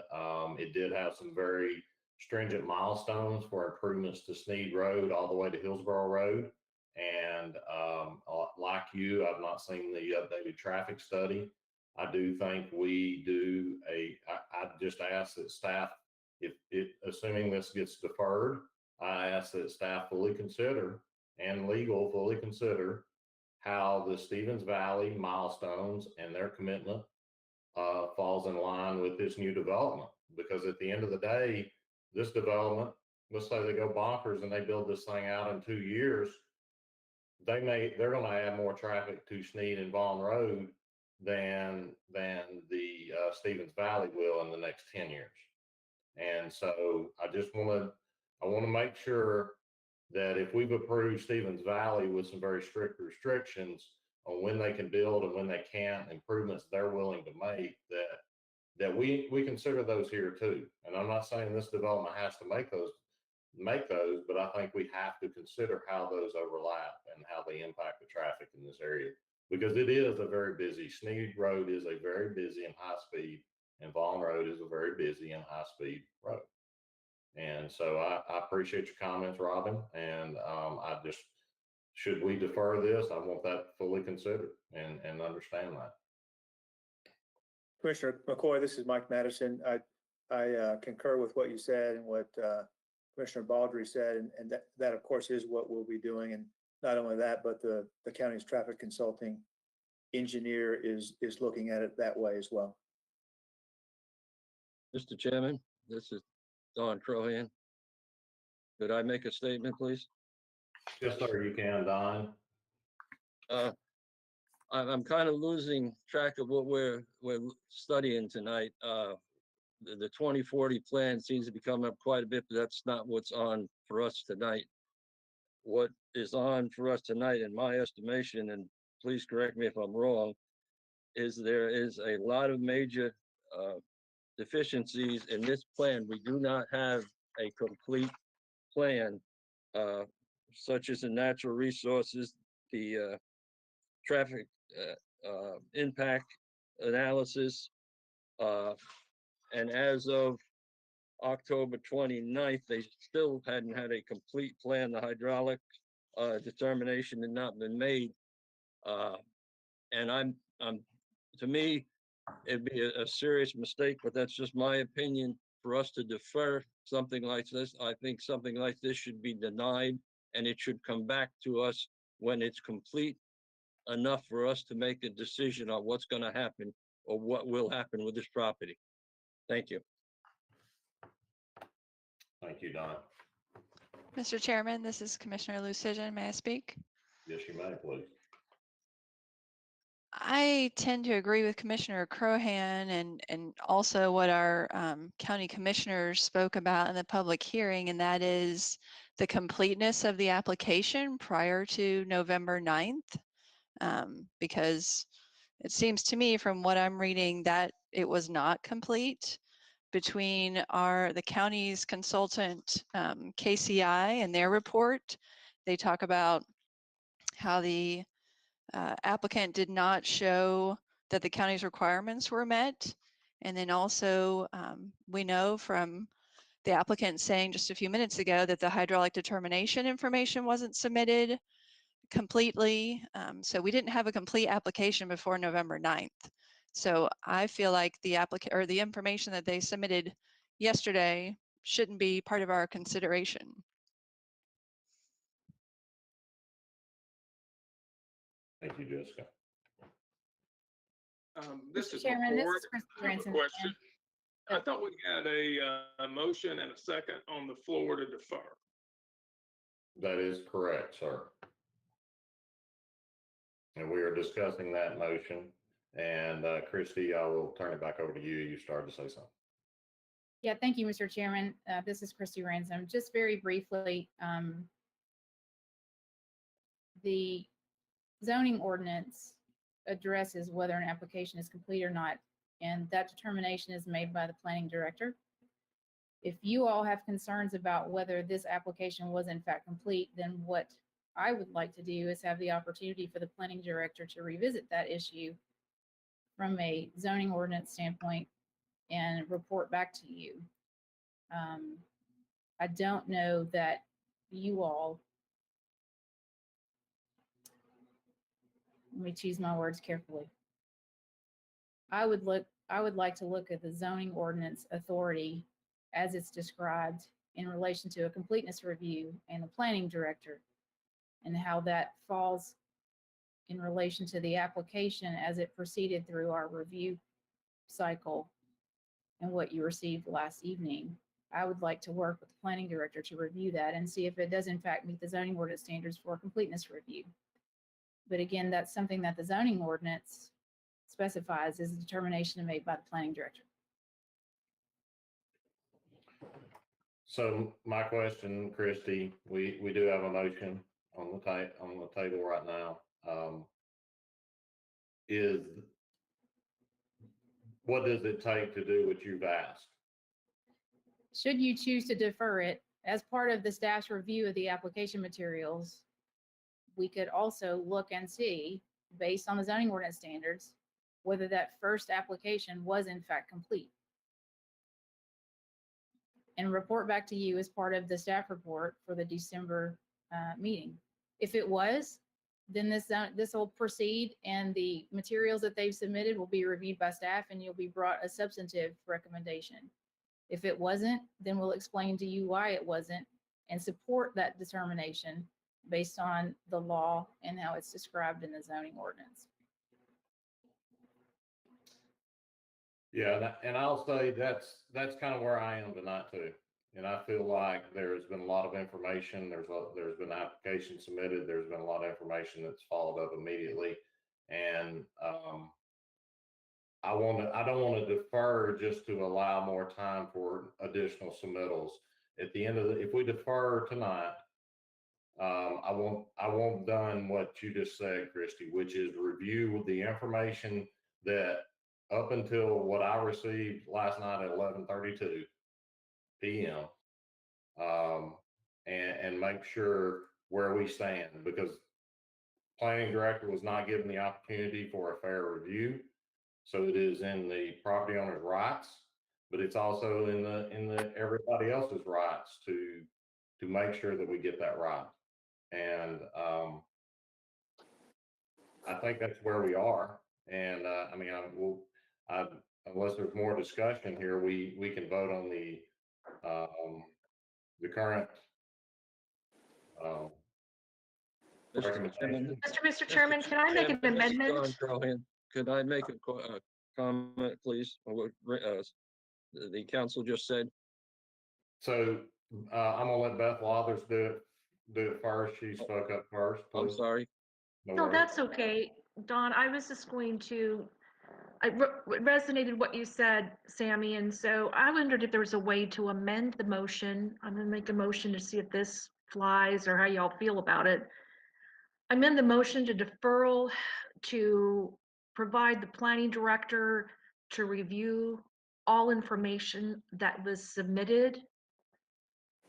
it did have some very stringent milestones for improvements to Sneed Road all the way to Hillsboro Road. And like you, I've not seen the updated traffic study. I do think we do I just ask that staff, assuming this gets deferred, I ask that staff fully consider and legal fully consider how the Stevens Valley milestones and their commitment falls in line with this new development. Because at the end of the day, this development, let's say they go bonkers and they build this thing out in 2 years, they're going to add more traffic to Sneed and Vaughn Road than the Stevens Valley will in the next 10 years. And so I want to make sure that if we've approved Stevens Valley with some very strict restrictions on when they can build and when they can't, improvements they're willing to make, that we consider those here too. And I'm not saying this development has to make those make those, but I think we have to consider how those overlap and how they impact the traffic in this area. Because it is a very busy, Sneed Road is a very busy and high speed, and Vaughn Road is a very busy and high speed road. And so I appreciate your comments, Robin. And I just, should we defer this? I want that fully considered and understand that. Commissioner McCoy, this is Mike Madison. I concur with what you said and what Commissioner Baldry said, and that of course is what we'll be doing. And not only that, but the county's traffic consulting engineer is looking at it that way as well. Mr. Chairman, this is Don Crohan. Could I make a statement, please? Yes, sir, you can, Don. I'm kind of losing track of what we're studying tonight. The 2040 plan seems to be coming up quite a bit, but that's not what's on for us tonight. What is on for us tonight, in my estimation, and please correct me if I'm wrong, is there is a lot of major deficiencies in this plan. We do not have a complete plan, such as the natural resources, the traffic impact analysis, and as of October 29th, they still hadn't had a complete plan. The hydraulic determination had not been made. And to me, it'd be a serious mistake, but that's just my opinion, for us to defer something like this. I think something like this should be denied, and it should come back to us when it's complete enough for us to make a decision on what's going to happen or what will happen with this property. Thank you. Thank you, Don. Mr. Chairman, this is Commissioner Lucigen. May I speak? Yes, you may, please. I tend to agree with Commissioner Crohan and also what our county commissioners spoke about in the public hearing, and that is the completeness of the application prior to November 9th, because it seems to me from what I'm reading that it was not complete. Between the county's consultant, KCI, and their report, they talk about how the applicant did not show that the county's requirements were met. And then also we know from the applicant saying just a few minutes ago that the hydraulic determination information wasn't submitted completely. So we didn't have a complete application before November 9th. So I feel like the applicant or the information that they submitted yesterday shouldn't be part of our consideration. Thank you, Jessica. This Mr. is Chairman, this McCord. is Christy I have a Ransom question. again. I thought we had a motion and a second on the floor to defer. That is correct, sir. And we are discussing that motion. And Christy, I will turn it back over to you. You started to say something. Yeah, thank you, Mr. Chairman. This is Christy Ransom. Just very briefly, the zoning ordinance addresses whether an application is complete or not, and that determination is made by the planning director. If you all have concerns about whether this application was in fact complete, then what I would like to do is have the opportunity for the planning director to revisit that issue from a zoning ordinance standpoint and report back to you. I don't know that you all, let me choose my words carefully. I would like to look at the zoning ordinance authority as it's described in relation to a completeness review and the planning director, and how that falls in relation to the application as it proceeded through our review cycle and what you received last evening. I would like to work with the planning director to review that and see if it does in fact meet the zoning ordinance standards for a completeness review. But again, that's something that the zoning ordinance specifies is a determination made by the planning director. So my question, Christy, we do have a motion on the table right now. What does it take to do what you've asked? Should you choose to defer it, as part of the staff's review of the application materials, we could also look and see, based on the zoning ordinance standards, whether that first application was in fact complete. And report back to you as part of the staff report for the December meeting. If it was, then this will proceed, and the materials that they've submitted will be reviewed by staff, and you'll be brought a substantive recommendation. If it wasn't, then we'll explain to you why it wasn't and support that determination based on the law and how it's described in the zoning ordinance. Yeah, and I'll say that's kind of where I am tonight too. And I feel like there's been a lot of information. There's been an application submitted. There's been a lot of information that's followed up immediately. And I don't want to defer just to allow more time for additional submittals. At the end of if we defer tonight, I won't done what you just said, Christy, which is review the information that up until what I received last night at 11:32 p.m. And make sure where we stand, because planning director was not given the opportunity for a fair review. So it is in the property owner's rights, but it's also in the everybody else's rights to make sure that we get that right. And I think that's where we are. And I mean, unless there's more discussion here, we can vote on the current recommendation. Mr. Chairman, can I make an amendment? Could I make a comment, please, on what the council just said? So I'm gonna let Beth Lathers do it first. She spoke up first. Please. I'm sorry. No, that's okay. Don, I was just going to, resonated what you said, Sammy, and so I wondered if there was a way to amend the motion. I'm gonna make a motion to see if this flies or how y'all feel about it. Amend the motion to deferral to provide the planning director to review all information that was submitted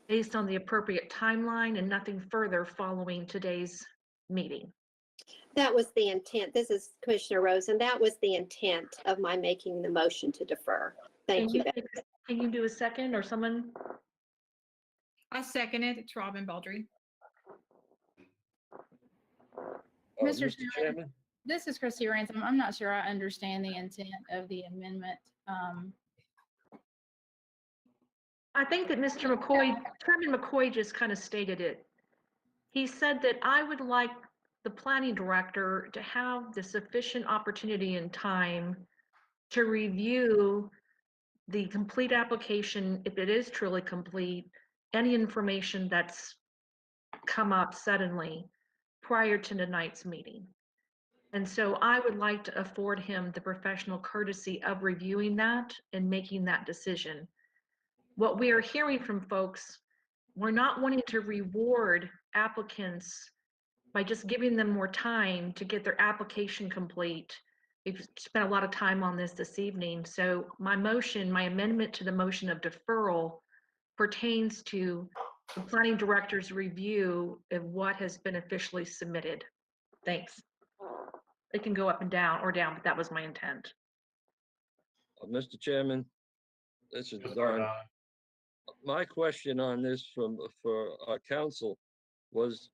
based on the appropriate timeline and nothing further following today's meeting. That was the intent. This is Commissioner Rose, and that was the intent of my making the motion to defer. Thank you. Can you do a second or someone? I second it. It's Robin Baldry. Mr. Chairman? This is Christy Ransom. I'm not sure I understand the intent of the amendment. I think that Chairman McCoy just kind of stated it. He said that I would like the planning director to have the sufficient opportunity and time to review the complete application, if it is truly complete, any information that's come up suddenly prior to tonight's meeting. And so I would like to afford him the professional courtesy of reviewing that and making that decision. What we are hearing from folks, we're not wanting to reward applicants by just giving them more time to get their application complete. We've spent a lot of time on this evening. So my amendment to the motion of deferral pertains to the planning director's review of what has been officially submitted. Thanks. It can go up and down or down, but that was my intent. Mr. Chairman, this is Don. My question on this for our council was,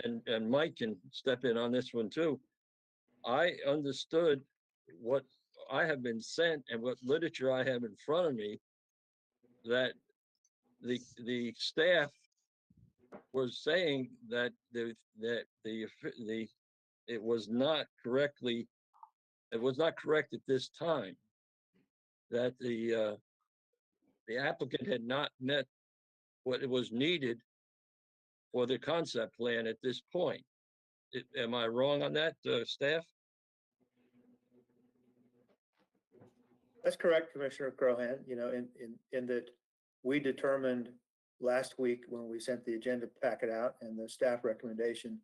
and Mike can step in on this one too. I understood what I have been sent and what literature I have in front of me, that the staff was saying that it was not correct at this time, that the applicant had not met what it was needed for the concept plan at this point. Am I wrong on that, staff? That's correct, Commissioner Crohan. You know, in that we determined last week when we sent the agenda packet out and the staff recommendation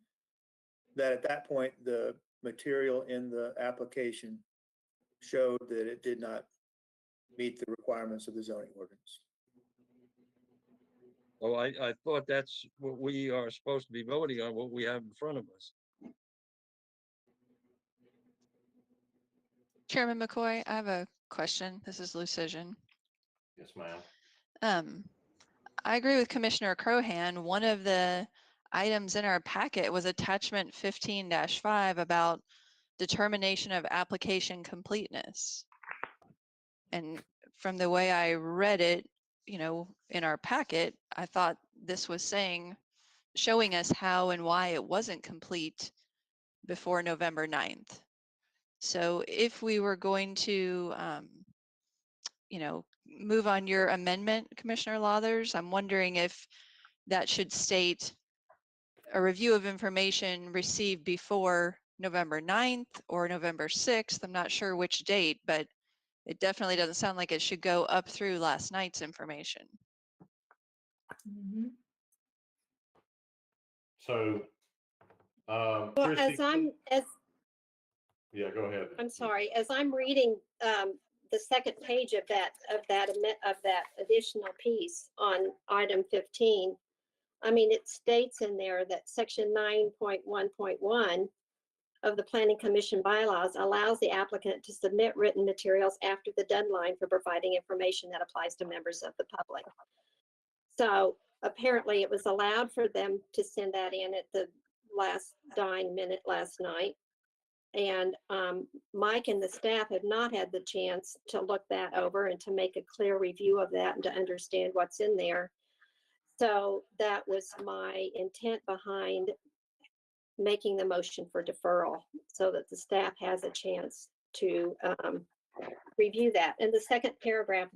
that at that point the material in the application showed that it did not meet the requirements of the zoning ordinance. Oh, I thought that's what we are supposed to be voting on, what we have in front of us. Chairman McCoy, I have a question. This is Lucision. Yes, ma'am. I agree with Commissioner Crohan. One of the items in our packet was attachment 15-5 about determination of application completeness. And from the way I read it, in our packet, I thought this was showing us how and why it wasn't complete before November 9th. So if we were going to, move on your amendment, Commissioner Lathers, I'm wondering if that should state a review of information received before November 9th or November 6th. I'm not sure which date, but it definitely doesn't sound like it should go up through last night's information. So, Well, Christie, yeah, go ahead. I'm sorry, as I'm reading the second page of that additional piece on item 15, I mean, it states in there that section 9.1.1 of the Planning Commission bylaws allows the applicant to submit written materials after the deadline for providing information that applies to members of the public. So apparently it was allowed for them to send that in at the last dying minute last night. And Mike and the staff have not had the chance to look that over and to make a clear review of that and to understand what's in there. So that was my intent behind making the motion for deferral so that the staff has a chance to review that. And the second paragraph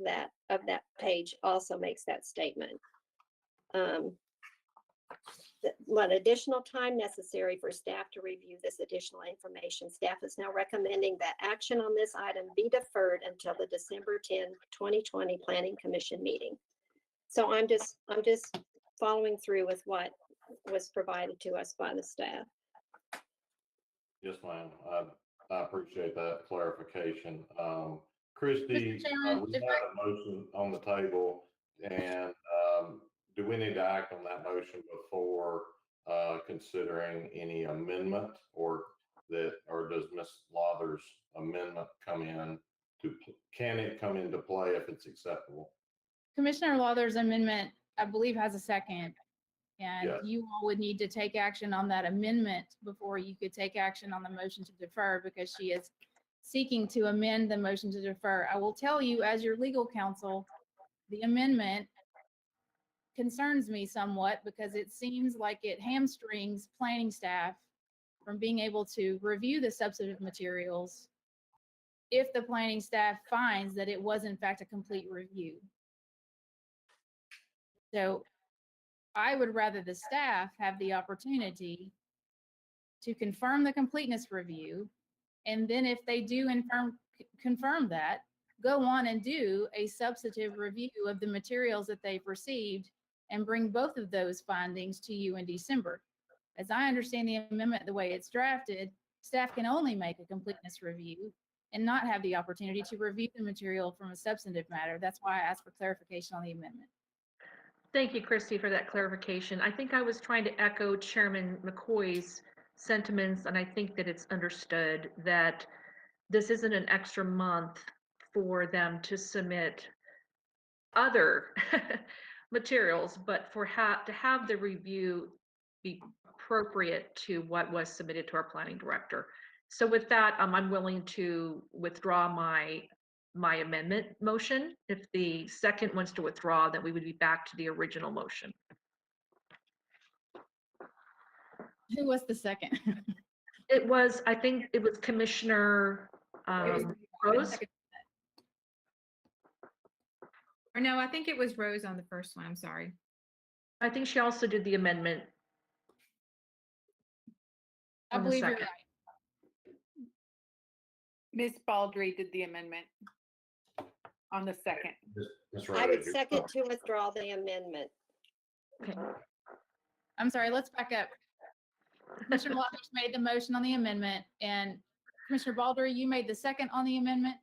of that page also makes that statement. What additional time necessary for staff to review this additional information. Staff is now recommending that action on this item be deferred until the December 10, 2020 Planning Commission meeting. So I'm just following through with what was provided to us by the staff. Yes, ma'am. I appreciate that clarification. Christie, Chairman, we have a motion on the table, and do we need to act on that motion before considering any amendment, or does Ms. Lathers' amendment can it come into play if it's acceptable? Commissioner Lathers' amendment, I believe, has a second. And Yes. you all would need to take action on that amendment before you could take action on the motion to defer, because she is seeking to amend the motion to defer. I will tell you, as your legal counsel, the amendment concerns me somewhat because it seems like it hamstrings planning staff from being able to review the substantive materials if the planning staff finds that it was in fact a complete review. So I would rather the staff have the opportunity to confirm the completeness review. And then if they do confirm that, go on and do a substantive review of the materials that they've received and bring both of those findings to you in December. As I understand the amendment, the way it's drafted, staff can only make a completeness review and not have the opportunity to review the material from a substantive matter. That's why I asked for clarification on the amendment. Thank you, Christy, for that clarification. I think I was trying to echo Chairman McCoy's sentiments, and I think that it's understood that this isn't an extra month for them to submit other materials, but to have the review be appropriate to what was submitted to our planning director. So with that, I'm willing to withdraw my amendment motion. If the second wants to withdraw, then we would be back to the original motion. Who was the second? It was, I think it was Commissioner Rose. Or no, I think it was Rose on the first one. I'm sorry. I think she also did the amendment. I believe you're right. Ms. Baldry did the amendment on the second. I would second to withdraw the amendment. Okay. I'm sorry, let's back up. Commissioner Lathers made the motion on the amendment, and Commissioner Baldry, you made the second on the amendment?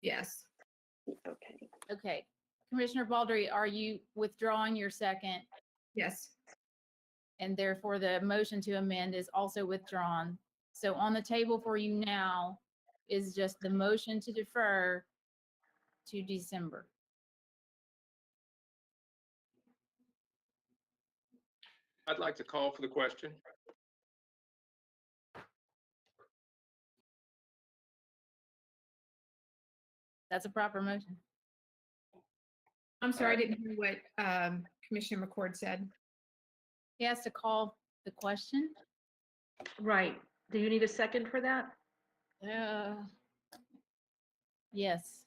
Yes. Okay. Okay. Commissioner Baldry, are you withdrawing your second? Yes. And therefore the motion to amend is also withdrawn. So on the table for you now is just the motion to defer to December. I'd like to call for the question. That's a proper motion. I'm sorry, I didn't hear what Commissioner McCord said. He has to call the question. Right. Do you need a second for that? Yes.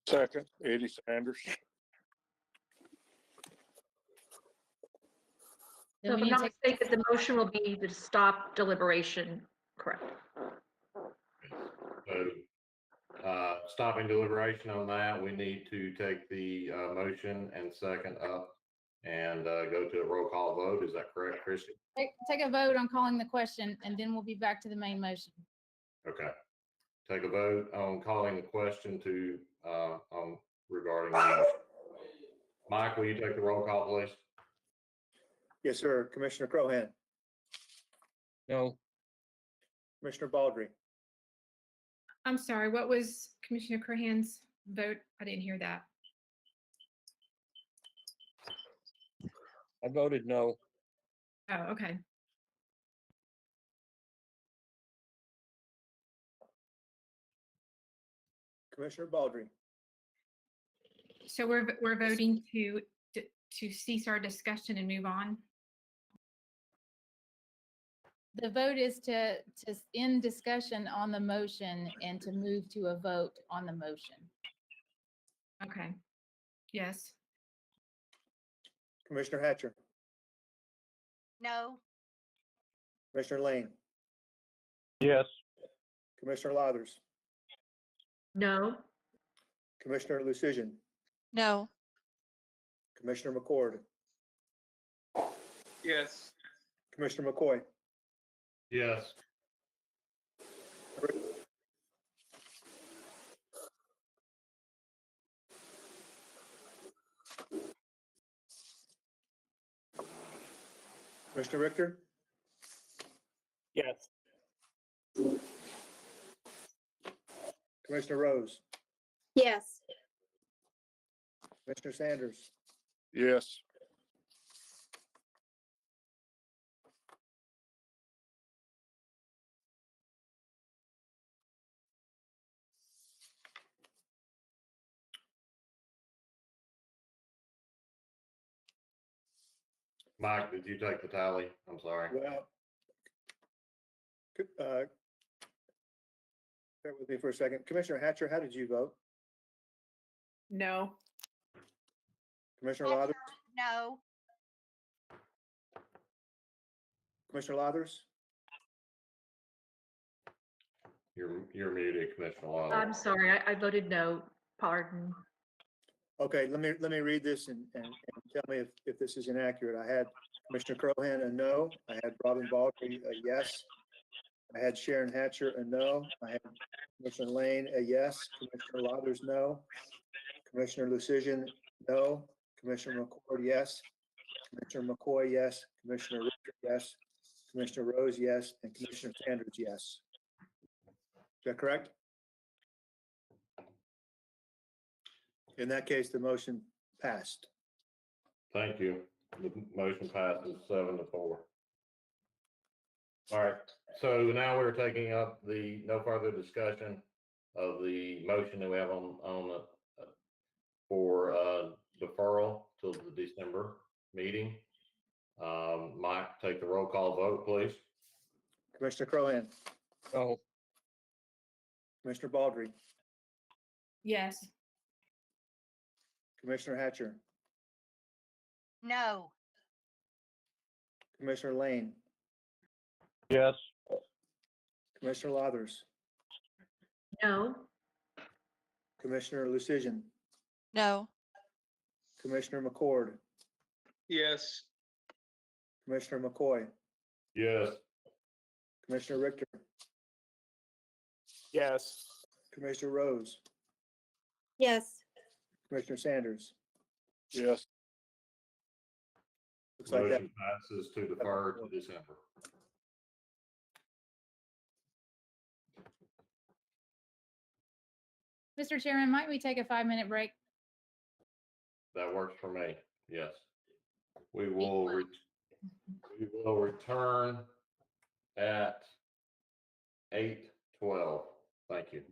Second, Eddie Sanders. So if I'm not mistaken, the motion will be to stop deliberation, correct? So, stopping deliberation on that, we need to take the motion and second up and go to a roll call vote. Is that correct, Christie? Take a vote on calling the question, and then we'll be back to the main motion. Okay. Take a vote on calling the question to regarding Mike, will you take the roll call, please? Yes, sir. Commissioner Crohan, No. Commissioner Baldry, I'm sorry, what was Commissioner Crohan's vote? I didn't hear that. I voted no. Oh, okay. Commissioner Baldry, So we're voting to cease our discussion and move on. The vote is to end discussion on the motion and to move to a vote on the motion. Okay. Yes. Commissioner Hatcher, No. Commissioner Lane, Yes. Commissioner Lathers, No. Commissioner Lucision, No. Commissioner McCord, Yes. Commissioner McCoy, Yes. Commissioner Richter, Yes. Commissioner Rose, Yes. Commissioner Sanders, Yes. Mike, did you take the tally? I'm sorry. well, bear with me for a second. Commissioner Hatcher, how did you vote? No. Commissioner Lathers, No. Commissioner Lathers, You're muted, Commissioner Law. I'm sorry, I voted no. Pardon. okay, let me read this and tell me if this is inaccurate. I had Commissioner Crohan a no, I had Robin Baldry a yes, I had Sharon Hatcher a no, I had Commissioner Lane a yes, Commissioner Lathers no, Commissioner Lucision no, Commissioner McCord yes, Commissioner McCoy yes, Commissioner Richter yes, Commissioner Rose yes, and Commissioner Sanders yes. Is that correct? In that case, the motion passed. Thank you. The motion passes 7-4. All right, so now we're taking up the no further discussion of the motion that we have on for deferral till the December meeting. Mike, take the roll call vote, please. Commissioner Crohan, No. Commissioner Baldry, Yes. Commissioner Hatcher, No. Commissioner Lane, Yes. Commissioner Lathers, No. Commissioner Lucision, No. Commissioner McCord, Yes. Commissioner McCoy, Yes. Commissioner Richter, Yes. Commissioner Rose, Yes. Commissioner Sanders. Yes. Looks like that. Motion passes to defer to December. Mr. Chairman, might we take a 5-minute break? That works for me. Yes. We will return at 8:12. Thank you.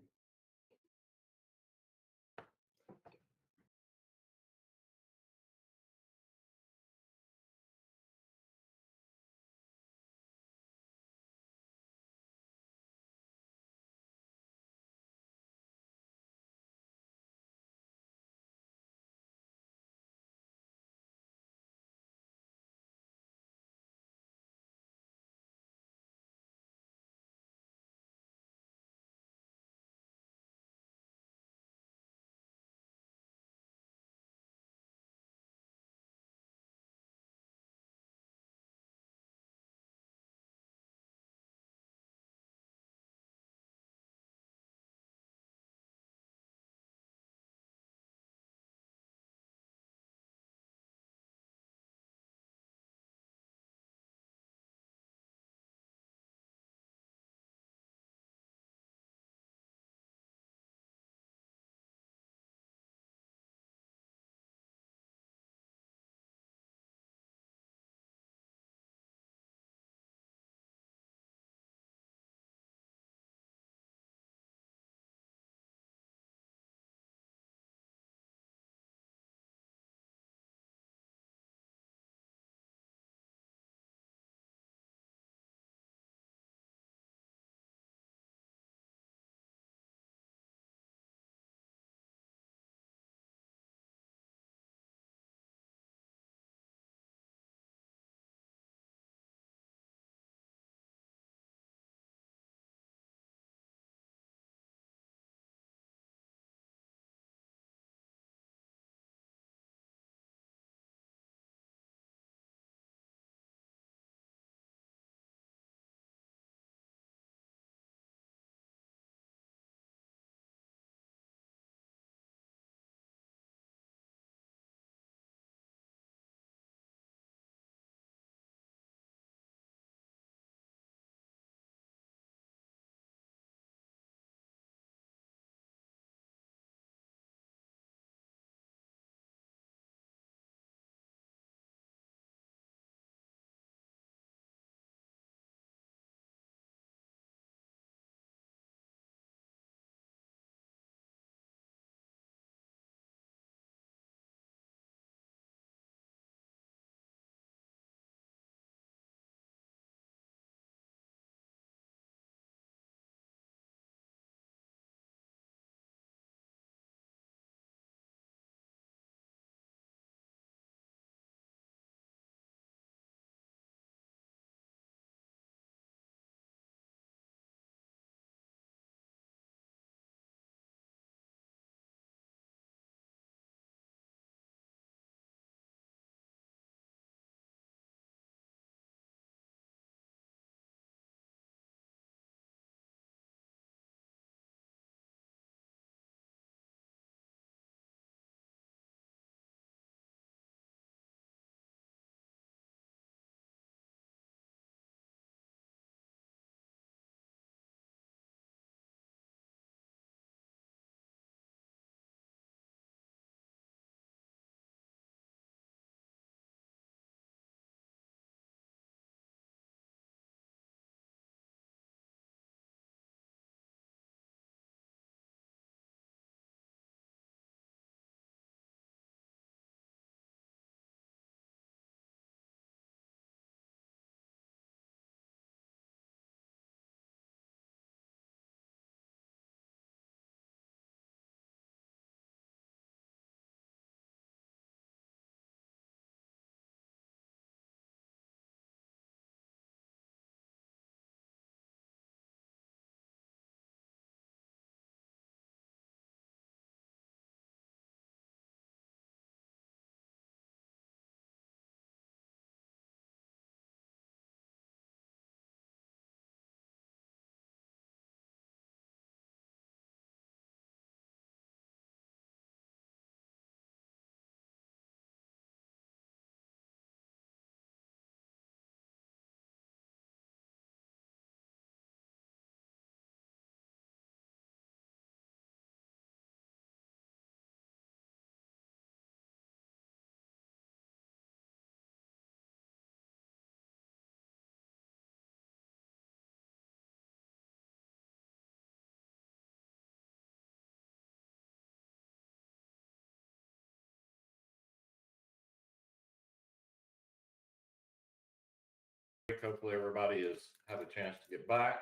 Hopefully everybody has had a chance to get back.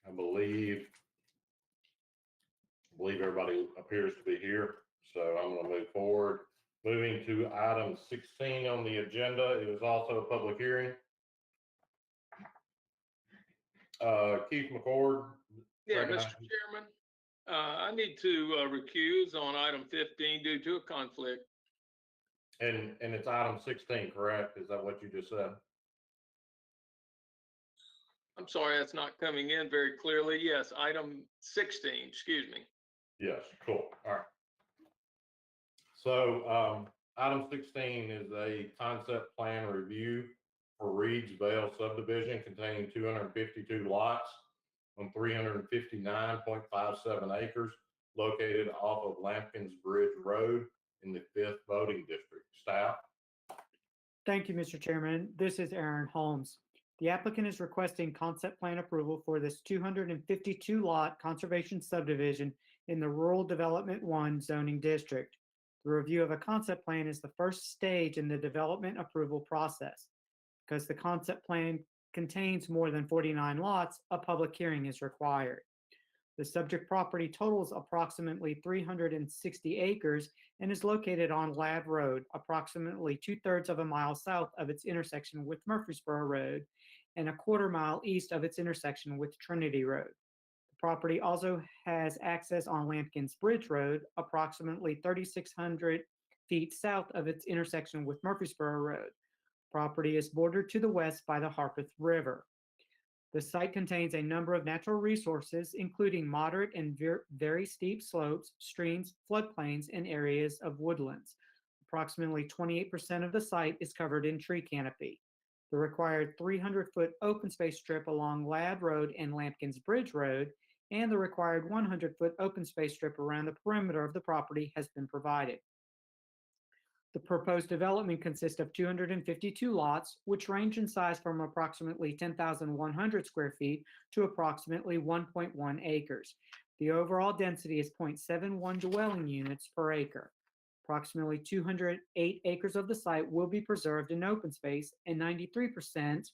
I believe everybody appears to be here, so I'm going to move forward. Moving to item 16 on the agenda, it was also a public hearing. Keith McCord. Yeah, Mr. Chairman, I need to recuse on item 15 due to a conflict. And it's item 16, correct? Is that what you just said? I'm sorry, that's not coming in very clearly. Yes, item 16, excuse me. Yes, cool. All right. So item 16 is a concept plan review for Reed's Vale subdivision containing 252 lots on 359.57 acres located off of Lampkins Bridge Road in the 5th voting district. Staff. Thank you, Mr. Chairman. This is Aaron Holmes. The applicant is requesting concept plan approval for this 252 lot conservation subdivision in the Rural Development 1 zoning district. The review of a concept plan is the first stage in the development approval process. Because the concept plan contains more than 49 lots, a public hearing is required. The subject property totals approximately 360 acres and is located on Ladd Road, approximately 2/3 of a mile south of its intersection with Murfreesboro Road and a 1/4 mile east of its intersection with Trinity Road. The property also has access on Lampkins Bridge Road, approximately 3,600 feet south of its intersection with Murfreesboro Road. Property is bordered to the west by the Harpeth River. The site contains a number of natural resources, including moderate and very steep slopes, streams, floodplains, and areas of woodlands. Approximately 28% of the site is covered in tree canopy. The required 300-foot open space strip along Ladd Road and Lampkins Bridge Road and the required 100-foot open space strip around the perimeter of the property has been provided. The proposed development consists of 252 lots, which range in size from approximately 10,100 square feet to approximately 1.1 acres. The overall density is 0.71 dwelling units per acre. Approximately 208 acres of the site will be preserved in open space, and 93%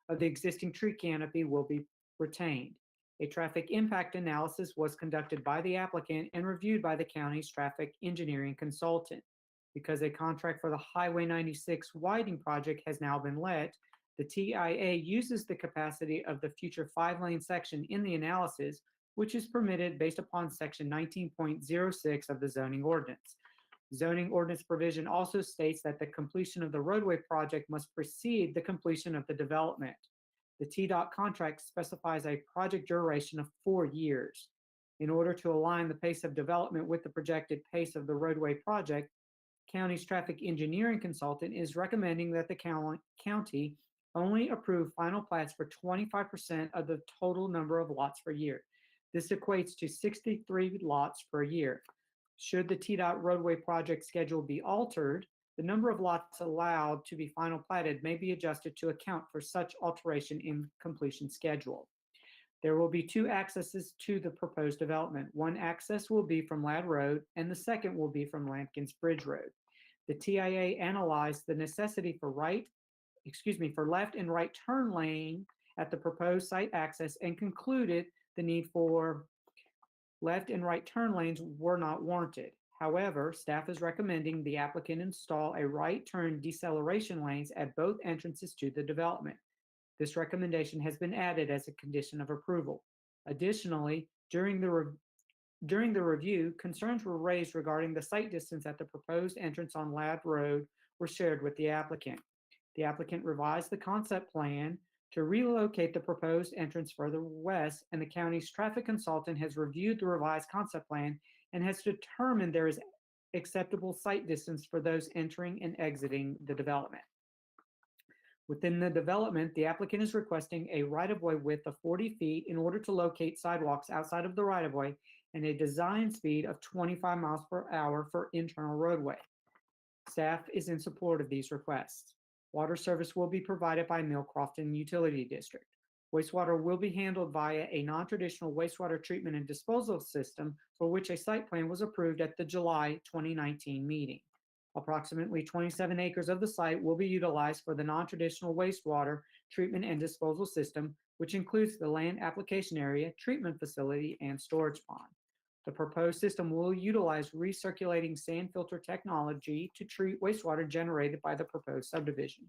of the existing tree canopy will be retained. A traffic impact analysis was conducted by the applicant and reviewed by the county's traffic engineering consultant. Because a contract for the Highway 96 widening project has now been let, the TIA uses the capacity of the future 5-lane section in the analysis, which is permitted based upon section 19.06 of the zoning ordinance. Zoning ordinance provision also states that the completion of the roadway project must precede the completion of the development. The TDOT contract specifies a project duration of 4 years. In order to align the pace of development with the projected pace of the roadway project, county's traffic engineering consultant is recommending that the county only approve final plats for 25% of the total number of lots per year. This equates to 63 lots per year. Should the TDOT roadway project schedule be altered, the number of lots allowed to be final platted may be adjusted to account for such alteration in completion schedule. There will be 2 accesses to the proposed development. One access will be from Ladd Road, and the second will be from Lampkins Bridge Road. The TIA analyzed the necessity for left and right turn lane at the proposed site access and concluded the need for left and right turn lanes were not warranted. However, staff is recommending the applicant install a right turn deceleration lanes at both entrances to the development. This recommendation has been added as a condition of approval. Additionally, during the review, concerns were raised regarding the site distance at the proposed entrance on Ladd Road were shared with the applicant. The applicant revised the concept plan to relocate the proposed entrance further west, and the county's traffic consultant has reviewed the revised concept plan and has determined there is acceptable site distance for those entering and exiting the development. Within the development, the applicant is requesting a right-of-way width of 40 feet in order to locate sidewalks outside of the right-of-way and a design speed of 25 miles per hour for internal roadway. Staff is in support of these requests. Water service will be provided by Mill Crofton Utility District. Wastewater will be handled via a non-traditional wastewater treatment and disposal system for which a site plan was approved at the July 2019 meeting. Approximately 27 acres of the site will be utilized for the non-traditional wastewater treatment and disposal system, which includes the land application area, treatment facility, and storage pond. The proposed system will utilize recirculating sand filter technology to treat wastewater generated by the proposed subdivision.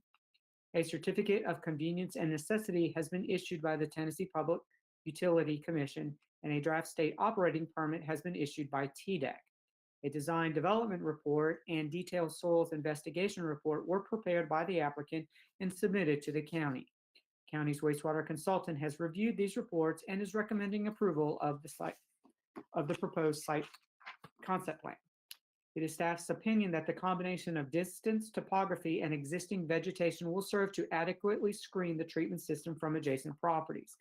A certificate of convenience and necessity has been issued by the Tennessee Public Utility Commission, and a draft state operating permit has been issued by TDEC. A design development report and detailed soils investigation report were prepared by the applicant and submitted to the county. County's wastewater consultant has reviewed these reports and is recommending approval of the proposed site concept plan. It is staff's opinion that the combination of distance, topography, and existing vegetation will serve to adequately screen the treatment system from adjacent properties.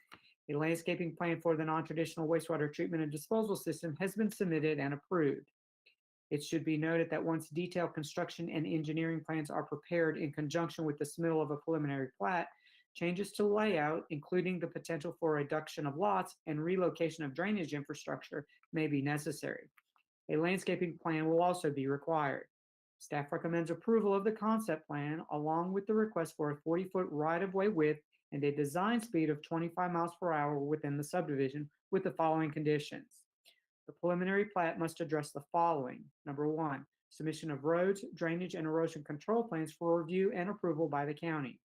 A landscaping plan for the non-traditional wastewater treatment and disposal system has been submitted and approved. It should be noted that once detailed construction and engineering plans are prepared in conjunction with the submittal of a preliminary plat, changes to layout, including the potential for reduction of lots and relocation of drainage infrastructure, may be necessary. A landscaping plan will also be required. Staff recommends approval of the concept plan along with the request for a 40-foot right-of-way width and a design speed of 25 miles per hour within the subdivision with the following conditions. The preliminary plat must address the following. Number one, submission of roads, drainage, and erosion control plans for review and approval by the county.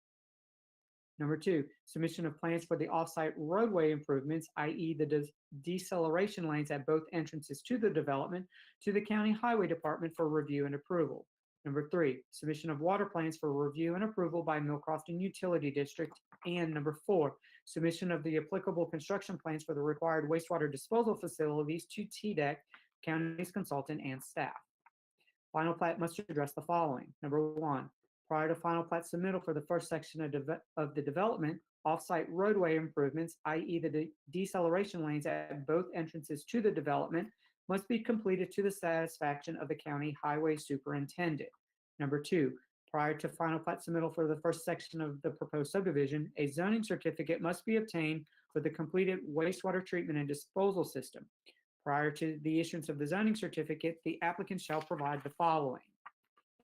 Number two, submission of plans for the off-site roadway improvements, i.e. the deceleration lanes at both entrances to the development, to the County Highway Department for review and approval. Number three, submission of water plans for review and approval by Millcrofton Utility District. And number four, submission of the applicable construction plans for the required wastewater disposal facilities to TDEC, county's consultant, and staff. Final plat must address the following. Number one, prior to final plat submittal for the first section of the development, off-site roadway improvements, i.e. the deceleration lanes at both entrances to the development, must be completed to the satisfaction of the county highway superintendent. Number two, prior to final plat submittal for the first section of the proposed subdivision, a zoning certificate must be obtained for the completed wastewater treatment and disposal system. Prior to the issuance of the zoning certificate, the applicant shall provide the following.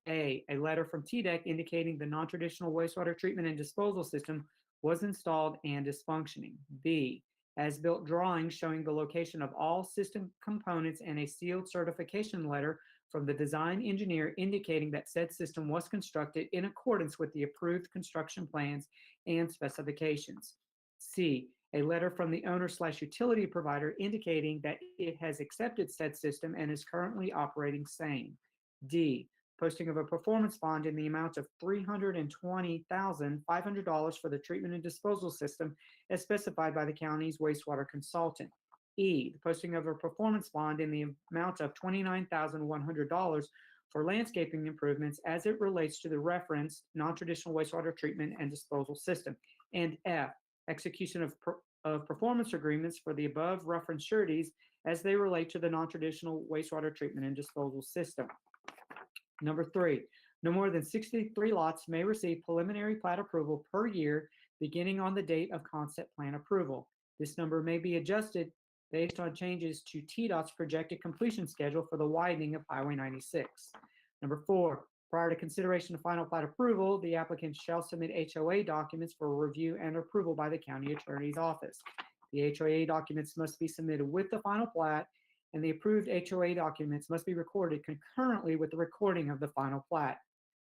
A letter from TDEC indicating the non-traditional wastewater treatment and disposal system was installed and is functioning. B, as-built drawings showing the location of all system components and a sealed certification letter from the design engineer indicating that said system was constructed in accordance with the approved construction plans and specifications. C, a letter from the owner/utility provider indicating that it has accepted said system and is currently operating same. D, posting of a performance bond in the amount of $320,500 for the treatment and disposal system as specified by the county's wastewater consultant. E, the posting of a performance bond in the amount of $29,100 for landscaping improvements as it relates to the referenced non-traditional wastewater treatment and disposal system. And F, execution of performance agreements for the above referenced sureties as they relate to the non-traditional wastewater treatment and disposal system. Number three, no more than 63 lots may receive preliminary plat approval per year beginning on the date of concept plan approval. This number may be adjusted based on changes to TDOT's projected completion schedule for the widening of Highway 96. Number four, prior to consideration of final plat approval, the applicant shall submit HOA documents for review and approval by the county attorney's office. The HOA documents must be submitted with the final plat, and the approved HOA documents must be recorded concurrently with the recording of the final plat.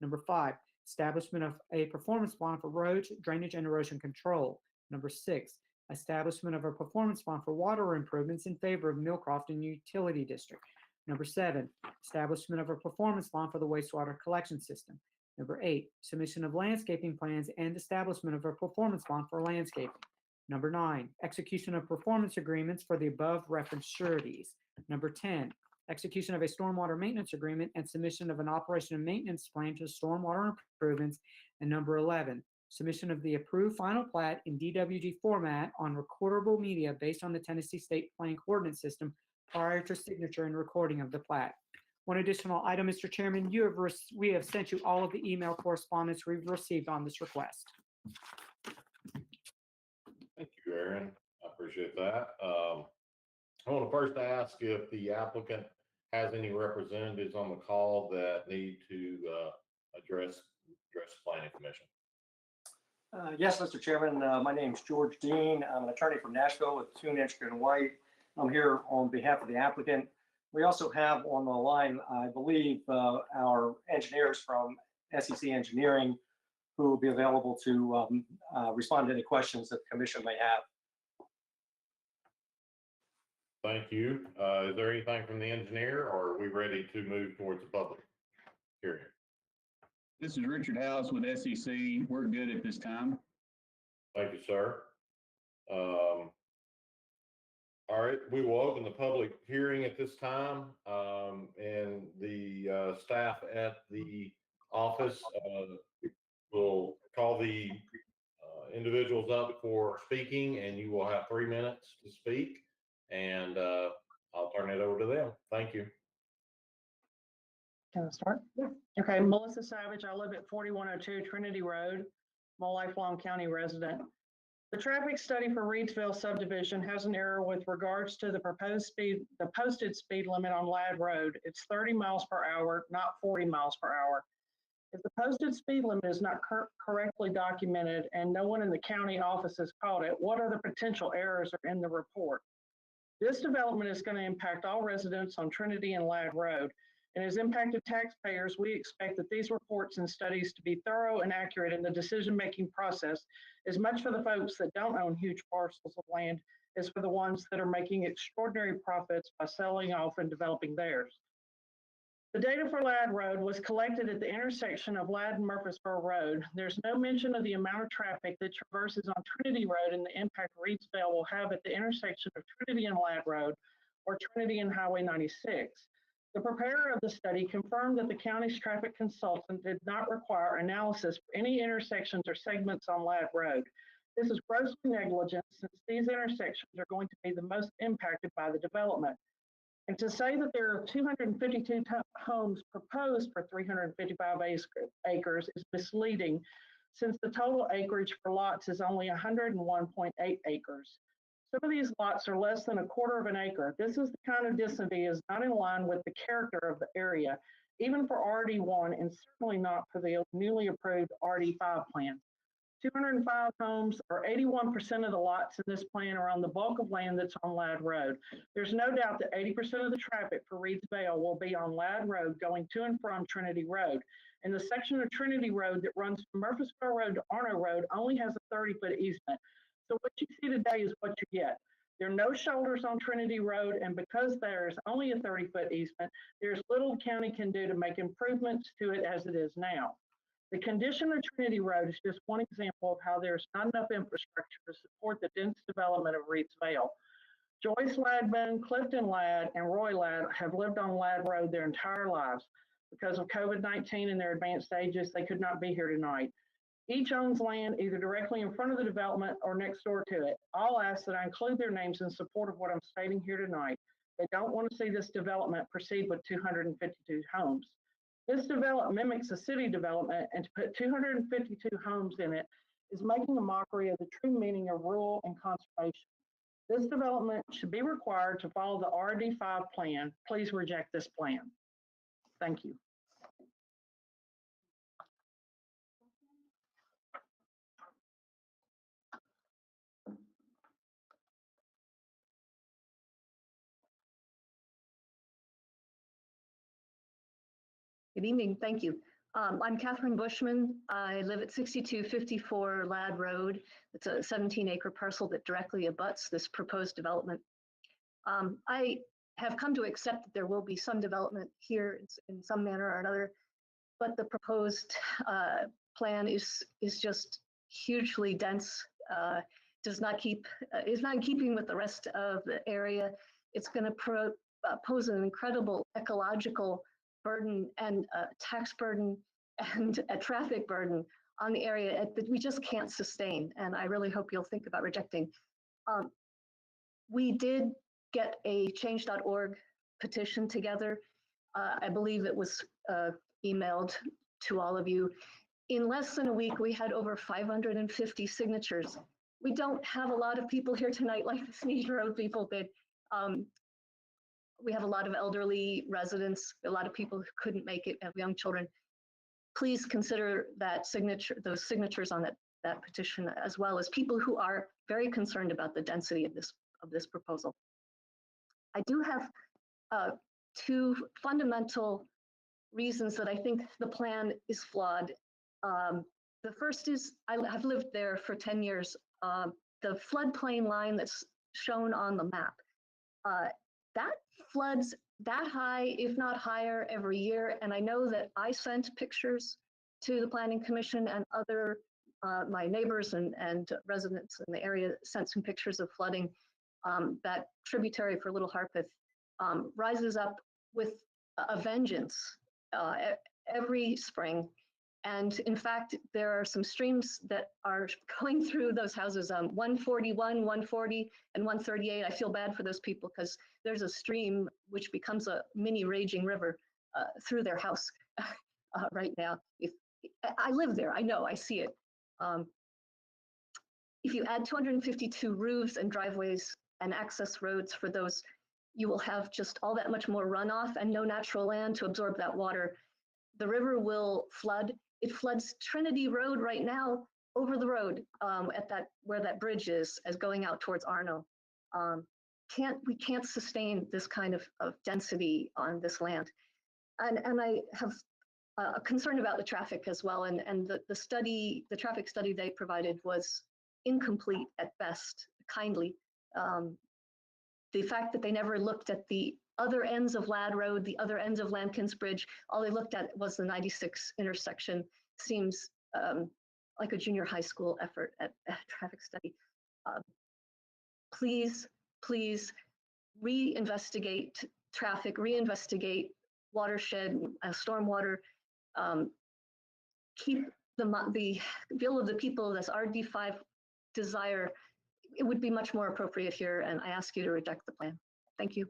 Number five, establishment of a performance bond for roads, drainage, and erosion control. Number six, establishment of a performance bond for water improvements in favor of Millcrofton Utility District. Number seven, establishment of a performance bond for the wastewater collection system. Number eight, submission of landscaping plans and establishment of a performance bond for landscaping. Number nine, execution of performance agreements for the above referenced sureties. Number 10, execution of a stormwater maintenance agreement and submission of an operation and maintenance plan to stormwater improvements. And number 11, submission of the approved final plat in DWG format on recordable media based on the Tennessee State Plan Coordinate System prior to signature and recording of the plat. One additional item, Mr. Chairman, we have sent you all of the email correspondence we've received on this request. Thank you, Aaron. I appreciate that. I want to first ask if the applicant has any representatives on the call that need to address the planning commission? Yes, Mr. Chairman. My name is George Dean. I'm an attorney from Nashville with Toon Inchkin and White. I'm here on behalf of the applicant. We also have on the line, I believe, our engineers from SEC Engineering who will be available to respond to any questions that the commission may have. Thank you. Is there anything from the engineer, or are we ready to move towards the public hearing? This is Richard House with SEC. We're good at this time. Thank you, sir. All right, we will open the public hearing at this time, and the staff at the office will call the individuals up for speaking, and you will have 3 minutes to speak, and I'll turn it over to them. Thank you. Can I start? Yeah. Okay, Melissa Savage. I live at 4102 Trinity Road. I'm a lifelong county resident. The traffic study for Reedsville subdivision has an error with regards to the posted speed limit on Ladd Road. It's 30 miles per hour, not 40 miles per hour. If the posted speed limit is not correctly documented and no one in the county office has caught it, what other potential errors are in the report? This development is going to impact all residents on Trinity and Ladd Road. And as impacted taxpayers, we expect that these reports and studies to be thorough and accurate in the decision-making process, as much for the folks that don't own huge parcels of land as for the ones that are making extraordinary profits by selling off and developing theirs. The data for Ladd Road was collected at the intersection of Ladd and Murfreesboro Road. There's no mention of the amount of traffic that traverses on Trinity Road and the impact Reedsville will have at the intersection of Trinity and Ladd Road or Trinity and Highway 96. The preparer of the study confirmed that the county's traffic consultant did not require analysis for any intersections or segments on Ladd Road. This is grossly negligent since these intersections are going to be the most impacted by the development. And to say that there are 252 homes proposed for 355 acres is misleading, since the total acreage for lots is only 101.8 acres. Some of these lots are less than 1/4 of an acre. This is the kind of density is not in line with the character of the area, even for RD1 and certainly not for the newly approved RD5 plan. 205 homes, or 81% of the lots in this plan, are on the bulk of land that's on Ladd Road. There's no doubt that 80% of the traffic for Reedsville will be on Ladd Road going to and from Trinity Road. And the section of Trinity Road that runs from Murfreesboro Road to Arno Road only has a 30-foot easement. So what you see today is what you get. There are no shoulders on Trinity Road, and because there's only a 30-foot easement, there's little the county can do to make improvements to it as it is now. The condition of Trinity Road is just one example of how there's not enough infrastructure to support the dense development of Reedsville. Joyce Ladd-Boone, Clifton Ladd, and Roy Ladd have lived on Ladd Road their entire lives. Because of COVID-19 and their advanced ages, they could not be here tonight. Each owns land either directly in front of the development or next door to it. I'll ask that I include their names in support of what I'm stating here tonight. They don't want to see this development proceed with 252 homes. This development mimics a city development, and to put 252 homes in it is making a mockery of the true meaning of rural and conservation. This development should be required to follow the RD5 plan. Please reject this plan. Thank you. Good evening, thank you. I'm Catherine Bushman. I live at 6254 Ladd Road. It's a 17-acre parcel that directly abuts this proposed development. I have come to accept that there will be some development here in some manner or another, but the proposed plan is just hugely dense. Is not in keeping with the rest of the area. It's going to pose an incredible ecological burden and a tax burden and a traffic burden on the area that we just can't sustain. And I really hope you'll think about rejecting. We did get a change.org petition together. I believe it was emailed to all of you. In less than a week, we had over 550 signatures. We don't have a lot of people here tonight like the Sneed Road people did. we have a lot of elderly residents, a lot of people who couldn't make it, have young children. Please consider that signature, those signatures on that petition, as well as people who are very concerned about the density of this proposal. I do have two fundamental reasons that I think the plan is flawed. The first is I've lived there for 10 years. The floodplain line that's shown on the map, that floods that high, if not higher, every year. And I know that I sent pictures to the Planning Commission, and other, my neighbors and residents in the area sent some pictures of flooding. That tributary for Little Harpeth rises up with a vengeance every spring. And in fact, there are some streams that are going through those houses, 141, 140, and 138. I feel bad for those people because there's a stream which becomes a mini raging river through their house right now. I live there, I know, I see it. If you add 252 roofs and driveways and access roads for those, you will have just all that much more runoff and no natural land to absorb that water. The river will flood. It floods Trinity Road right now over the road at where that bridge is, as going out towards Arno. We can't sustain this kind of density on this land. And I have a concern about the traffic as well. And the traffic study they provided was incomplete at best, kindly. The fact that they never looked at the other ends of Ladd Road, the other ends of Lampkins Bridge, all they looked at was the 96 intersection, seems like a junior high school effort at traffic study. Please reinvestigate traffic, reinvestigate watershed, stormwater, keep the will of the people, that's RD5 desire. It would be much more appropriate here, and I ask you to reject the plan. Thank you.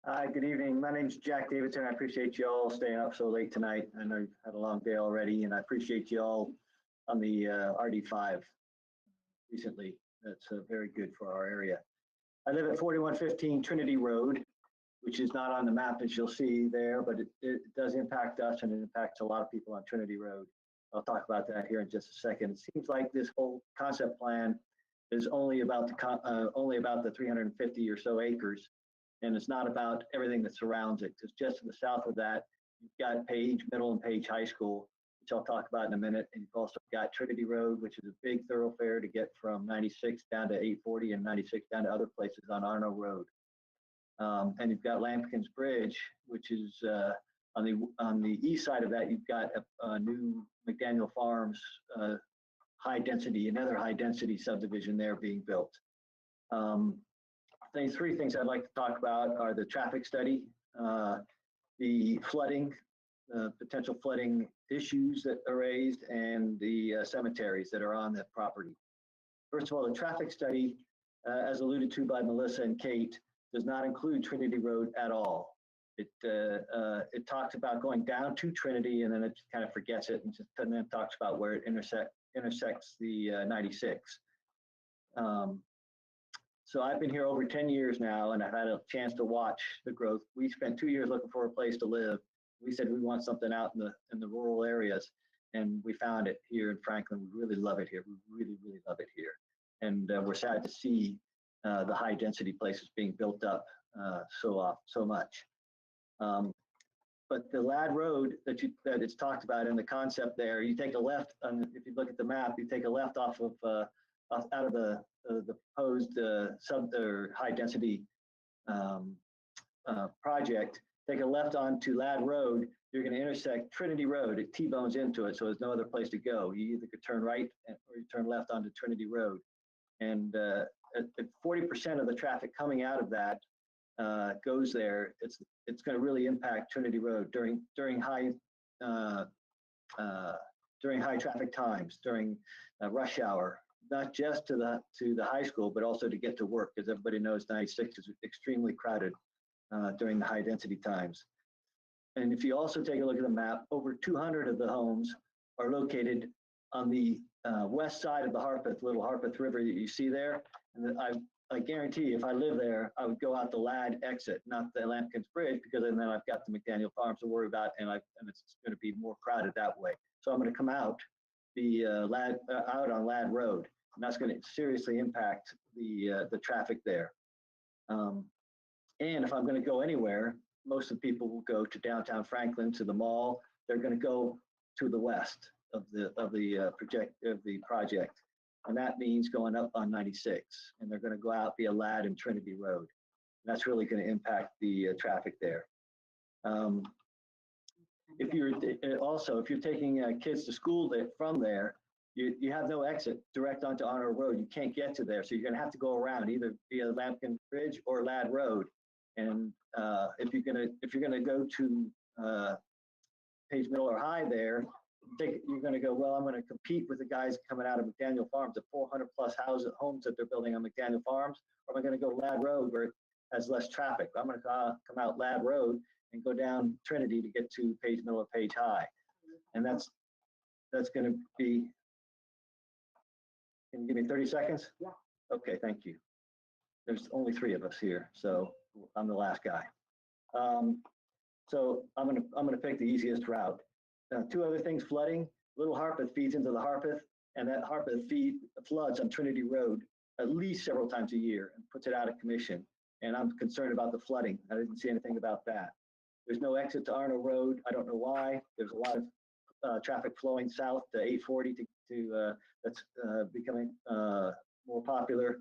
Hi, good evening. My name's Jack Davidson. I appreciate you all staying up so late tonight. I know you've had a long day already, and I appreciate you all on the RD5 recently. That's very good for our area. I live at 4115 Trinity Road, which is not on the map, as you'll see there, but it does impact us, and it impacts a lot of people on Trinity Road. I'll talk about that here in just a second. It seems like this whole concept plan is only about the 350 or so acres, and it's not about everything that surrounds it, because just to the south of that, you've got Page Middle and Page High School, which I'll talk about in a minute, and you've also got Trinity Road, which is a big thoroughfare to get from 96 down to 840 and 96 down to other places on Arno Road. And you've got Lampkins Bridge, which is on the east side of that. You've got a new McDaniel Farms another high density subdivision there being built. The three things I'd like to talk about are the traffic study, the flooding, potential flooding issues that are raised, and the cemeteries that are on that property. First of all, the traffic study, as alluded to by Melissa and Kate, does not include Trinity Road at all. It talks about going down to Trinity, and then it kind of forgets it, and then talks about where it intersects the 96. So I've been here over 10 years now, and I've had a chance to watch the growth. We spent 2 years looking for a place to live. We said we want something out in the rural areas, and we found it here in Franklin. We really love it here. We really, really love it here. And we're sad to see the high density places being built up so much. But the Ladd Road that it's talked about in the concept there, you take a left, if you look at the map, you take a left off of out of the proposed high density project, take a left onto Ladd Road, you're going to intersect Trinity Road. It T-bones into it, so there's no other place to go. You either could turn right or you turn left onto Trinity Road. And 40% of the traffic coming out of that goes there. It's going to really impact Trinity Road during high traffic times, during rush hour, not just to the high school, but also to get to work, because everybody knows 96 is extremely crowded during the high density times. And if you also take a look at the map, over 200 of the homes are located on the west side of the Harpeth, little Harpeth River that you see there. And I guarantee if I live there, I would go out the Ladd exit, not the Lampkins Bridge, because then I've got the McDaniel Farms to worry about, and it's going to be more crowded that way. So I'm going to come out the out on Ladd Road, and that's going to seriously impact the traffic there. And if I'm going to go anywhere, most of the people will go to downtown Franklin, to the mall. They're going to go to the west of the project. And that means going up on 96, and they're going to go out via Ladd and Trinity Road. And that's really going to impact the traffic there. If you're taking kids to school from there, you have no exit direct onto Honor Road. You can't get to there, so you're going to have to go around either via Lampkin Bridge or Ladd Road. And if you're going to go to Page Middle or High there, you're going to go, well, I'm going to compete with the guys coming out of McDaniel Farms, the 400 plus homes that they're building on McDaniel Farms, or am I going to go Ladd Road where it has less traffic? I'm going to come out Ladd Road and go down Trinity to get to Page Middle or Page High. And that's going to be, can you give me 30 seconds? Yeah. Okay, thank you. There's only 3 of us here, so I'm the last guy. So I'm gonna pick the easiest route. 2 other things: flooding. Little Harpeth feeds into the Harpeth, and that Harpeth floods on Trinity Road at least several times a year and puts it out of commission. And I'm concerned about the flooding. I didn't see anything about that. There's no exit to Arno Road. I don't know why. There's a lot of traffic flowing south to 840 that's becoming more popular.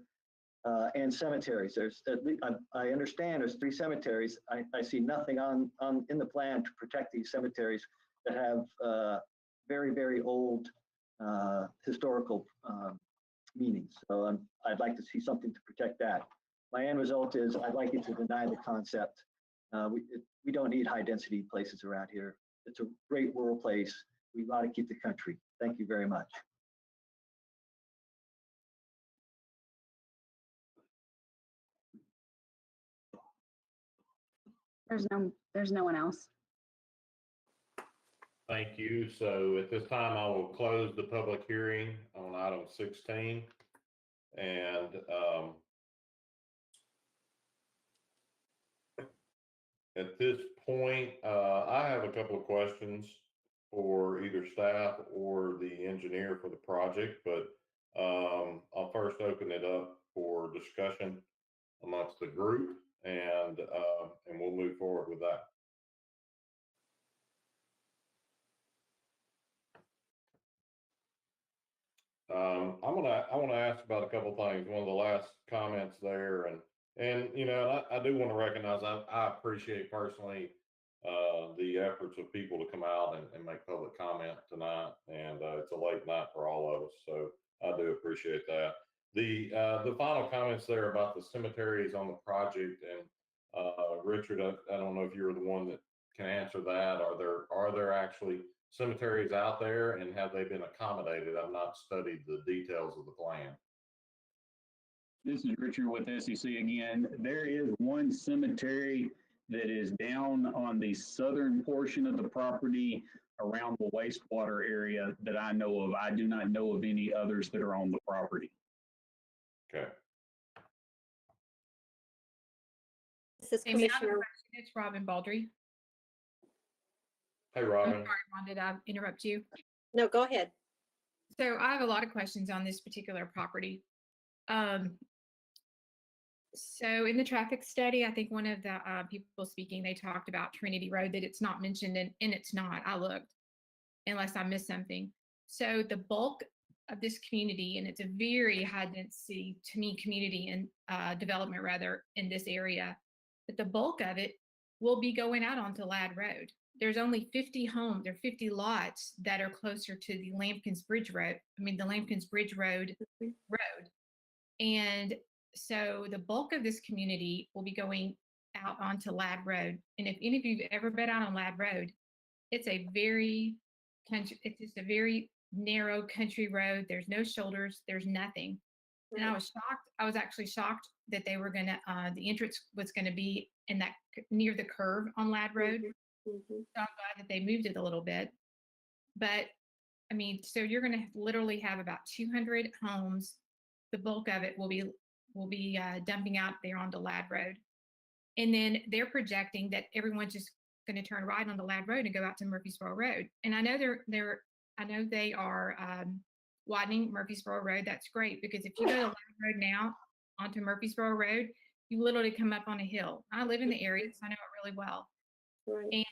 And cemeteries. There's at least, I understand there's 3 cemeteries. I see nothing in the plan to protect these cemeteries that have very, very old historical meanings. So I'd like to see something to protect that. My end result is I'd like you to deny the concept. We don't need high density places around here. It's a great rural place. We ought to keep the country. Thank you very much. There's no one else. Thank you. So at this time, I will close the public hearing on item 16. And at this point, I have a couple of questions for either staff or the engineer for the project, but I'll first open it up for discussion amongst the group, and we'll move forward with that. I want to ask about a couple of things. One of the last comments there, and you know, I do want to recognize I appreciate personally the efforts of people to come out and make public comment tonight, and it's a late night for all of us, so I do appreciate that. The final comments there about the cemeteries on the project, and Richard, I don't know if you're the one that can answer that. Are there actually cemeteries out there, and have they been accommodated? I've not studied the details of the plan. This is Richard with SEC again. There is one cemetery that is down on the southern portion of the property around the wastewater area that I know of. I do not know of any others that are on the property. Okay. This is Amy, I have a Commissioner. question. It's Robin Baldry. Hey, I'm Robin. sorry, Ron, did I interrupt you? No, go ahead. So I have a lot of questions on this particular property. So in the traffic study, I think one of the people speaking, they talked about Trinity Road, that it's not mentioned, and it's not. I looked, unless I missed something. So the bulk of this community, and it's a very high density, to me, community and development rather in this area, but the bulk of it will be going out onto Ladd Road. There's only 50 homes or 50 lots that are closer to the Lampkins Bridge Road. the Lampkins Bridge Road. And so the bulk of this community will be going out onto Ladd Road. And if any of you've ever been out on Ladd Road, it's a very it's just a very narrow country road. There's no shoulders, there's nothing. And I was shocked. I was actually shocked that they were gonna the entrance was gonna be in that near the curve on Ladd Road. So I'm glad that they moved it a little bit. But I mean, so you're going to literally have about 200 homes. The bulk of it will be dumping out there onto Ladd Road. And then they're projecting that everyone's just going to turn right on the Ladd Road and go out to Murfreesboro Road. And I know they are widening Murfreesboro Road. That's great, because if you go to Ladd Road now onto Murfreesboro Road, you literally come up on a hill. I live in the area, so I know it really well. Right. And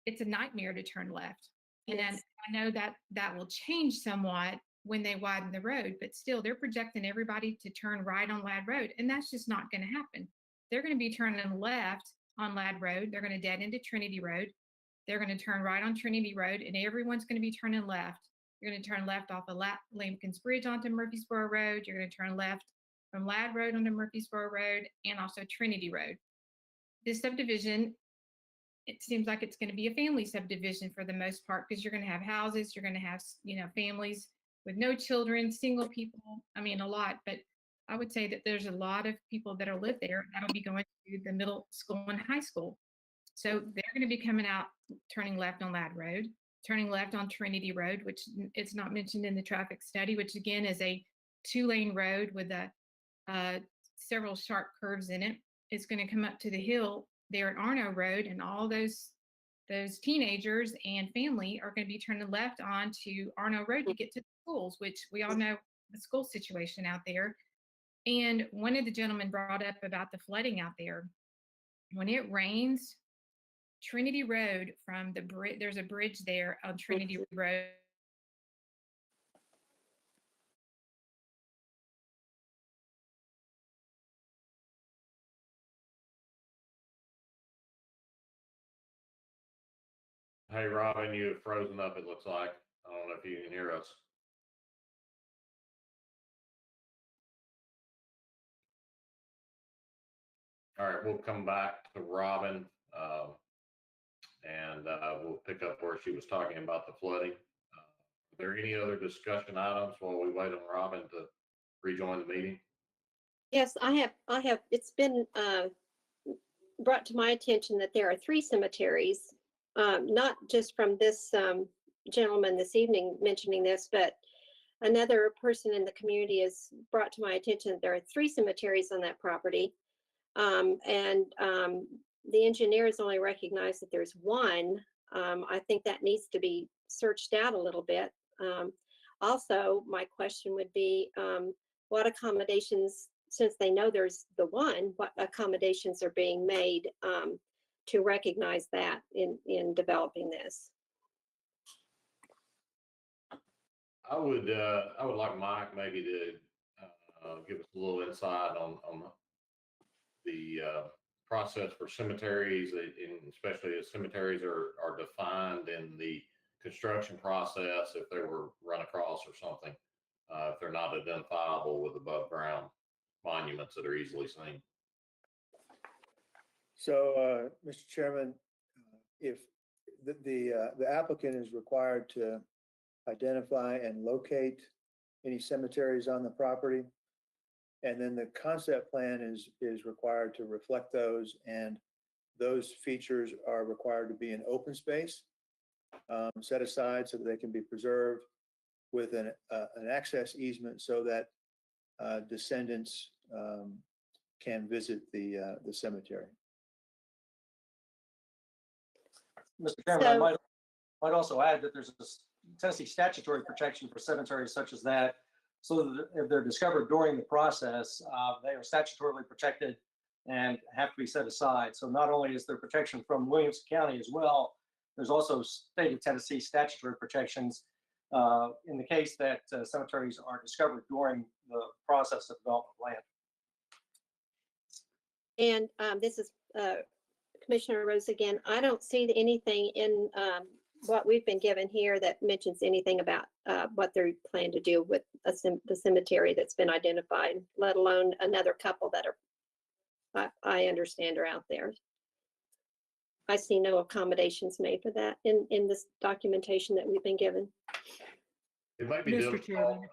it's a nightmare to turn left. And then Yes. I know that will change somewhat when they widen the road, but still they're projecting everybody to turn right on Ladd Road. And that's just not going to happen. They're going to be turning left on Ladd Road. They're going to dead into Trinity Road. They're going to turn right on Trinity Road, and everyone's going to be turning left. You're going to turn left off of Lincoln's Bridge onto Murfreesboro Road. You're going to turn left from Ladd Road onto Murfreesboro Road, and also Trinity Road. This subdivision, it seems like it's going to be a family subdivision for the most part, because you're going to have houses, you're going to have, families with no children, single people. I mean, a lot, but I would say that there's a lot of people that'll live there that'll be going to the middle school and high school. So they're going to be coming out, turning left on Ladd Road, turning left on Trinity Road, which it's not mentioned in the traffic study, which again is a 2-lane road with several sharp curves in it. It's going to come up to the hill there at Arno Road, and all those teenagers and family are going to be turning left onto Arno Road to get to the schools, which we all know the school situation out there. And one of the gentlemen brought up about the flooding out there. When it rains, Trinity Road from the bridge, there's a bridge there on Trinity Road. Hey, Robin, you have frozen up, it looks like. I don't know if you can hear us. All right, we'll come back to Robin, and we'll pick up where she was talking about the flooding. Are there any other discussion items while we wait on Robin to rejoin the meeting? Yes, I have, it's been brought to my attention that there are 3 cemeteries, not just from this gentleman this evening mentioning this, but another person in the community has brought to my attention that there are 3 cemeteries on that property. The engineers only recognize that there's 1. I think that needs to be searched out a little bit. Also, my question would be, what accommodations, since they know there's the 1, what accommodations are being made to recognize that in developing this? I would like Mike maybe to give us a little insight on the process for cemeteries, especially as cemeteries are defined in the construction process, if they were run across or something, if they're not identifiable with above ground monuments that are easily seen. So, Mr. Chairman, if the applicant is required to identify and locate any cemeteries on the property, and then the concept plan is required to reflect those, and those features are required to be in open space, set aside so that they can be preserved with an access easement so that descendants can visit the cemetery. Mr. Chairman, I might also add that there's a Tennessee statutory protection for cemeteries such as that, so that if they're discovered during the process, they are statutorily protected and have to be set aside. So not only is there protection from Williamson County as well, there's also state of Tennessee statutory protections in the case that cemeteries are discovered during the process of development of land. And this is Commissioner Rose again. I don't see anything in what we've been given here that mentions anything about what they plan to do with the cemetery that's been identified, let alone another couple that are, I understand, are out there. I see no accommodations made for that in this documentation that we've been given. It might be Mr. difficult. Chairman.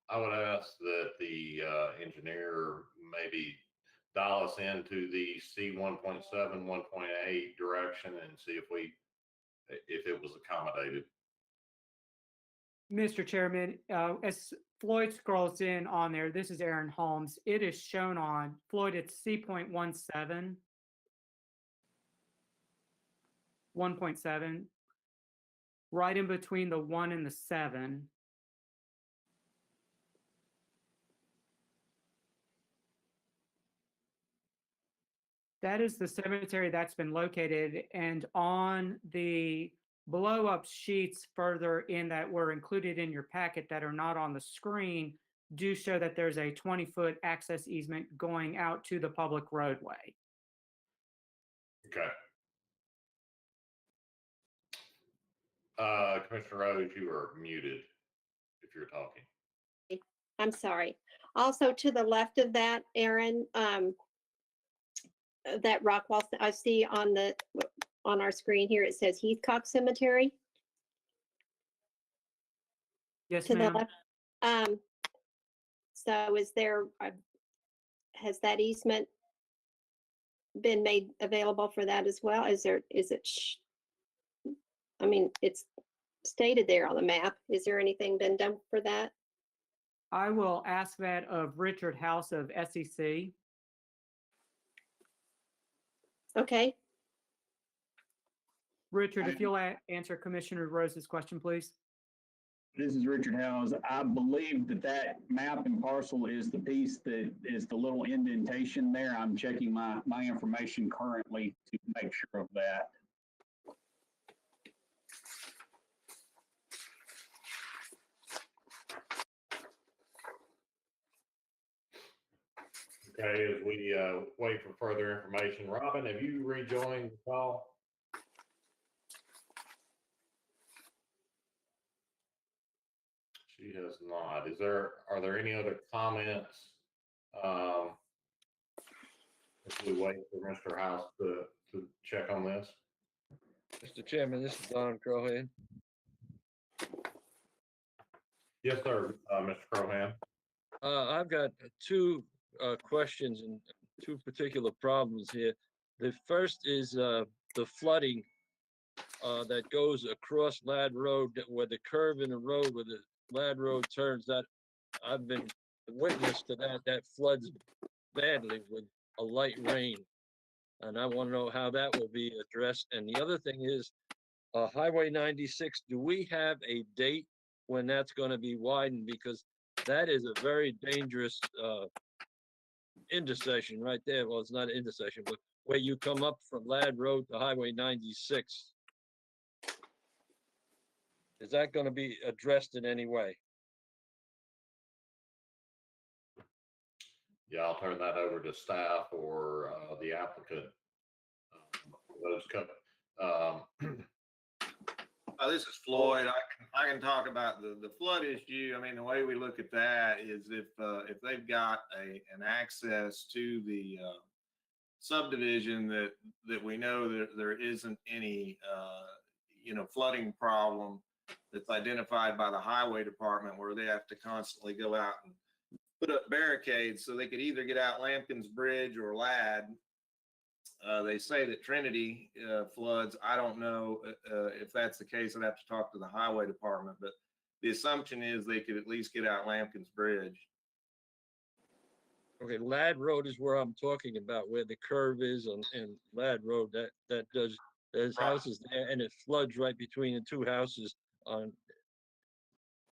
I would ask that the engineer maybe dial us into the C 1.7, 1.8 direction and see if it was accommodated. Mr. Chairman, as Floyd scrolls in on there, this is Aaron Holmes. It is shown on Floyd, it's C.17, 1.7, right in between the 1 and the 7. That is the cemetery that's been located, and on the blow up sheets further in that were included in your packet that are not on the screen do show that there's a 20-foot access easement going out to the public roadway. Okay. Commissioner Rose, you are muted if you're talking. I'm sorry. Also to the left of that, Aaron, that rock wall I see on our screen here, it says Heathcock Cemetery. Yes, To the ma'am. left. So is there, has that easement been made available for that as well? I mean, it's stated there on the map. Is there anything been done for that? I will ask that of Richard House of SEC. Okay. Richard, if you'll answer Commissioner Rose's question, please. This is Richard Howes. I believe that map and parcel is the piece that is the little indentation there. I'm checking my information currently to make sure of that. Okay, as we wait for further information, Robin, have you rejoined the call? She has not. Are there any other comments? As we wait for Mr. House to check on this. Mr. Chairman, this is Don Crohan. Yes, sir, Mr. Crohan. I've got two questions and two particular problems here. The first is the flooding that goes across Ladd Road, where the curve in the road where the Ladd Road turns. That I've been witness to that floods badly with a light rain, and I want to know how that will be addressed. And the other thing is Highway 96. Do we have a date when that's going to be widened? Because that is a very dangerous intersection right there. Well, it's not an intersection, but where you come up from Ladd Road to Highway 96. Is that going to be addressed in any way? Yeah, I'll turn that over to staff or the applicant. This is Floyd. I can talk about the flood issue. I mean, the way we look at that is if they've got an access to the subdivision that we know that there isn't any flooding problem that's identified by the highway department where they have to constantly go out and put up barricades, so they could either get out Lampkins Bridge or Ladd. They say that Trinity floods. I don't know if that's the case. I'd have to talk to the highway department, but the assumption is they could at least get out Lampkins Bridge. Okay, Ladd Road is where I'm talking about, where the curve is on Ladd Road. There's houses there, and it floods right between the two houses on.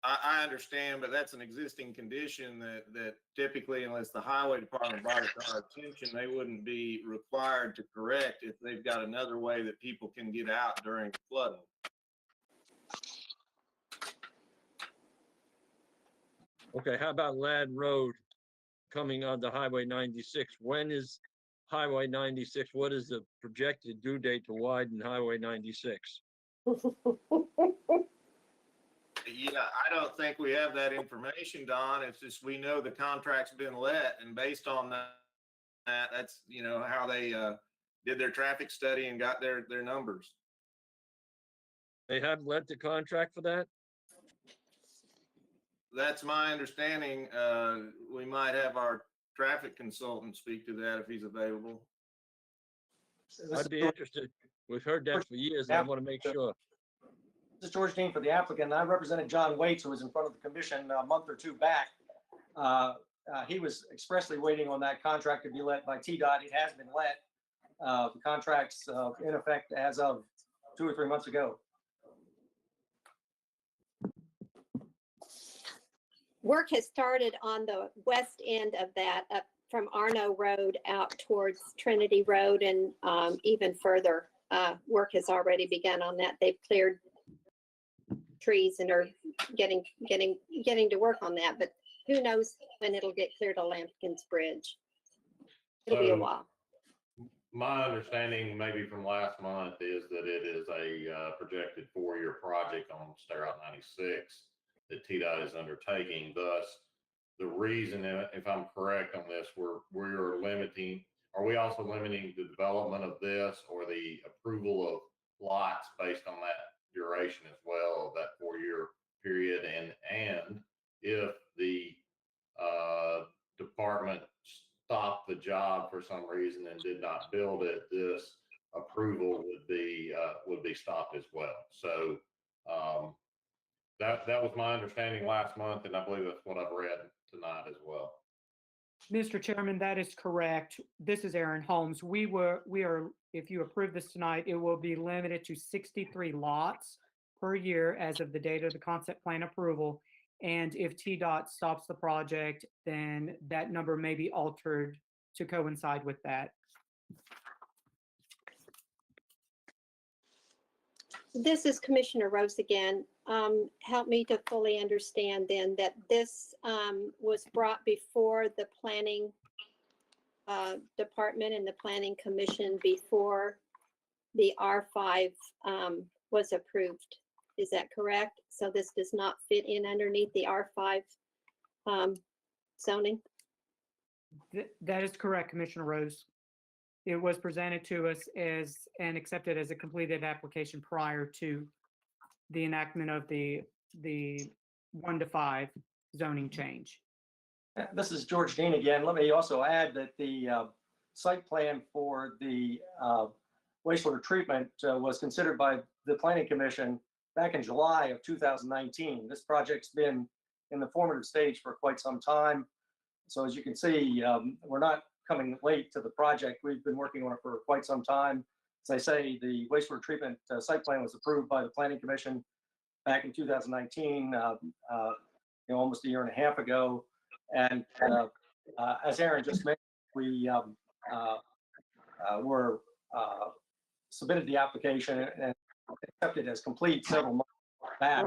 I understand, but that's an existing condition that typically, unless the highway department brought it to our attention, they wouldn't be required to correct if they've got another way that people can get out during flooding. Okay, how about Ladd Road coming onto Highway 96? When is Highway 96? What is the projected due date to widen Highway 96? Yeah, I don't think we have that information, Don. It's just we know the contract's been let, and based on that's how they did their traffic study and got their numbers. They haven't let the contract for that? That's my understanding. We might have our traffic consultant speak to that if he's available. I'd be interested. We've heard that for years. I want to make sure. This is George Dean for the applicant. I represented John Waits, who was in front of the commission a month or two back. He was expressly waiting on that contract to be let by TDOT. It has been let. The contract's in effect as of 2 or 3 months ago. Work has started on the west end of that, up from Arno Road out towards Trinity Road, and even further. Work has already begun on that. They've cleared trees and are getting to work on that. But who knows when it'll get cleared to Lampkins Bridge? It'll be a while. My understanding, maybe from last month, is that it is a projected 4-year project on State Route 96 that TDOT is undertaking. Thus, the reason, if I'm correct on this, we're limiting. Are we also limiting the development of this or the approval of lots based on that duration as well, of that 4-year period? And if the department stopped the job for some reason and did not build it, this approval would be stopped as well. So that was my understanding last month, and I believe that's what I've read tonight as well. Mr. Chairman, that is correct. This is Aaron Holmes. We are, if you approve this tonight, it will be limited to 63 lots per year as of the date of the concept plan approval. And if TDOT stops the project, then that number may be altered to coincide with that. This is Commissioner Rose again. Help me to fully understand then that this was brought before the planning department and the planning commission before the R5 was approved. Is that correct? So this does not fit in underneath the R5 zoning? That is correct, Commissioner Rose. It was presented to us as and accepted as a completed application prior to the enactment of the 1 to 5 zoning change. This is George Dean again. Let me also add that the site plan for the wastewater treatment was considered by the Planning Commission back in July of 2019. This project's been in the formative stage for quite some time. So as you can see, we're not coming late to the project. We've been working on it for quite some time. As I say, the wastewater treatment site plan was approved by the Planning Commission back in 2019, almost a year and a half ago. And as Aaron just mentioned, we submitted the application and accepted as complete several months back,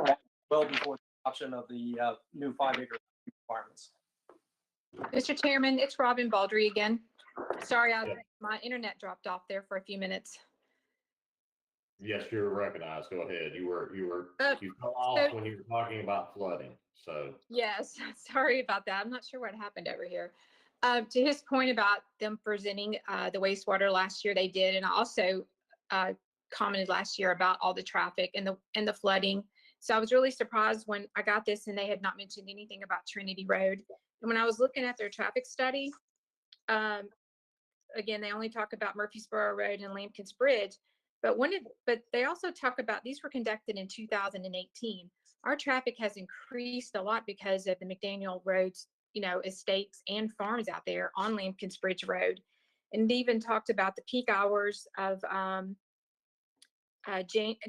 well before the adoption of the new 5-acre requirements. Mr. Chairman, it's Robin Baldry again. Sorry, my internet dropped off there for a few minutes. Yes, you're recognized. Go ahead. You fell off when you were talking about flooding. So yes, sorry about that. I'm not sure what happened over here. To his point about them presenting the wastewater last year, they did, and I also commented last year about all the traffic and the flooding. So I was really surprised when I got this and they had not mentioned anything about Trinity Road. And when I was looking at their traffic study, again, they only talk about Murfreesboro Road and Lampkins Bridge, but they also talk about, these were conducted in 2018. Our traffic has increased a lot because of the McDaniel Roads, estates and farms out there on Lampkins Bridge Road. And they even talked about the peak hours of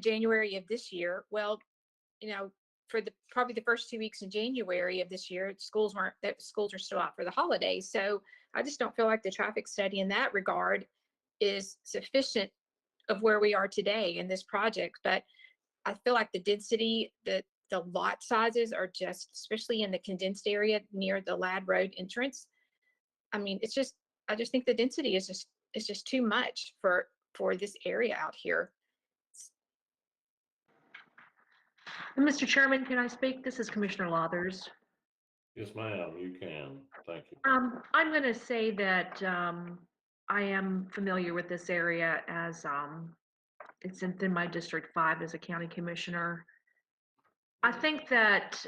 January of this year. Well, for probably the first 2 weeks in January of this year, schools are still out for the holidays. So I just don't feel like the traffic study in that regard is sufficient of where we are today in this project. But I feel like the density, the lot sizes are just, especially in the condensed area near the Ladd Road entrance. I mean, I just think the density is just too much for this area out here. Mr. Chairman, can I speak? This is Commissioner Lathers. yes, ma'am, you can. Thank you. I'm going to say that I am familiar with this area as it's in my District 5 as a county commissioner. I think that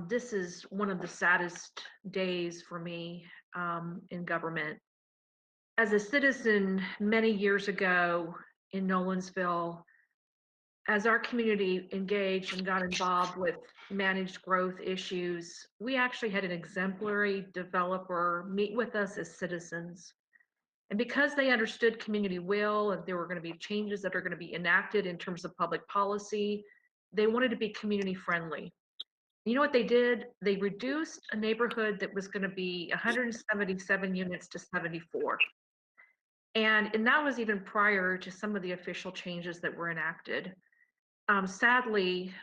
this is one of the saddest days for me in government. As a citizen many years ago in Nolensville, as our community engaged and got involved with managed growth issues, we actually had an exemplary developer meet with us as citizens. And because they understood community will and there were going to be changes that are going to be enacted in terms of public policy, they wanted to be community friendly. You know what they did? They reduced a neighborhood that was going to be 177 units to 74. And that was even prior to some of the official changes that were enacted. Sadly,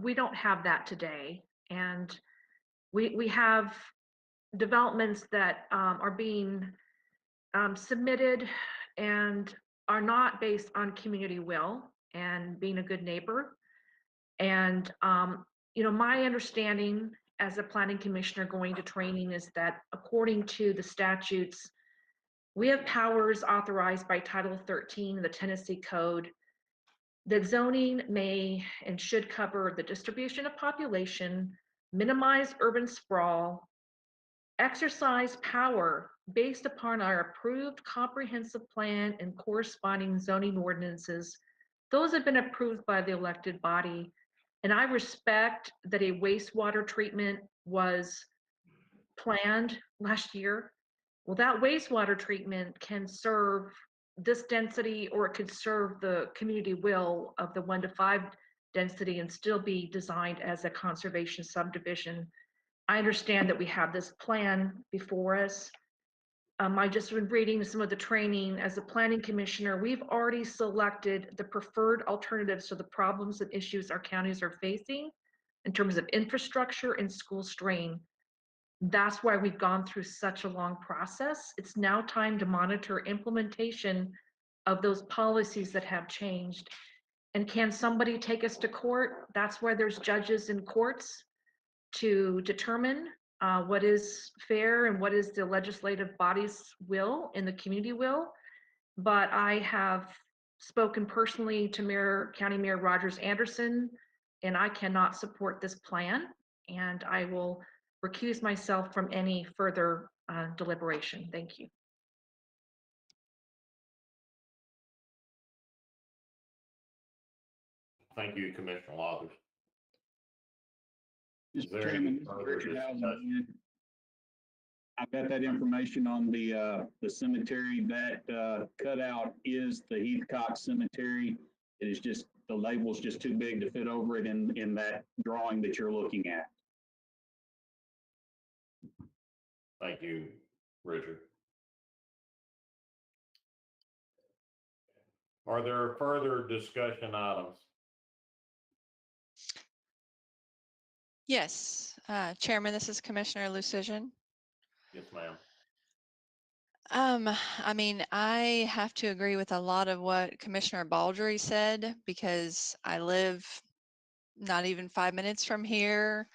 we don't have that today. And we have developments that are being submitted and are not based on community will and being a good neighbor. And, my understanding as a planning commissioner going to training is that according to the statutes, we have powers authorized by Title 13 of the Tennessee Code that zoning may and should cover the distribution of population, minimize urban sprawl, exercise power based upon our approved comprehensive plan and corresponding zoning ordinances. Those have been approved by the elected body. And I respect that a wastewater treatment was planned last year. Well, that wastewater treatment can serve this density, or it could serve the community will of the 1 to 5 density and still be designed as a conservation subdivision. I understand that we have this plan before us. I just been reading some of the training as a planning commissioner. We've already selected the preferred alternatives to the problems and issues our counties are facing in terms of infrastructure and school strain. That's why we've gone through such a long process. It's now time to monitor implementation of those policies that have changed. And can somebody take us to court? That's why there's judges in courts to determine what is fair and what is the legislative body's will and the community will. But I have spoken personally to County Mayor Rogers Anderson, and I cannot support this plan, and I will recuse myself from any further deliberation. Thank you. Thank you, Commissioner Lathers. Mr. Chairman, this is Richard Housen again. I've got that information on the cemetery. That cutout is the Heathcock Cemetery. It is just, the label's just too big to fit over it in that drawing that you're looking at. Thank you, Richard. Are there further discussion items? Yes, Chairman, this is Commissioner Lucision. Yes, ma'am. I mean, I have to agree with a lot of what Commissioner Baldry said, because I live not even 5 minutes from here.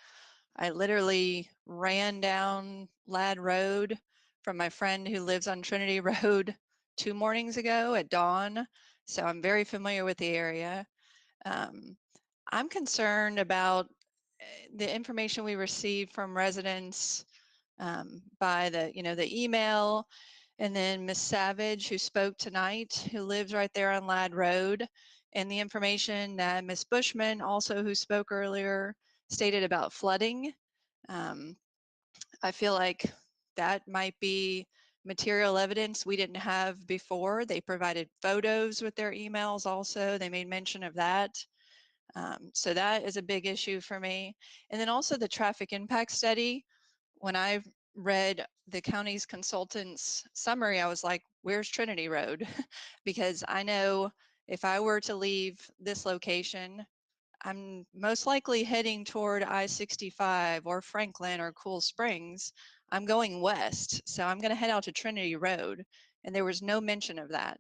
I literally ran down Ladd Road from my friend who lives on Trinity Road 2 mornings ago at dawn. So I'm very familiar with the area. I'm concerned about the information we receive from residents by the email, and then Miss Savage, who spoke tonight, who lives right there on Ladd Road, and the information that Miss Bushman, also who spoke earlier, stated about flooding. I feel like that might be material evidence we didn't have before. They provided photos with their emails also. They made mention of that. So that is a big issue for me. And then also the traffic impact study. When I read the county's consultant's summary, I was like, where's Trinity Road? Because I know if I were to leave this location, I'm most likely heading toward I-65 or Franklin or Cool Springs. I'm going west, so I'm going to head out to Trinity Road, and there was no mention of that.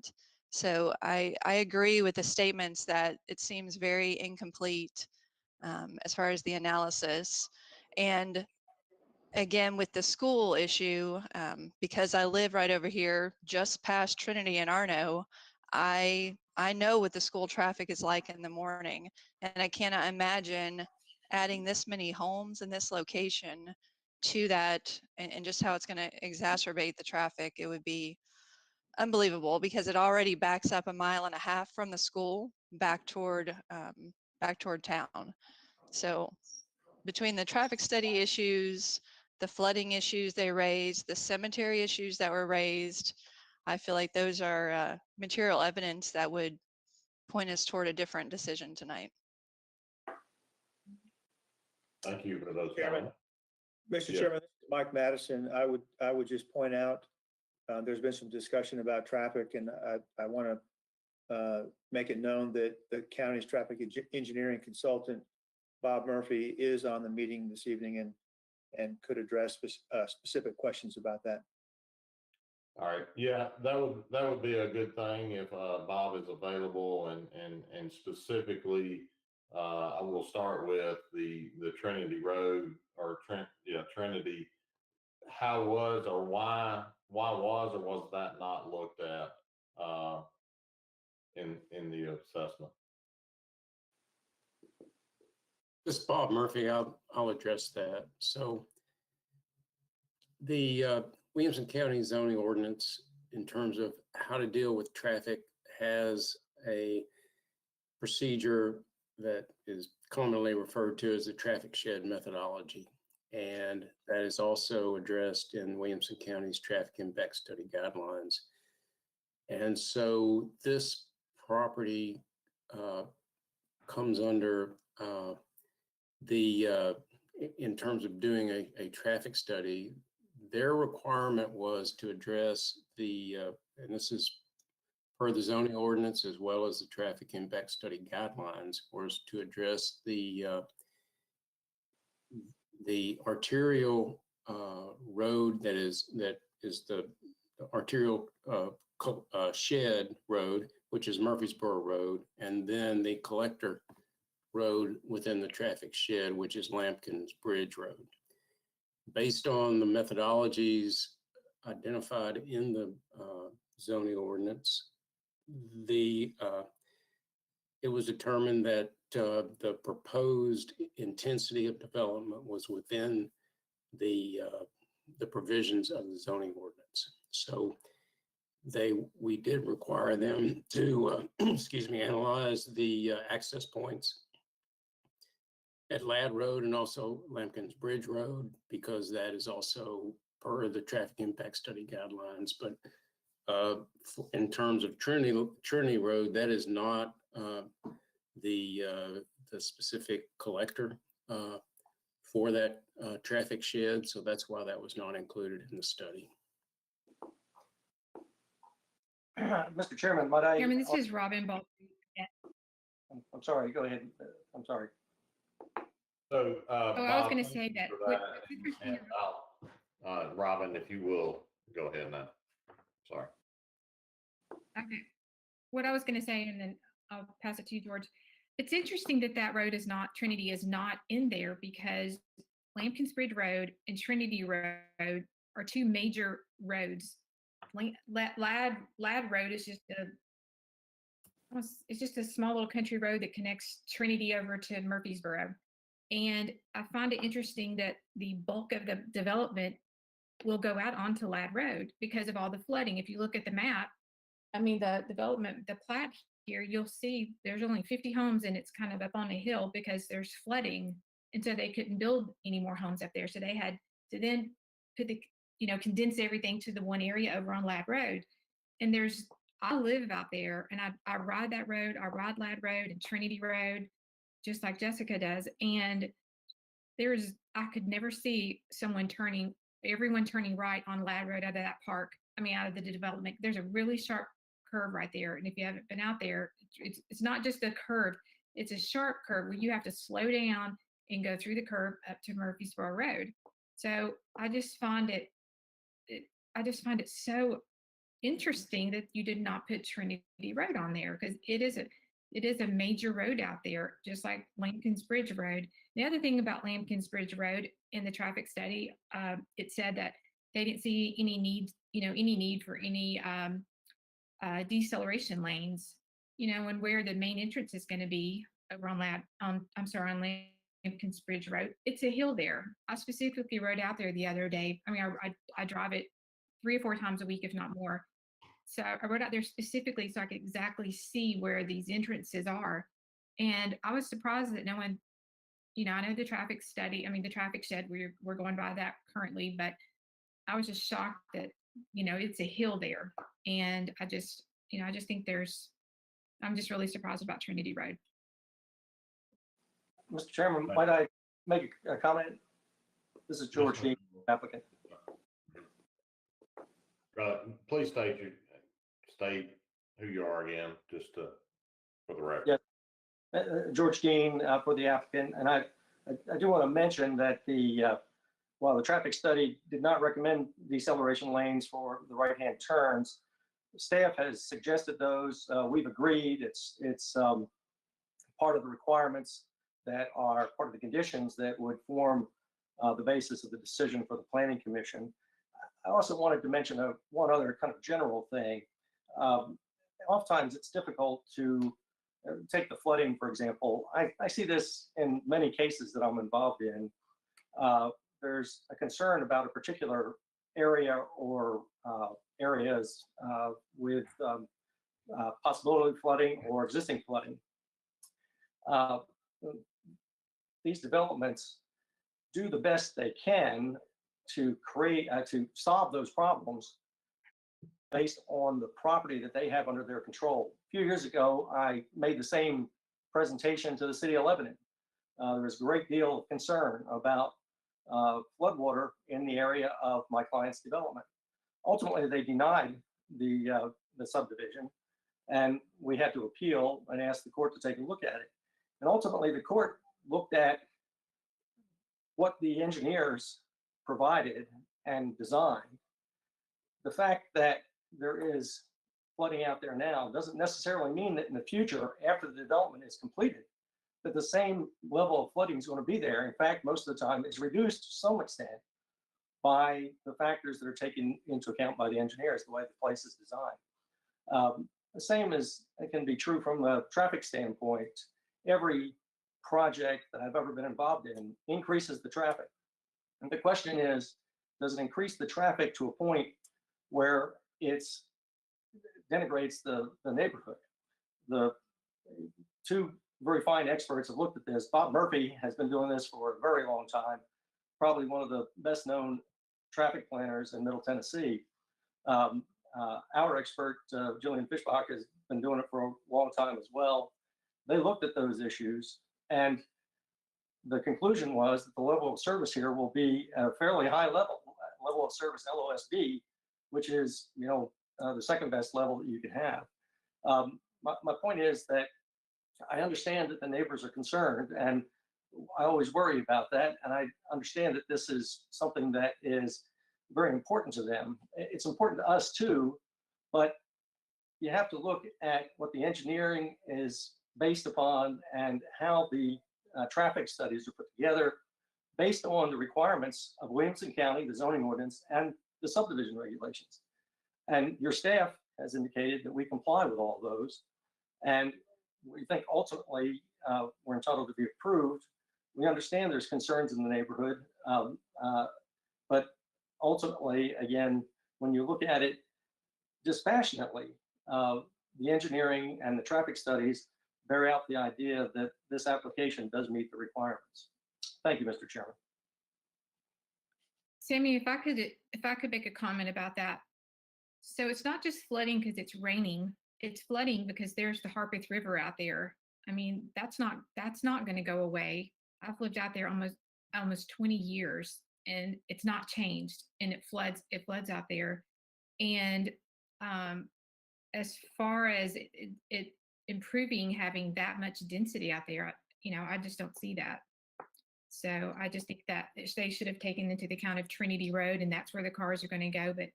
So I agree with the statements that it seems very incomplete as far as the analysis. And again, with the school issue, because I live right over here, just past Trinity and Arno, I know what the school traffic is like in the morning, and I cannot imagine adding this many homes in this location to that, and just how it's going to exacerbate the traffic. It would be unbelievable because it already backs up 1.5 miles from the school back toward town. So between the traffic study issues, the flooding issues they raised, the cemetery issues that were raised, I feel like those are material evidence that would point us toward a different decision tonight. Thank you for those Chairman. comments. Mr. Yeah. Chairman, this is Mike Madison. I would just point out, there's been some discussion about traffic, and I want to make it known that the county's traffic engineering consultant, Bob Murphy, is on the meeting this evening and could address specific questions about that. All right, yeah, that would be a good thing if Bob is available, and specifically, I will start with the Trinity Road or Trinity. How was or why was or was that not looked at in the assessment? This is Bob Murphy. I'll address that. So the Williamson County zoning ordinance, in terms of how to deal with traffic, has a procedure that is commonly referred to as the traffic shed methodology. And that is also addressed in Williamson County's traffic impact study guidelines. And so this property comes under in terms of doing a traffic study, their requirement was to address and this is per the zoning ordinance as well as the traffic impact study guidelines, was to address the arterial road that is the arterial shed road, which is Murfreesboro Road, and then the collector road within the traffic shed, which is Lampkin's Bridge Road. Based on the methodologies identified in the zoning ordinance, it was determined that the proposed intensity of development was within the provisions of the zoning ordinance. So we did require them to analyze the access points at Ladd Road and also Lampkin's Bridge Road, because that is also per the traffic impact study guidelines. But in terms of Trinity Road, that is not the specific collector for that traffic shed. So that's why that was not included in the study. Mr. Chairman, might I? Chairman, this is Robin Baldwin. I'm sorry, go ahead. I'm sorry. So, I was going to say that. Robin, if you will, go ahead now. Sorry. Okay. What I was going to say, and then I'll pass it to you, George. It's interesting that road is not, Trinity is not in there, because Lampkin's Bridge Road and Trinity Road are two major roads. Ladd Road is just a small little country road that connects Trinity over to Murfreesboro. And I find it interesting that the bulk of the development will go out onto Ladd Road because of all the flooding. If you look at the map, I mean, the development, the plat here, you'll see there's only 50 homes and it's kind of up on a hill because there's flooding. And so they couldn't build any more homes up there. So they had to then condense everything to the one area over on Ladd Road. And I live out there and I ride that road. I ride Ladd Road and Trinity Road, just like Jessica does. And I could never see everyone turning right on Ladd Road out of that park. I mean, out of the development. There's a really sharp curve right there. And if you haven't been out there, it's not just a curve, it's a sharp curve where you have to slow down and go through the curve up to Murfreesboro Road. So I just find it so interesting that you did not put Trinity Road on there, because it is a major road out there, just like Lampkin's Bridge Road. The other thing about Lampkin's Bridge Road in the traffic study, it said that they didn't see any need for any deceleration lanes, and where the main entrance is going to be over on Lampkin's Bridge Road. It's a hill there. I specifically rode out there the other day. I mean, I drive it 3 or 4 times a week, if not more. So I wrote out there specifically so I could exactly see where these entrances are. And I was surprised that no one, I know the traffic study, the traffic shed, we're going by that currently, but I was just shocked that, it's a hill there. And I just think I'm just really surprised about Trinity Road. Mr. Chairman, might I make a comment? This is George Dean, applicant. Please state who you are again, just for the record. Yes, George Dean for the applicant, and I do want to mention that while the traffic study did not recommend deceleration lanes for the right-hand turns, staff has suggested those. We've agreed. It's part of the requirements that are part of the conditions that would form the basis of the decision for the Planning Commission. I also wanted to mention one other kind of general thing. Oftentimes it's difficult to take the flooding, for example. I see this in many cases that I'm involved in. There's a concern about a particular area or areas with possibility of flooding or existing flooding. These developments do the best they can to solve those problems based on the property that they have under their control. A few years ago, I made the same presentation to the city of Lebanon. There was a great deal of concern about floodwater in the area of my client's development. Ultimately, they denied the subdivision, and we had to appeal and ask the court to take a look at it. And ultimately, the court looked at what the engineers provided and designed. The fact that there is flooding out there now doesn't necessarily mean that in the future, after the development is completed, that the same level of flooding is going to be there. In fact, most of the time it's reduced to some extent by the factors that are taken into account by the engineers, the way the place is designed. The same can be true from the traffic standpoint. Every project that I've ever been involved in increases the traffic. And the question is, does it increase the traffic to a point where it denigrates the neighborhood? The two very fine experts have looked at this. Bob Murphy has been doing this for a very long time, probably one of the best known traffic planners in Middle Tennessee. Our expert, Jillian Fischbach, has been doing it for a long time as well. They looked at those issues, and the conclusion was that the level of service here will be a fairly high level of service, LOSD, which is, the second best level that you can have. My point is that I understand that the neighbors are concerned, and I always worry about that. And I understand that this is something that is very important to them. It's important to us too, but you have to look at what the engineering is based upon and how the traffic studies are put together based on the requirements of Williamson County, the zoning ordinance, and the subdivision regulations. And your staff has indicated that we comply with all those. And we think ultimately we're entitled to be approved. We understand there's concerns in the neighborhood, but ultimately, again, when you look at it dispassionately, the engineering and the traffic studies bear out the idea that this application does meet the requirements. Thank you, Mr. Chairman. Sammy, if I could make a comment about that. So it's not just flooding because it's raining. It's flooding because there's the Harpeth River out there. That's not going to go away. I've lived out there almost 20 years, and it's not changed, and it floods out there. And as far as it improving, having that much density out there, I just don't see that. So I just think that they should have taken into account of Trinity Road, and that's where the cars are going to go. But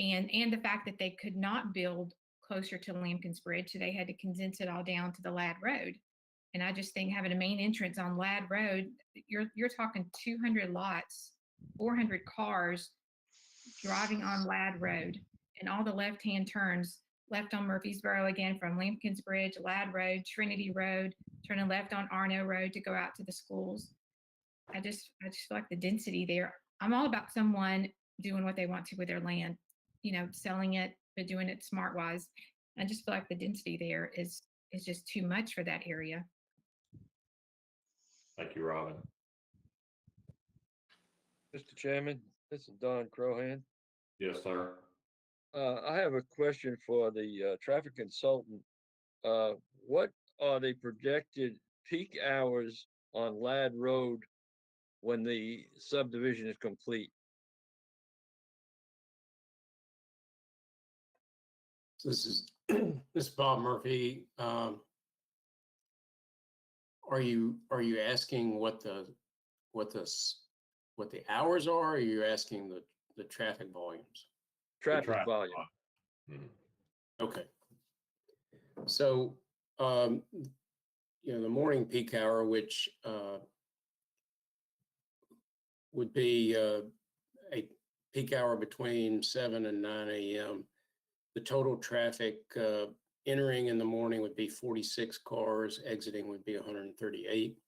and the fact that they could not build closer to Lampkins Bridge, so they had to condense it all down to the Ladd Road. And I just think having a main entrance on Ladd Road, you're talking 200 lots, 400 cars driving on Ladd Road, and all the left-hand turns, left on Murfreesboro again from Lampkins Bridge, Ladd Road, Trinity Road, turning left on Arno Road to go out to the schools. I just feel like the density there. I'm all about someone doing what they want to with their land, selling it, but doing it smart wise. I just feel like the density there is just too much for that area. Thank you, Robin. Mr. Chairman, this is Don Crohan. Yes, sir. I have a question for the traffic consultant. What are the projected peak hours on Ladd Road when the subdivision is complete? This is Bob Murphy. Are you asking what the hours are? Or are you asking the traffic volumes? Traffic volume. Okay. So, the morning peak hour, which would be a peak hour between 7 and 9 a.m. The total traffic entering in the morning would be 46 cars, exiting would be 138.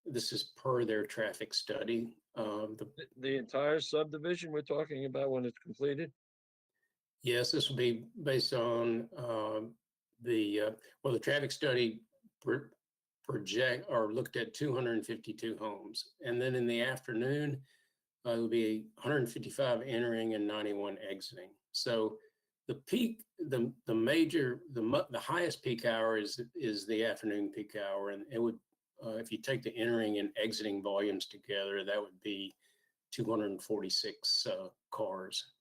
This is per their traffic study. The entire subdivision we're talking about when it's completed? Yes, this will be based on the traffic study looked at 252 homes. And then in the afternoon, it will be 155 entering and 91 exiting. So the peak, the highest peak hour is the afternoon peak hour. And it would, if you take the entering and exiting volumes together, that would be 246 cars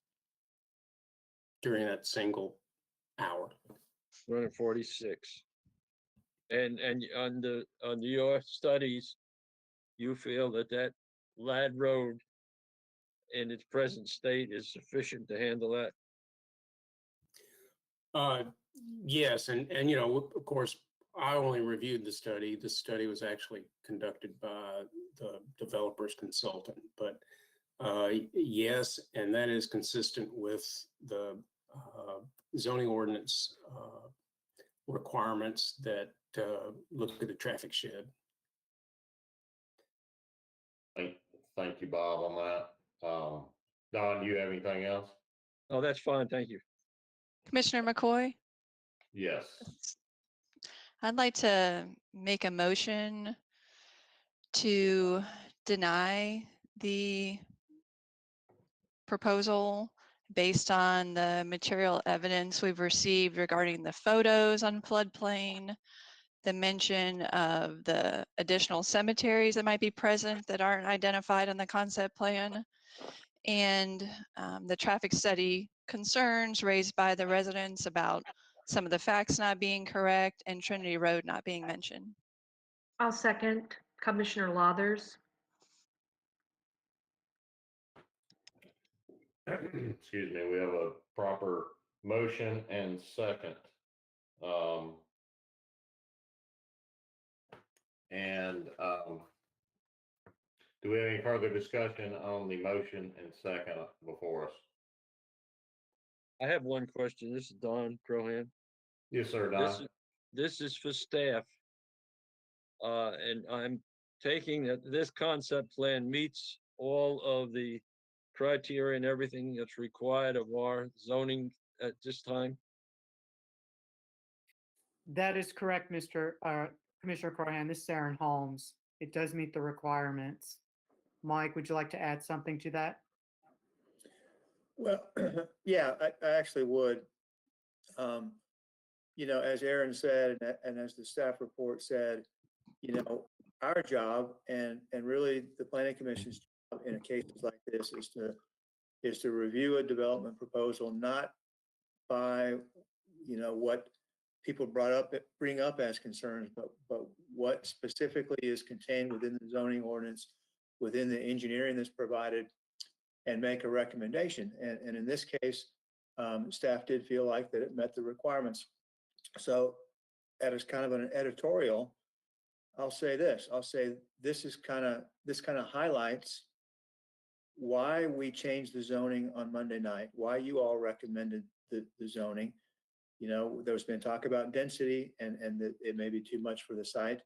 during that single hour. 246. And under your studies, you feel that Ladd Road in its present state is sufficient to handle that? Yes, and of course, I only reviewed the study. The study was actually conducted by the developer's consultant, but yes, and that is consistent with the zoning ordinance requirements that look at the traffic shed. Thank you, Bob, on that. Don, do you have anything else? Oh, that's fine. Thank you. Commissioner McCoy, Yes. I'd like to make a motion to deny the proposal based on the material evidence we've received regarding the photos on floodplain, the mention of the additional cemeteries that might be present that aren't identified on the concept plan, and the traffic study concerns raised by the residents about some of the facts not being correct and Trinity Road not being mentioned. I'll second Commissioner Lathers. Excuse me, we have a proper motion and second. Do we have any further discussion on the motion and second before us? I have one question. This is Don Crohan. Yes, sir, Don. This is for staff. And I'm taking that this concept plan meets all of the criteria and everything that's required of our zoning at this time. That is correct, Commissioner Carhan. This is Aaron Holmes. It does meet the requirements. Mike, would you like to add something to that? Well, yeah, I actually would. As Aaron said, and as the staff report said, our job and really the planning commission's job in cases like this is to review a development proposal, not by, what people bring up as concerns, but what specifically is contained within the zoning ordinance, within the engineering that's provided, and make a recommendation. And in this case, staff did feel like that it met the requirements. So as kind of an editorial, I'll say this. This kind of highlights why we changed the zoning on Monday night, why you all recommended the zoning. There's been talk about density and that it may be too much for the site.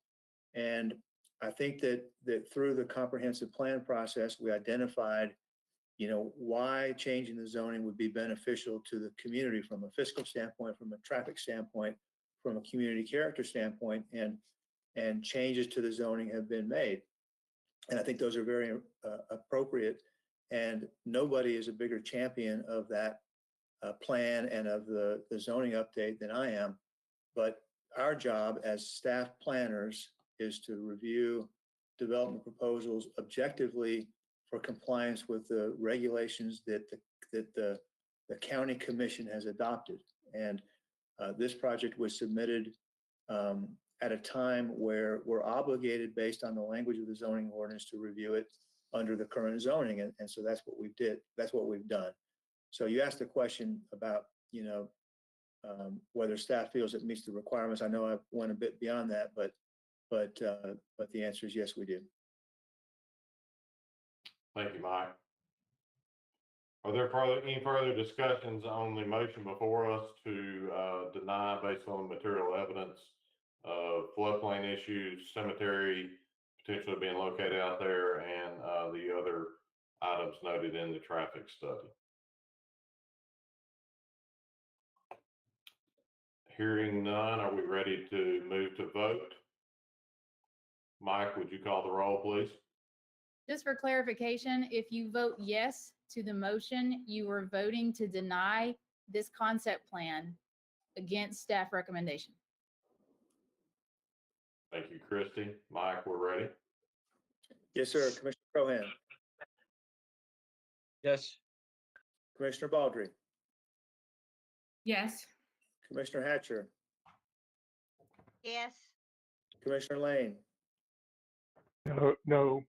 And I think that through the comprehensive plan process, we identified why changing the zoning would be beneficial to the community from a fiscal standpoint, from a traffic standpoint, from a community character standpoint, and changes to the zoning have been made. And I think those are very appropriate. And nobody is a bigger champion of that plan and of the zoning update than I am. But our job as staff planners is to review development proposals objectively for compliance with the regulations that the county commission has adopted. And this project was submitted at a time where we're obligated, based on the language of the zoning ordinance, to review it under the current zoning. And so that's what we did. That's what we've done. So you asked a question about, whether staff feels it meets the requirements. I know I went a bit beyond that, but the answer is yes, we do. Thank you, Mike. Are there any further discussions on the motion before us to deny based on material evidence of floodplain issues, cemetery potentially being located out there, and the other items noted in the traffic study? Hearing none, are we ready to move to vote? Mike, would you call the roll, please? Just for clarification, if you vote yes to the motion, you are voting to deny this concept plan against staff recommendation. Thank you, Christy. Mike, we're ready. Yes, sir. Commissioner Cohan. Yes. Commissioner Baldry. Yes. Commissioner Hatcher. Yes. Commissioner Lane. No.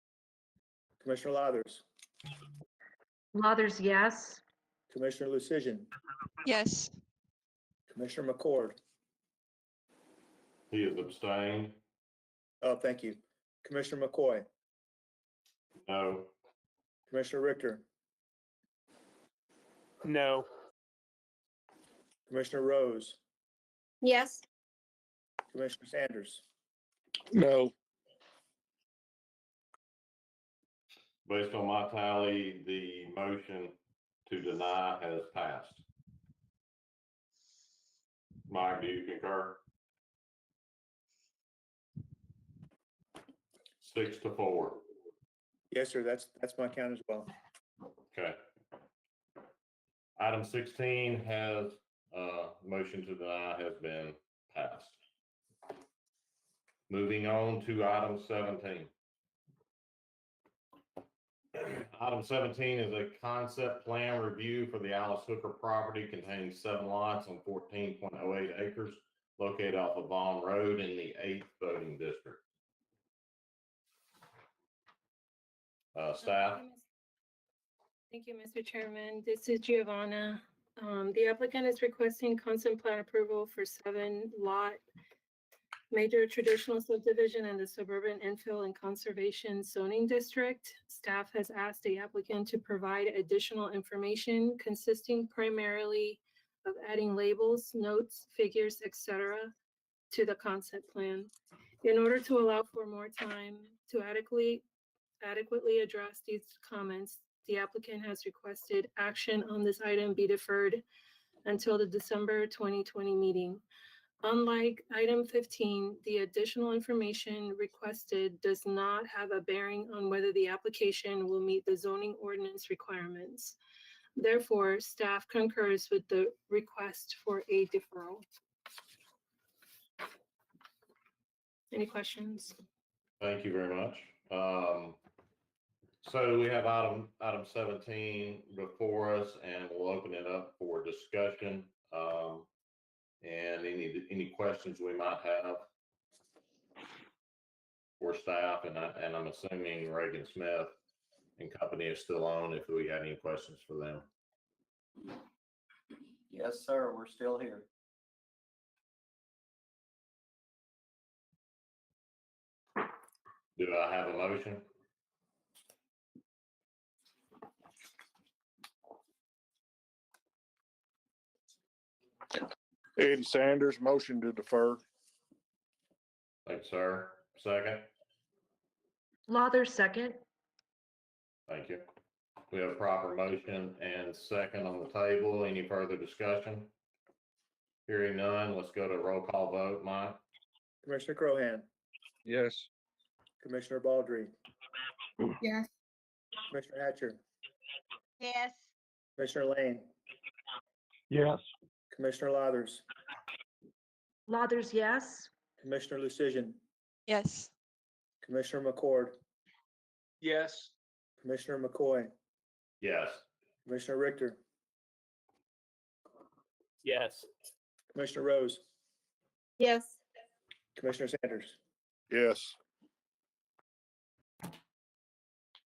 Commissioner Lathers. Lathers, yes. Commissioner Lucian. Yes. Commissioner McCord. He is abstained. Oh, thank you. Commissioner McCoy. No. Commissioner Richter. No. Commissioner Rose. Yes. Commissioner Sanders. No. Based on my tally, the motion to deny has passed. Mike, do you concur? 6-4. Yes, sir. That's my count as well. Okay. Item 16 has, motion to deny has been passed. Moving on to item 17. Item 17 is a concept plan review for the Alice Hooker property containing 7 lots on 14.08 acres located off of Vaughn Road in the 8th voting district. Staff? Thank you, Mr. Chairman. This is Giovanna. The applicant is requesting concept plan approval for 7-lot major traditional subdivision in the suburban infill and conservation zoning district. Staff has asked the applicant to provide additional information consisting primarily of adding labels, notes, figures, etc. to the concept plan. In order to allow for more time to adequately address these comments, the applicant has requested action on this item be deferred until the December 2020 meeting. Unlike item 15, the additional information requested does not have a bearing on whether the application will meet the zoning ordinance requirements. Therefore, staff concurs with the request for a deferral. Any questions? Thank you very much. So we have item 17 before us, and we'll open it up for discussion. And any questions we might have for staff, and I'm assuming Reagan Smith and company is still on if we had any questions for them. Yes, sir. We're still here. Do I have a motion? Eddie Sanders, motion to defer. Thanks, sir. Second? Lathers, second. Thank you. We have proper motion and second on the table. Any further discussion? Hearing none, let's go to roll call vote. Mike? Commissioner Crohan, Yes. Commissioner Baldry, Yes. Commissioner Hatcher, Yes. Commissioner Lane, Yes. Commissioner Lathers, Lathers, yes. Commissioner Lucian, Yes. Commissioner McCord, Yes. Commissioner McCoy, Yes. Commissioner Richter, Yes. Commissioner Rose, Yes. Commissioner Sanders. Yes.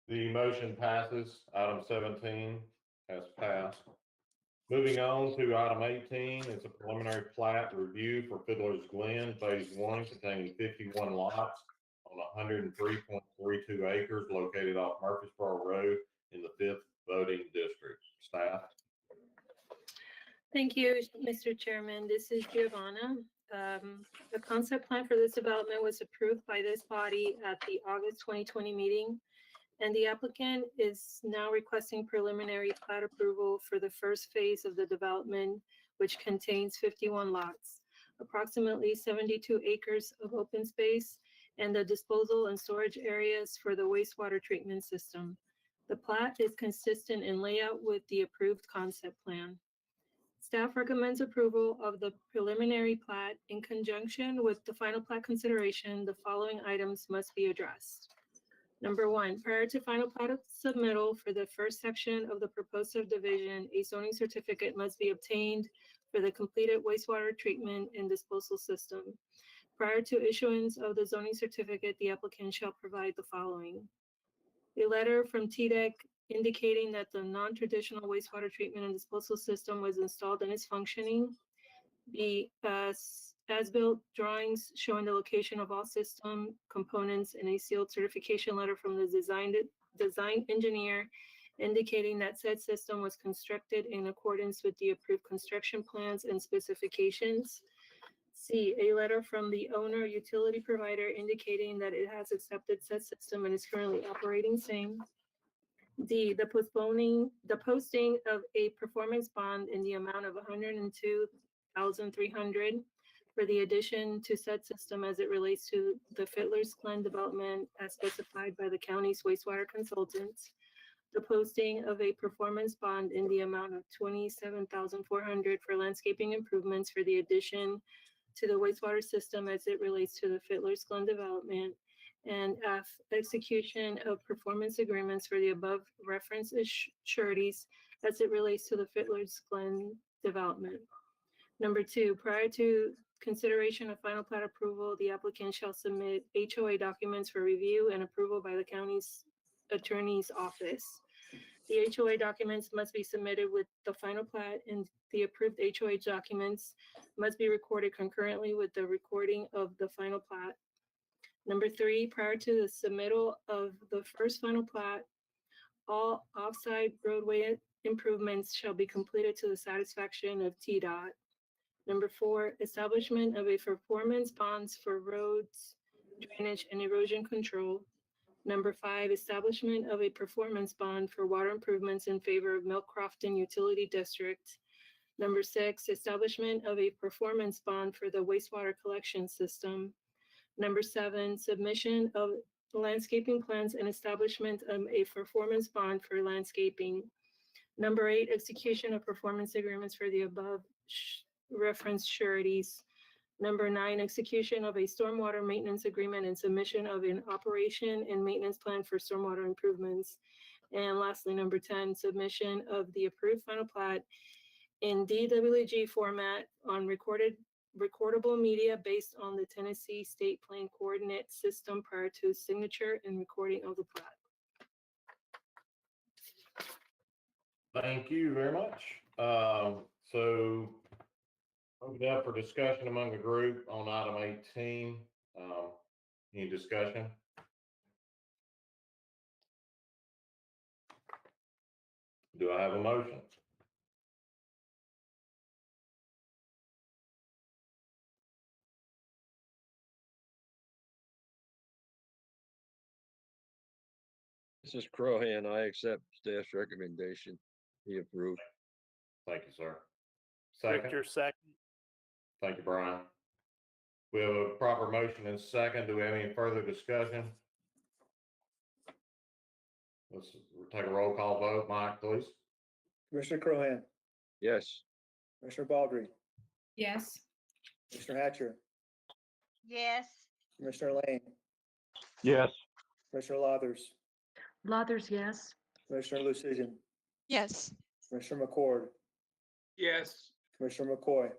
The motion passes. Item 17 has passed. Moving on to item 18, it's a preliminary plat review for Fiddler's Glenn, Phase 1, containing 51 lots on 103.32 acres located off Murfreesboro Road in the 5th voting district. Staff? Thank you, Mr. Chairman. This is Giovanna. The concept plan for this development was approved by this body at the August 2020 meeting, and the applicant is now requesting preliminary plat approval for the first phase of the development, which contains 51 lots, approximately 72 acres of open space, and the disposal and storage areas for the wastewater treatment system. The plat is consistent in layout with the approved concept plan. Staff recommends approval of the preliminary plat. In conjunction with the final plat consideration, the following items must be addressed. Number one, prior to final plat submittal for the first section of the proposed subdivision, a zoning certificate must be obtained for the completed wastewater treatment and disposal system. Prior to issuance of the zoning certificate, the applicant shall provide the following: a letter from TDEC indicating that the non-traditional wastewater treatment and disposal system was installed and is functioning. The as-built drawings showing the location of all system components, and a sealed certification letter from the design engineer indicating that said system was constructed in accordance with the approved construction plans and specifications. C, a letter from the owner utility provider indicating that it has accepted said system and is currently operating same. D, the posting of a performance bond in the amount of $102,300 for the addition to said system as it relates to the Fiddler's Glenn development as specified by the county's wastewater consultants. The posting of a performance bond in the amount of $27,400 for landscaping improvements for the addition to the wastewater system as it relates to the Fiddler's Glen development. And F, execution of performance agreements for the above referenced sureties as it relates to the Fiddler's Glen development. Number two, prior to consideration of final plat approval, the applicant shall submit HOA documents for review and approval by the county's attorney's office. The HOA documents must be submitted with the final plat, and the approved HOA documents must be recorded concurrently with the recording of the final plat. Number three, prior to the submittal of the first final plat, all offsite roadway improvements shall be completed to the satisfaction of TDOT. Number four, establishment of a performance bonds for roads, drainage, and erosion control. Number five, establishment of a performance bond for water improvements in favor of Milk Crofton Utility District. Number six, establishment of a performance bond for the wastewater collection system. Number seven, submission of landscaping plans and establishment of a performance bond for landscaping. Number eight, execution of performance agreements for the above referenced sureties. Number nine, execution of a stormwater maintenance agreement and submission of an operation and maintenance plan for stormwater improvements. And lastly, number 10, submission of the approved final plat in DWG format on recordable media based on the Tennessee State Plane Coordinate System prior to signature and recording of the plat. Thank you very much. So open it up for discussion among the group on item 18. Any discussion? Do I have a motion? This is Crohan. I accept staff's recommendation. Be approved. Thank you, sir. Second. Richter, second. Thank you, Brian. We have a proper motion and second. Do we have any further discussion? Let's take a roll call vote. Mike, please. Commissioner Crohan, Yes. Commissioner Baldry, Yes. Commissioner Hatcher, Yes. Commissioner Lane, Yes. Commissioner Lathers, Lathers, yes. Commissioner Lucian, Yes. Commissioner McCord, Yes. Commissioner McCoy,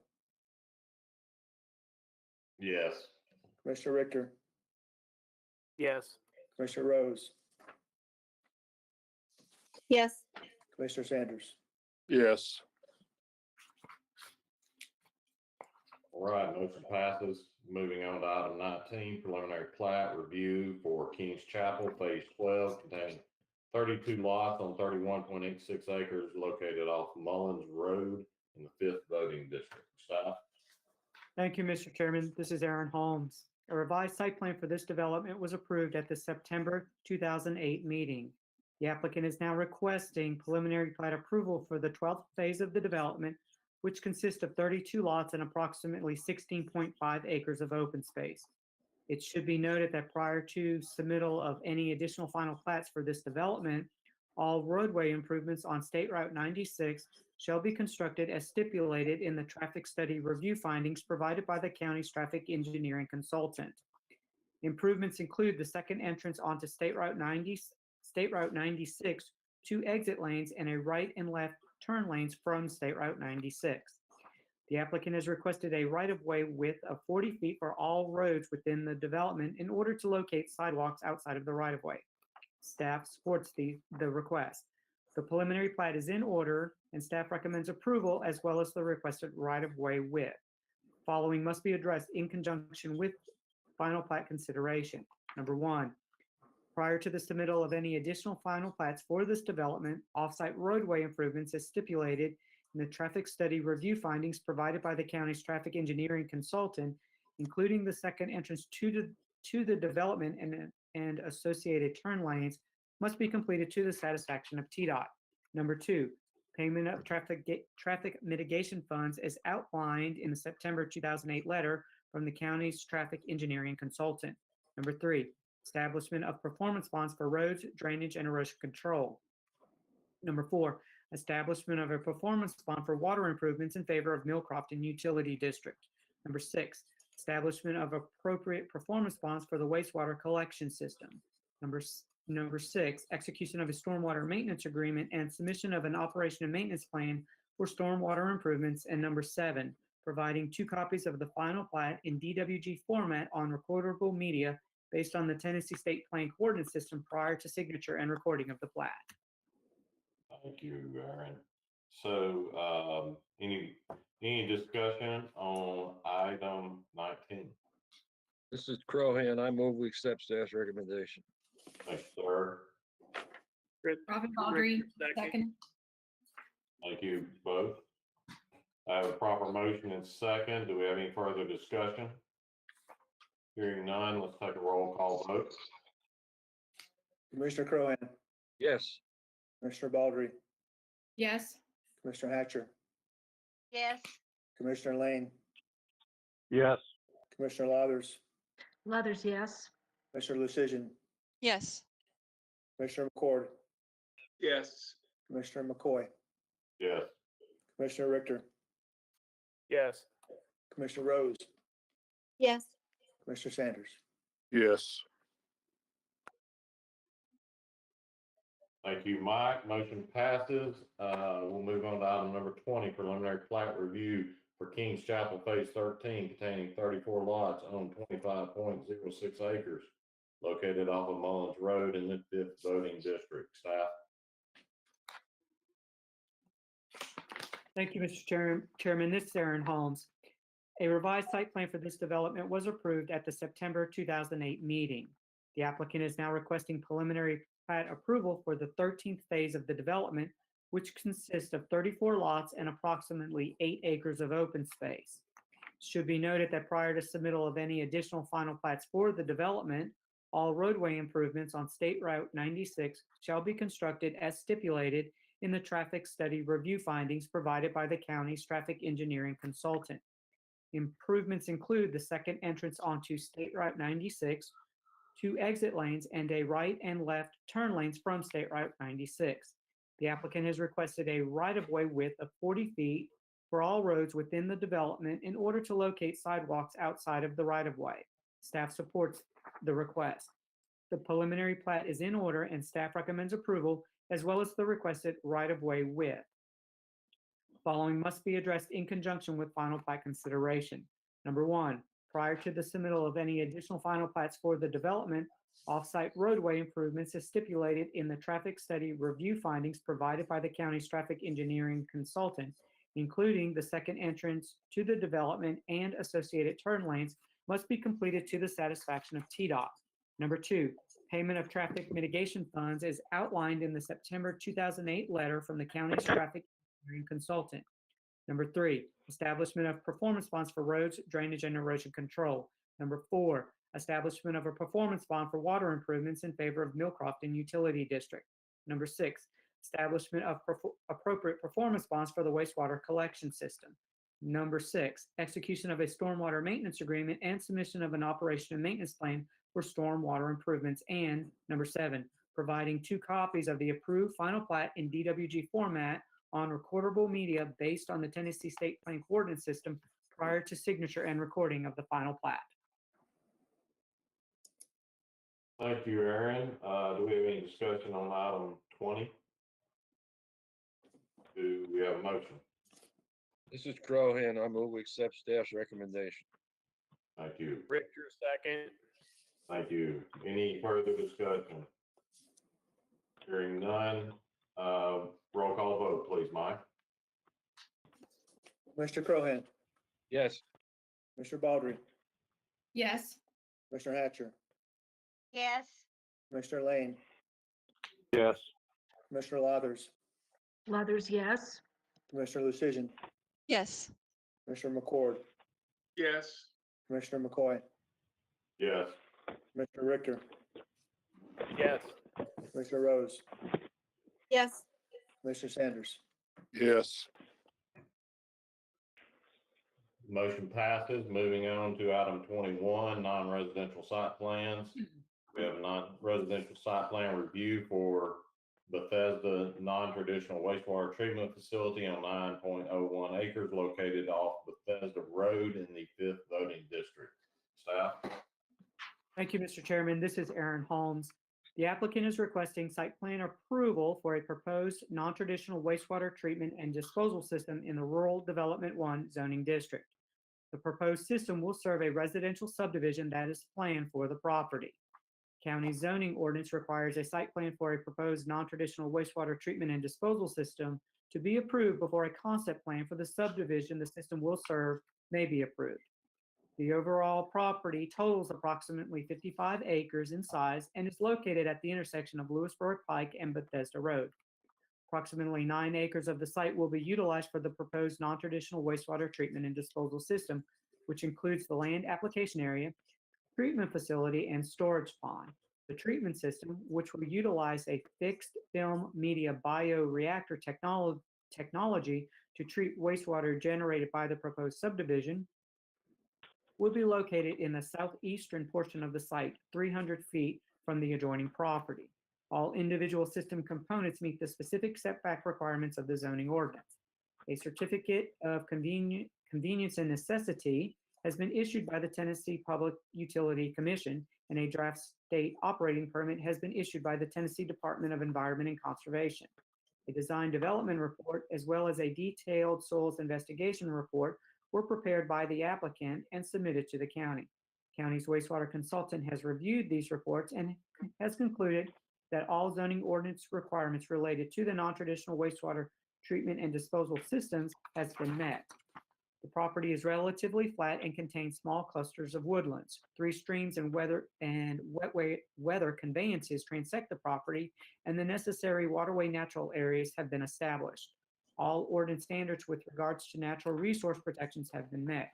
Yes. Commissioner Richter, Yes. Commissioner Rose, Yes. Commissioner Sanders. Yes. All right, motion passes. Moving on to item 19, preliminary plat review for Kings Chapel, Phase 12, containing 32 lots on 31.86 acres located off Mullins Road in the 5th voting district. Staff? Thank you, Mr. Chairman. This is Aaron Holmes. A revised site plan for this development was approved at the September 2008 meeting. The applicant is now requesting preliminary plat approval for the 12th phase of the development, which consists of 32 lots and approximately 16.5 acres of open space. It should be noted that prior to submittal of any additional final plats for this development, all roadway improvements on State Route 96 shall be constructed as stipulated in the traffic study review findings provided by the county's traffic engineering consultant. Improvements include the second entrance onto State Route 96, 2 exit lanes, and a right and left turn lanes from State Route 96. The applicant has requested a right-of-way width of 40 feet for all roads within the development in order to locate sidewalks outside of the right-of-way. Staff supports the request. The preliminary plat is in order, and staff recommends approval as well as the requested right-of-way width. Following must be addressed in conjunction with final plat consideration. Number 1, prior to the submittal of any additional final plats for this development, off-site roadway improvements as stipulated in the traffic study review findings provided by the county's traffic engineering consultant, including the second entrance to the development and associated turn lanes, must be completed to the satisfaction of TDOT. Number 2, payment of traffic mitigation funds as outlined in the September 2008 letter from the county's traffic engineering consultant. Number 3, establishment of performance bonds for roads, drainage, and erosion control. Number 4, establishment of a performance bond for water improvements in favor of Millcrofton Utility District. Number 6, establishment of appropriate performance bonds for the wastewater collection system. Number 6, execution of a stormwater maintenance agreement and submission of an operation and maintenance plan for stormwater improvements. And number 7, providing 2 copies of the final plat in DWG format on recordable media based on the Tennessee State Plan Coordinate System prior to signature and recording of the plat. Thank you, Aaron. So, any discussion on item 19? This is Crohan. I move we accept staff's recommendation. Thank you, sir. Robin Baldry, second. Thank you both. I have a proper motion and second. Do we have any further discussion? Hearing none, let's take a roll call vote. Commissioner Crohan, Yes. Commissioner Baldry, Yes. Commissioner Hatcher, Yes. Commissioner Lane, Yes. Commissioner Lathers, Lathers, yes. Commissioner Lucian, Yes. Commissioner McCord, Yes. Commissioner McCoy, Yes. Commissioner Richter, Yes. Commissioner Rose, Yes. Commissioner Sanders. Yes. Thank you, Mike. Motion passes. We'll move on to item number 20, preliminary plat review for Kings Chapel Phase 13 containing 34 lots on 25.06 acres located off of Mullins Road in the 5th voting district. Staff? Thank you, Mr. Chairman. This is Aaron Holmes. A revised site plan for this development was approved at the September 2008 meeting. The applicant is now requesting preliminary plat approval for the 13th phase of the development, which consists of 34 lots and approximately 8 acres of open space. Should be noted that prior to submittal of any additional final plats for the development, All roadway improvements on State Route 96 shall be constructed as stipulated in the traffic study review findings provided by the county's traffic engineering consultant. Improvements include the second entrance onto State Route 96, 2 exit lanes, and a right and left turn lanes from State Route 96. The applicant has requested a right-of-way width of 40 feet for all roads within the development in order to locate sidewalks outside of the right-of-way. Staff supports the request. The preliminary plat is in order and staff recommends approval as well as the requested right-of-way width. Following must be addressed in conjunction with final plat consideration. Number 1, prior to the submittal of any additional final plats for the development, off-site roadway improvements as stipulated in the traffic study review findings provided by the county's traffic engineering consultant, including the second entrance to the development and associated turn lanes, must be completed to the satisfaction of TDOT. Number 2, payment of traffic mitigation funds as outlined in the September 2008 letter from the county's traffic engineering consultant. Number 3, establishment of performance bonds for roads, drainage, and erosion control. Number 4, establishment of a performance bond for water improvements in favor of Millcrofton Utility District. Number 6, establishment of appropriate performance bonds for the wastewater collection system. Number 6, execution of a stormwater maintenance agreement and submission of an operation and maintenance plan for stormwater improvements. And number 7, providing 2 copies of the approved final plat in DWG format on recordable media based on the Tennessee State Plan Coordinate System prior to signature and recording of the final plat. Thank you, Aaron. Do we have any discussion on item 20? Do we have a motion? This is Crohan. I move we accept staff's recommendation. Thank you. Richter, second. Thank you. Any further discussion? Hearing none, roll call vote, please, Mike. Mr. Crohan, Yes. Mr. Baldry, Yes. Mr. Hatcher, yes, Mr. Lane, Yes. Mr. Lathers, Leathers, yes. Mr. Lucian, Yes. Mr. McCord, Yes. Commissioner McCoy, Yes. Mr. Richter, Yes. Mr. Rose, Yes. Mr. Sanders. Yes. Motion passes. Moving on to item 21, non-residential site plans. We have a non-residential site plan review for Bethesda non-traditional wastewater treatment facility on 9.01 acres located off Bethesda Road in the 5th voting district. Staff? Thank you, Mr. Chairman. This is Aaron Holmes. The applicant is requesting site plan approval for a proposed non-traditional wastewater treatment and disposal system in the Rural Development 1 zoning district. The proposed system will serve a residential subdivision that is planned for the property. County zoning ordinance requires a site plan for a proposed non-traditional wastewater treatment and disposal system to be approved before a concept plan for the subdivision the system will serve may be approved. The overall property totals approximately 55 acres in size and is located at the intersection of Lewisburg Pike and Bethesda Road. Approximately 9 acres of the site will be utilized for the proposed non-traditional wastewater treatment and disposal system, which includes the land application area, treatment facility, and storage pond. The treatment system, which will utilize a fixed film media bioreactor technology to treat wastewater generated by the proposed subdivision, will be located in the southeastern portion of the site, 300 feet from the adjoining property. All individual system components meet the specific setback requirements of the zoning ordinance. A certificate of convenience and necessity has been issued by the Tennessee Public Utility Commission, and a draft state operating permit has been issued by the Tennessee Department of Environment and Conservation. A design development report, as well as a detailed soils investigation report, were prepared by the applicant and submitted to the county. County's wastewater consultant has reviewed these reports and has concluded that all zoning ordinance requirements related to the non-traditional wastewater treatment and disposal systems has been met. The property is relatively flat and contains small clusters of woodlands. 3 streams and weather conveyances transect the property, and the necessary waterway natural areas have been established. All ordinance standards with regards to natural resource protections have been met.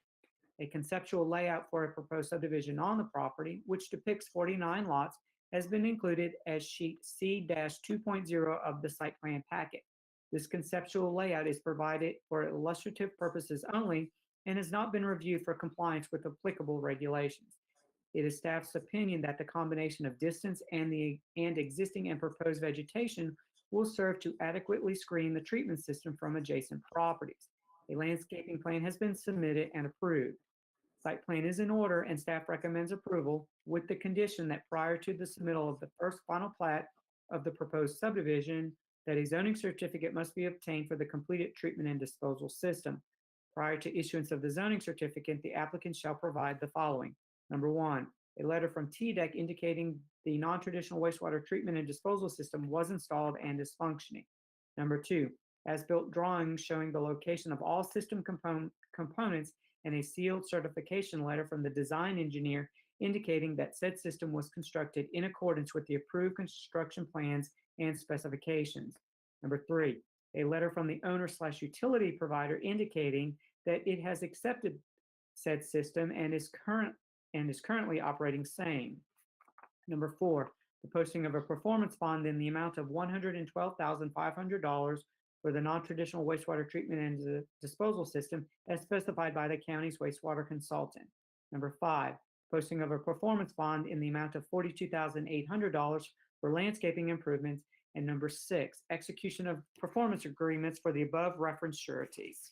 A conceptual layout for a proposed subdivision on the property, which depicts 49 lots, has been included as sheet C-2.0 of the site plan packet. This conceptual layout is provided for illustrative purposes only and has not been reviewed for compliance with applicable regulations. It is staff's opinion that the combination of distance and existing and proposed vegetation will serve to adequately screen the treatment system from adjacent properties. A landscaping plan has been submitted and approved. Site plan is in order and staff recommends approval with the condition that prior to the submittal of the first final plat of the proposed subdivision, that a zoning certificate must be obtained for the completed treatment and disposal system. Prior to issuance of the zoning certificate, the applicant shall provide the following. Number one, a letter from TDEC indicating the non-traditional wastewater treatment and disposal system was installed and is functioning. Number two, as-built drawings showing the location of all system components and a sealed certification letter from the design engineer indicating that said system was constructed in accordance with the approved construction plans and specifications. Number three, a letter from the owner/utility provider indicating that it has accepted said system and is currently operating same. Number four, the posting of a performance bond in the amount of $112,500 for the non-traditional wastewater treatment and disposal system as specified by the county's wastewater consultant. Number five, posting of a performance bond in the amount of $42,800 for landscaping improvements. And number six, execution of performance agreements for the above referenced sureties.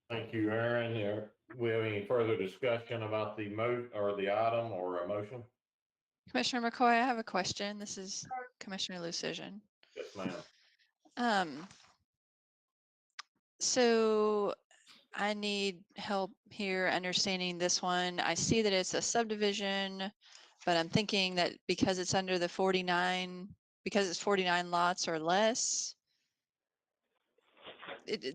Thank you, Aaron. We have any further discussion about the item or a motion? Commissioner McCoy, I have a question. This is Commissioner Lucision. Yes, ma'am. So I need help here understanding this one. I see that it's a subdivision, but I'm thinking that because it's under the 49, because it's 49 lots or less,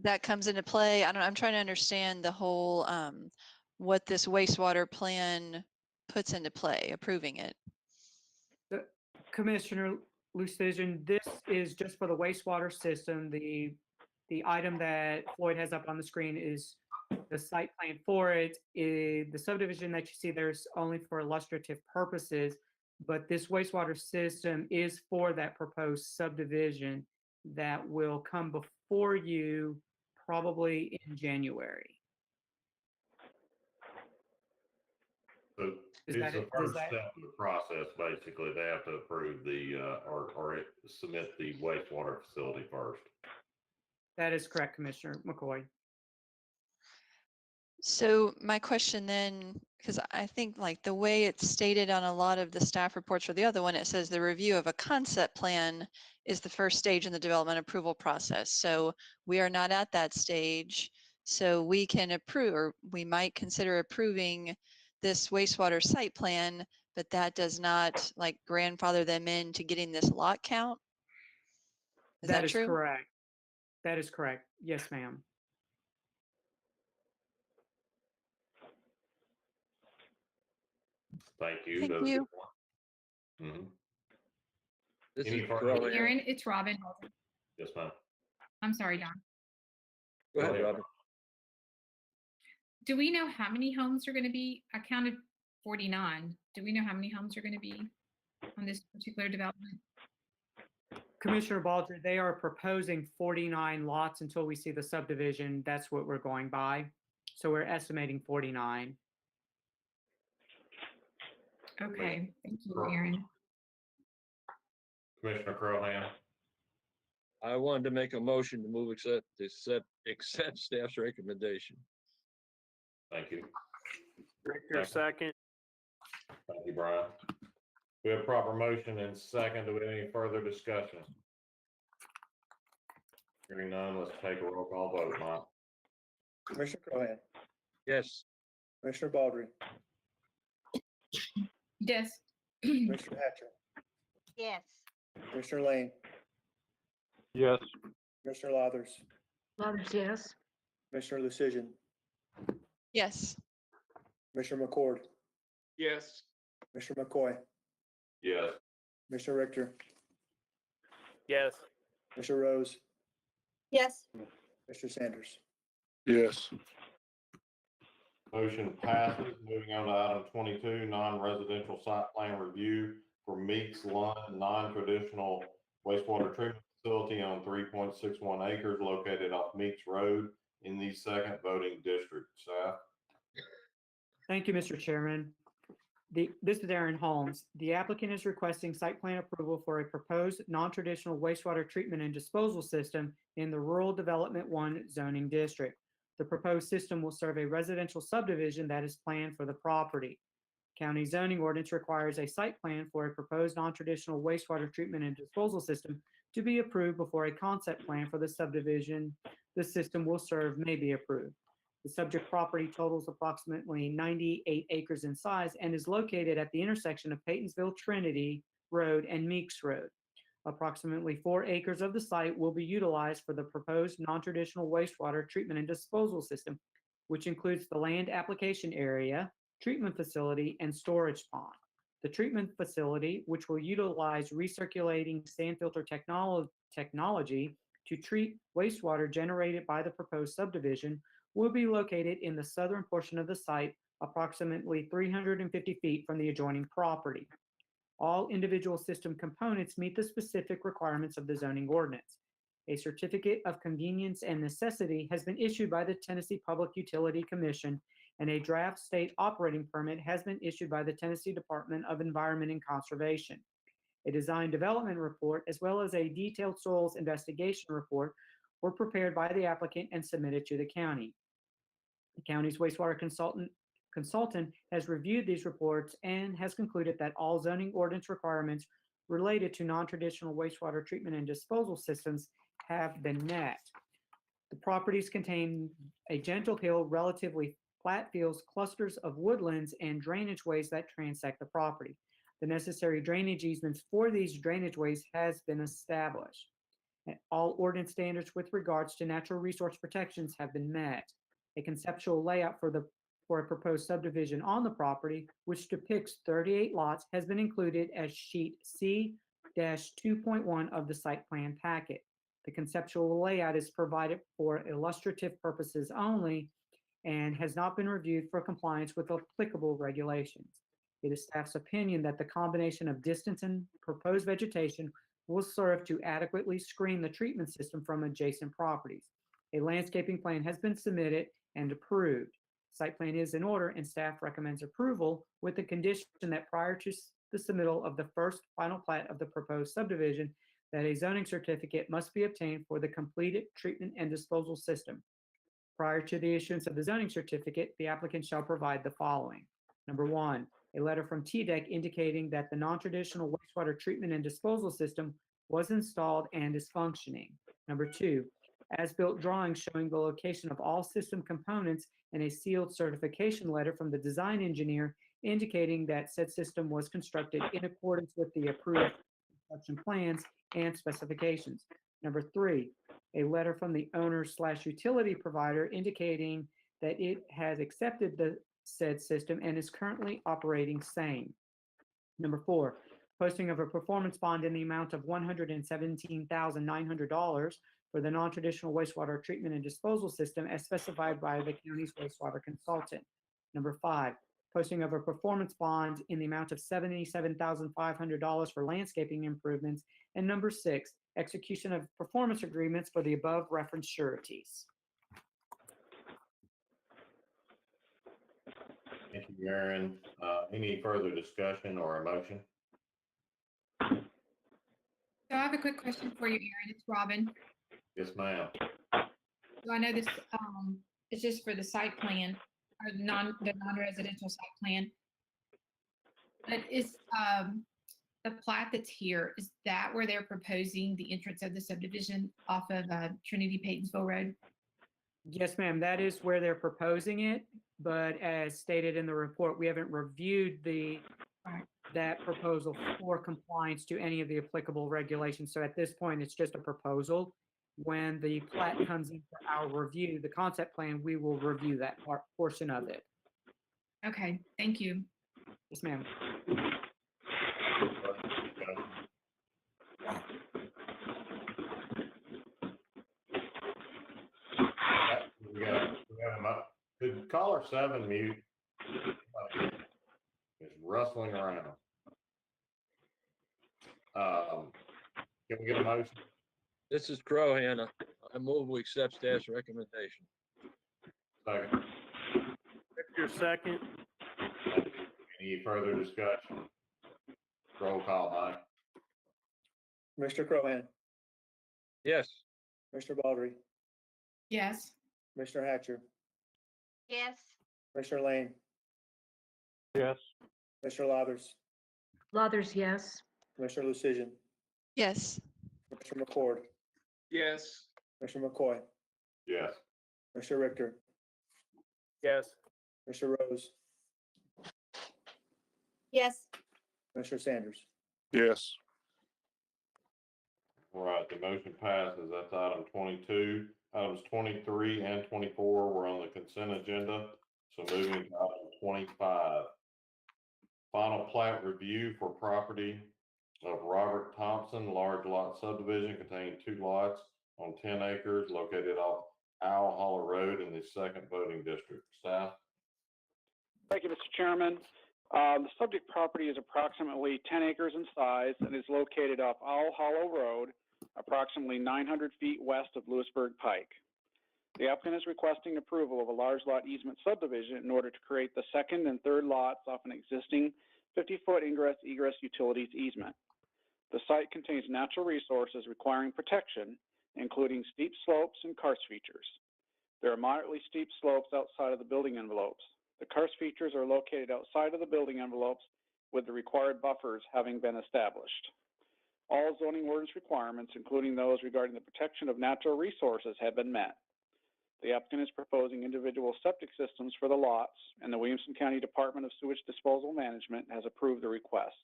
that comes into play. I'm trying to understand the whole, what this wastewater plan puts into play, approving it. Commissioner Lucision, this is just for the wastewater system. The item that Floyd has up on the screen is the site plan for it. The subdivision that you see there's only for illustrative purposes, but this wastewater system is for that proposed subdivision that will come before you probably in January. So it's the first step of the process, basically. They have to approve or submit the wastewater facility first. That is correct, Commissioner McCoy. So my question then, because I think like the way it's stated on a lot of the staff reports for the other one, it says the review of a concept plan is the first stage in the development approval process. So we are not at that stage. So we can approve, or we might consider approving this wastewater site plan, but that does not like grandfather them into getting this lot count. Is that true? Correct. That is correct. Yes, ma'am. Thank you. Thank you. Mm-hmm. This Any is further- Rowan. Aaron, it's Robin. Yes, ma'am. I'm sorry, Don. Go ahead, Robin. Do we know how many homes are going to be? I counted 49. Do we know how many homes are going to be on this particular development? Commissioner Baldry, they are proposing 49 lots until we see the subdivision. That's what we're going by. So we're estimating 49. Okay, thank you, Aaron. Commissioner Crowhan. I wanted to make a motion to move accept staff's recommendation. Thank you. Director, second. Thank you, Brian. We have proper motion and second. Do we have any further discussion? Hearing none, let's take a roll call vote, Mike. Commissioner Cohan, Yes. Commissioner Baldry, Yes. Commissioner Hatcher, Yes. Commissioner Lane, Yes. Commissioner Lathers, Lathers, yes. Commissioner Lucision, Yes. Commissioner McCord, Yes. Commissioner McCoy, Yes. Commissioner Richter, Yes. Commissioner Rose, Yes. Mr. Sanders. Yes. Motion passes. Moving on to item 22, non-residential site plan review for Meeks Road, non-traditional wastewater treatment facility on 3.61 acres located off Meeks Road in the second voting district. Staff. Thank you, Mr. Chairman. This is Aaron Holmes. The applicant is requesting site plan approval for a proposed non-traditional wastewater treatment and disposal system in the Rural Development 1 zoning district. The proposed system will serve a residential subdivision that is planned for the property. County zoning ordinance requires a site plan for a proposed non-traditional wastewater treatment and disposal system to be approved before a concept plan for the subdivision the system will serve may be approved. The subject property totals approximately 98 acres in size and is located at the intersection of Paytonsville Trinity Road and Meeks Road. Approximately 4 acres of the site will be utilized for the proposed non-traditional wastewater treatment and disposal system, which includes the land application area, treatment facility, and storage pond. The treatment facility, which will utilize recirculating sand filter technology to treat wastewater generated by the proposed subdivision, will be located in the southern portion of the site, approximately 350 feet from the adjoining property. All individual system components meet the specific requirements of the zoning ordinance. A certificate of convenience and necessity has been issued by the Tennessee Public Utility Commission, and a draft state operating permit has been issued by the Tennessee Department of Environment and Conservation. A design development report, as well as a detailed soils investigation report, were prepared by the applicant and submitted to the county. The county's wastewater consultant has reviewed these reports and has concluded that all zoning ordinance requirements related to non-traditional wastewater treatment and disposal systems have been met. The properties contain a gentle hill, relatively flat fields, clusters of woodlands, and drainage ways that transect the property. The necessary drainage easements for these drainage ways has been established. And all ordinance standards with regards to natural resource protections have been met. A conceptual layout for a proposed subdivision on the property, which depicts 38 lots, has been included as sheet C-2.1 of the site plan packet. The conceptual layout is provided for illustrative purposes only and has not been reviewed for compliance with applicable regulations. It is staff's opinion that the combination of distance and proposed vegetation will serve to adequately screen the treatment system from adjacent properties. A landscaping plan has been submitted and approved. Site plan is in order and staff recommends approval with the condition that prior to the submittal of the first final plat of the proposed subdivision, that a zoning certificate must be obtained for the completed treatment and disposal system. Prior to the issuance of the zoning certificate, the applicant shall provide the following. Number 1, a letter from TDEC indicating that the non-traditional wastewater treatment and disposal system was installed and is functioning. Number 2, as-built drawings showing the location of all system components and a sealed certification letter from the design engineer indicating that said system was constructed in accordance with the approved construction plans and specifications. Number 3, a letter from the owner/utility provider indicating that it has accepted the said system and is currently operating same. Number 4, posting of a performance bond in the amount of $117,900 for the non-traditional wastewater treatment and disposal system as specified by the county's wastewater consultant. Number 5, posting of a performance bond in the amount of $77,500 for landscaping improvements. And number 6, execution of performance agreements for the above referenced sureties. Thank you, Aaron. Any further discussion or a motion? So I have a quick question for you, Aaron. It's Robin. Yes, ma'am. So I know this is just for the site plan or the non-residential site plan. But is the plat that's here, is that where they're proposing the entrance of the subdivision off of Trinity Paytonsville Road? Yes, ma'am, that is where they're proposing it. But as stated in the report, we haven't reviewed that proposal for compliance to any of the applicable regulations. So at this point, it's just a proposal. When the plat comes in for our review, the concept plan, we will review that portion of it. Okay, thank you. Yes, ma'am. We got Could caller 7 mute? It's rustling around. Can we get a motion? This is Crohan. I move we accept staff's recommendation. Second. Victor, second. Any further discussion? Roll call, Mike. Commissioner Crohan, Yes. Commissioner Baldry, Yes. Commissioner Hatcher, yes, Commissioner Lane, Yes. Commissioner Lathers, Lathers, yes. Commissioner Lucian, Yes. Commissioner McCord, Yes. Commissioner McCoy, Yes. Commissioner Richter, Yes. Commissioner Rose, yes, Commissioner Sanders. Yes. All right, the motion passes. That's item 22. Items 23 and 24 were on the consent agenda. So moving to item 25. Final plat review for property of Robert Thompson, large lot subdivision containing 2 lots on 10 acres located off Owl Hollow Road in the 2nd voting district. Staff? Thank you, Mr. Chairman. The subject property is approximately 10 acres in size and is located off Owl Hollow Road, approximately 900 feet west of Lewisburg Pike. The applicant is requesting approval of a large lot easement subdivision in order to create the 2nd and 3rd lots off an existing 50-foot ingress-egress utilities easement. The site contains natural resources requiring protection, including steep slopes and karst features. There are moderately steep slopes outside of the building envelopes. The karst features are located outside of the building envelopes with the required buffers having been established. All zoning ordinance requirements, including those regarding the protection of natural resources, have been met. The applicant is proposing individual septic systems for the lots, and the Williamson County Department of Sewage Disposal Management has approved the request.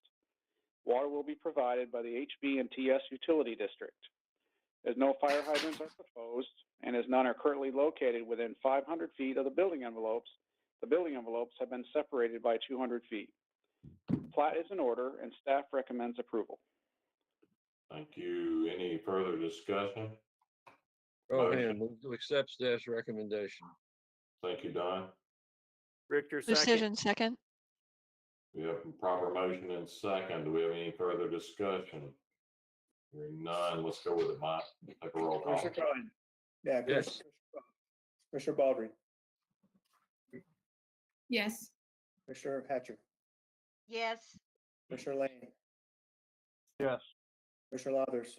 Water will be provided by the HB and TS Utility District. As no fire hydrants are proposed, and as none are currently located within 500 feet of the building envelopes have been separated by 200 feet. Plat is in order, and staff recommends approval. Thank you. Any further discussion? Crohan, move to accept staff's recommendation. Thank you, Don. Richter, second. Lucian, second. We have a proper motion and second. Do we have any further discussion? Hearing none, let's go with it, Mike. Take a roll call. Commissioner Crohan. Yeah, Yes. Commissioner Baldry, Yes. Commissioner Hatcher, yes, Commissioner Lane, Yes. Commissioner Lathers,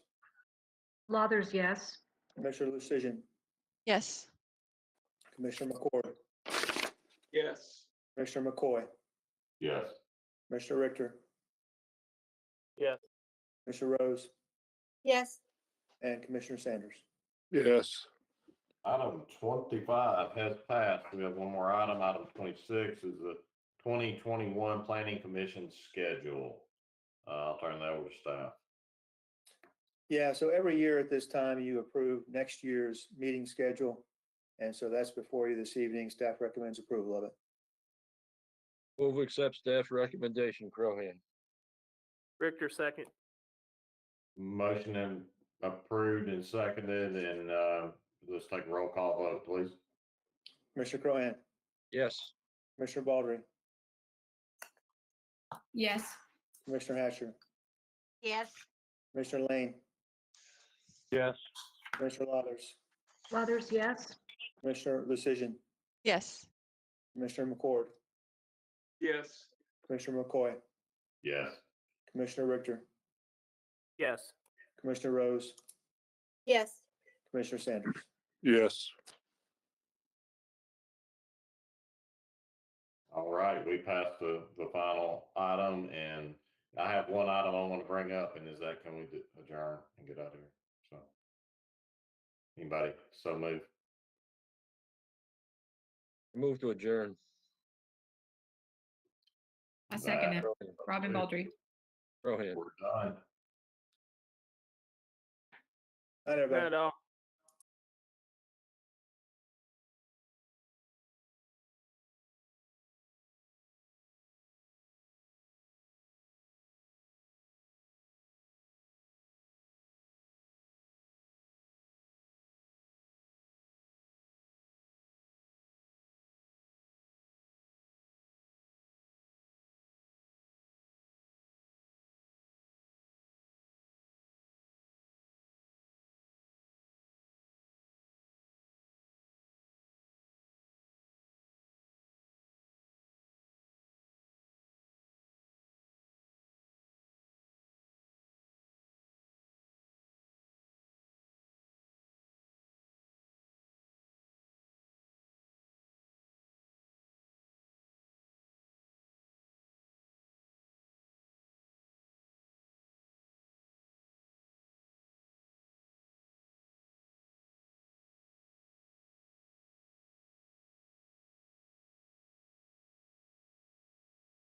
Lathers, yes. Commissioner Lucian, Yes. Commissioner McCord, Yes. Commissioner McCoy, Yes. Commissioner Richter, Yes. Commissioner Rose, yes, and Commissioner Sanders. Yes. Item 25 has passed. We have one more item. Item 26 is the 2021 Planning Commission schedule. I'll turn that over to staff. Yeah, so every year at this time, you approve next year's meeting schedule. And so that's before you this evening. Staff recommends approval of it. Move to accept staff's recommendation, Crohan. Richter, second. Motion and approved and seconded, and let's take a roll call vote, please. Commissioner Crohan, Yes. Commissioner Baldry, Yes. Commissioner Hatcher, yes, Commissioner Lane, Yes. Commissioner Lathers, Lathers, yes. Commissioner Lucian, Yes. Commissioner McCord, Yes. Commissioner McCoy, Yes. Commissioner Richter, Yes. Commissioner Rose, yes, Commissioner Sanders. Yes. All right, we passed the final item, and I have one item I want to bring up, and is that can we adjourn and get out of here? So, anybody so move? Move to adjourn. I second it. That- Robin Baldry. Crohan. We're done. Night, everybody. Right on.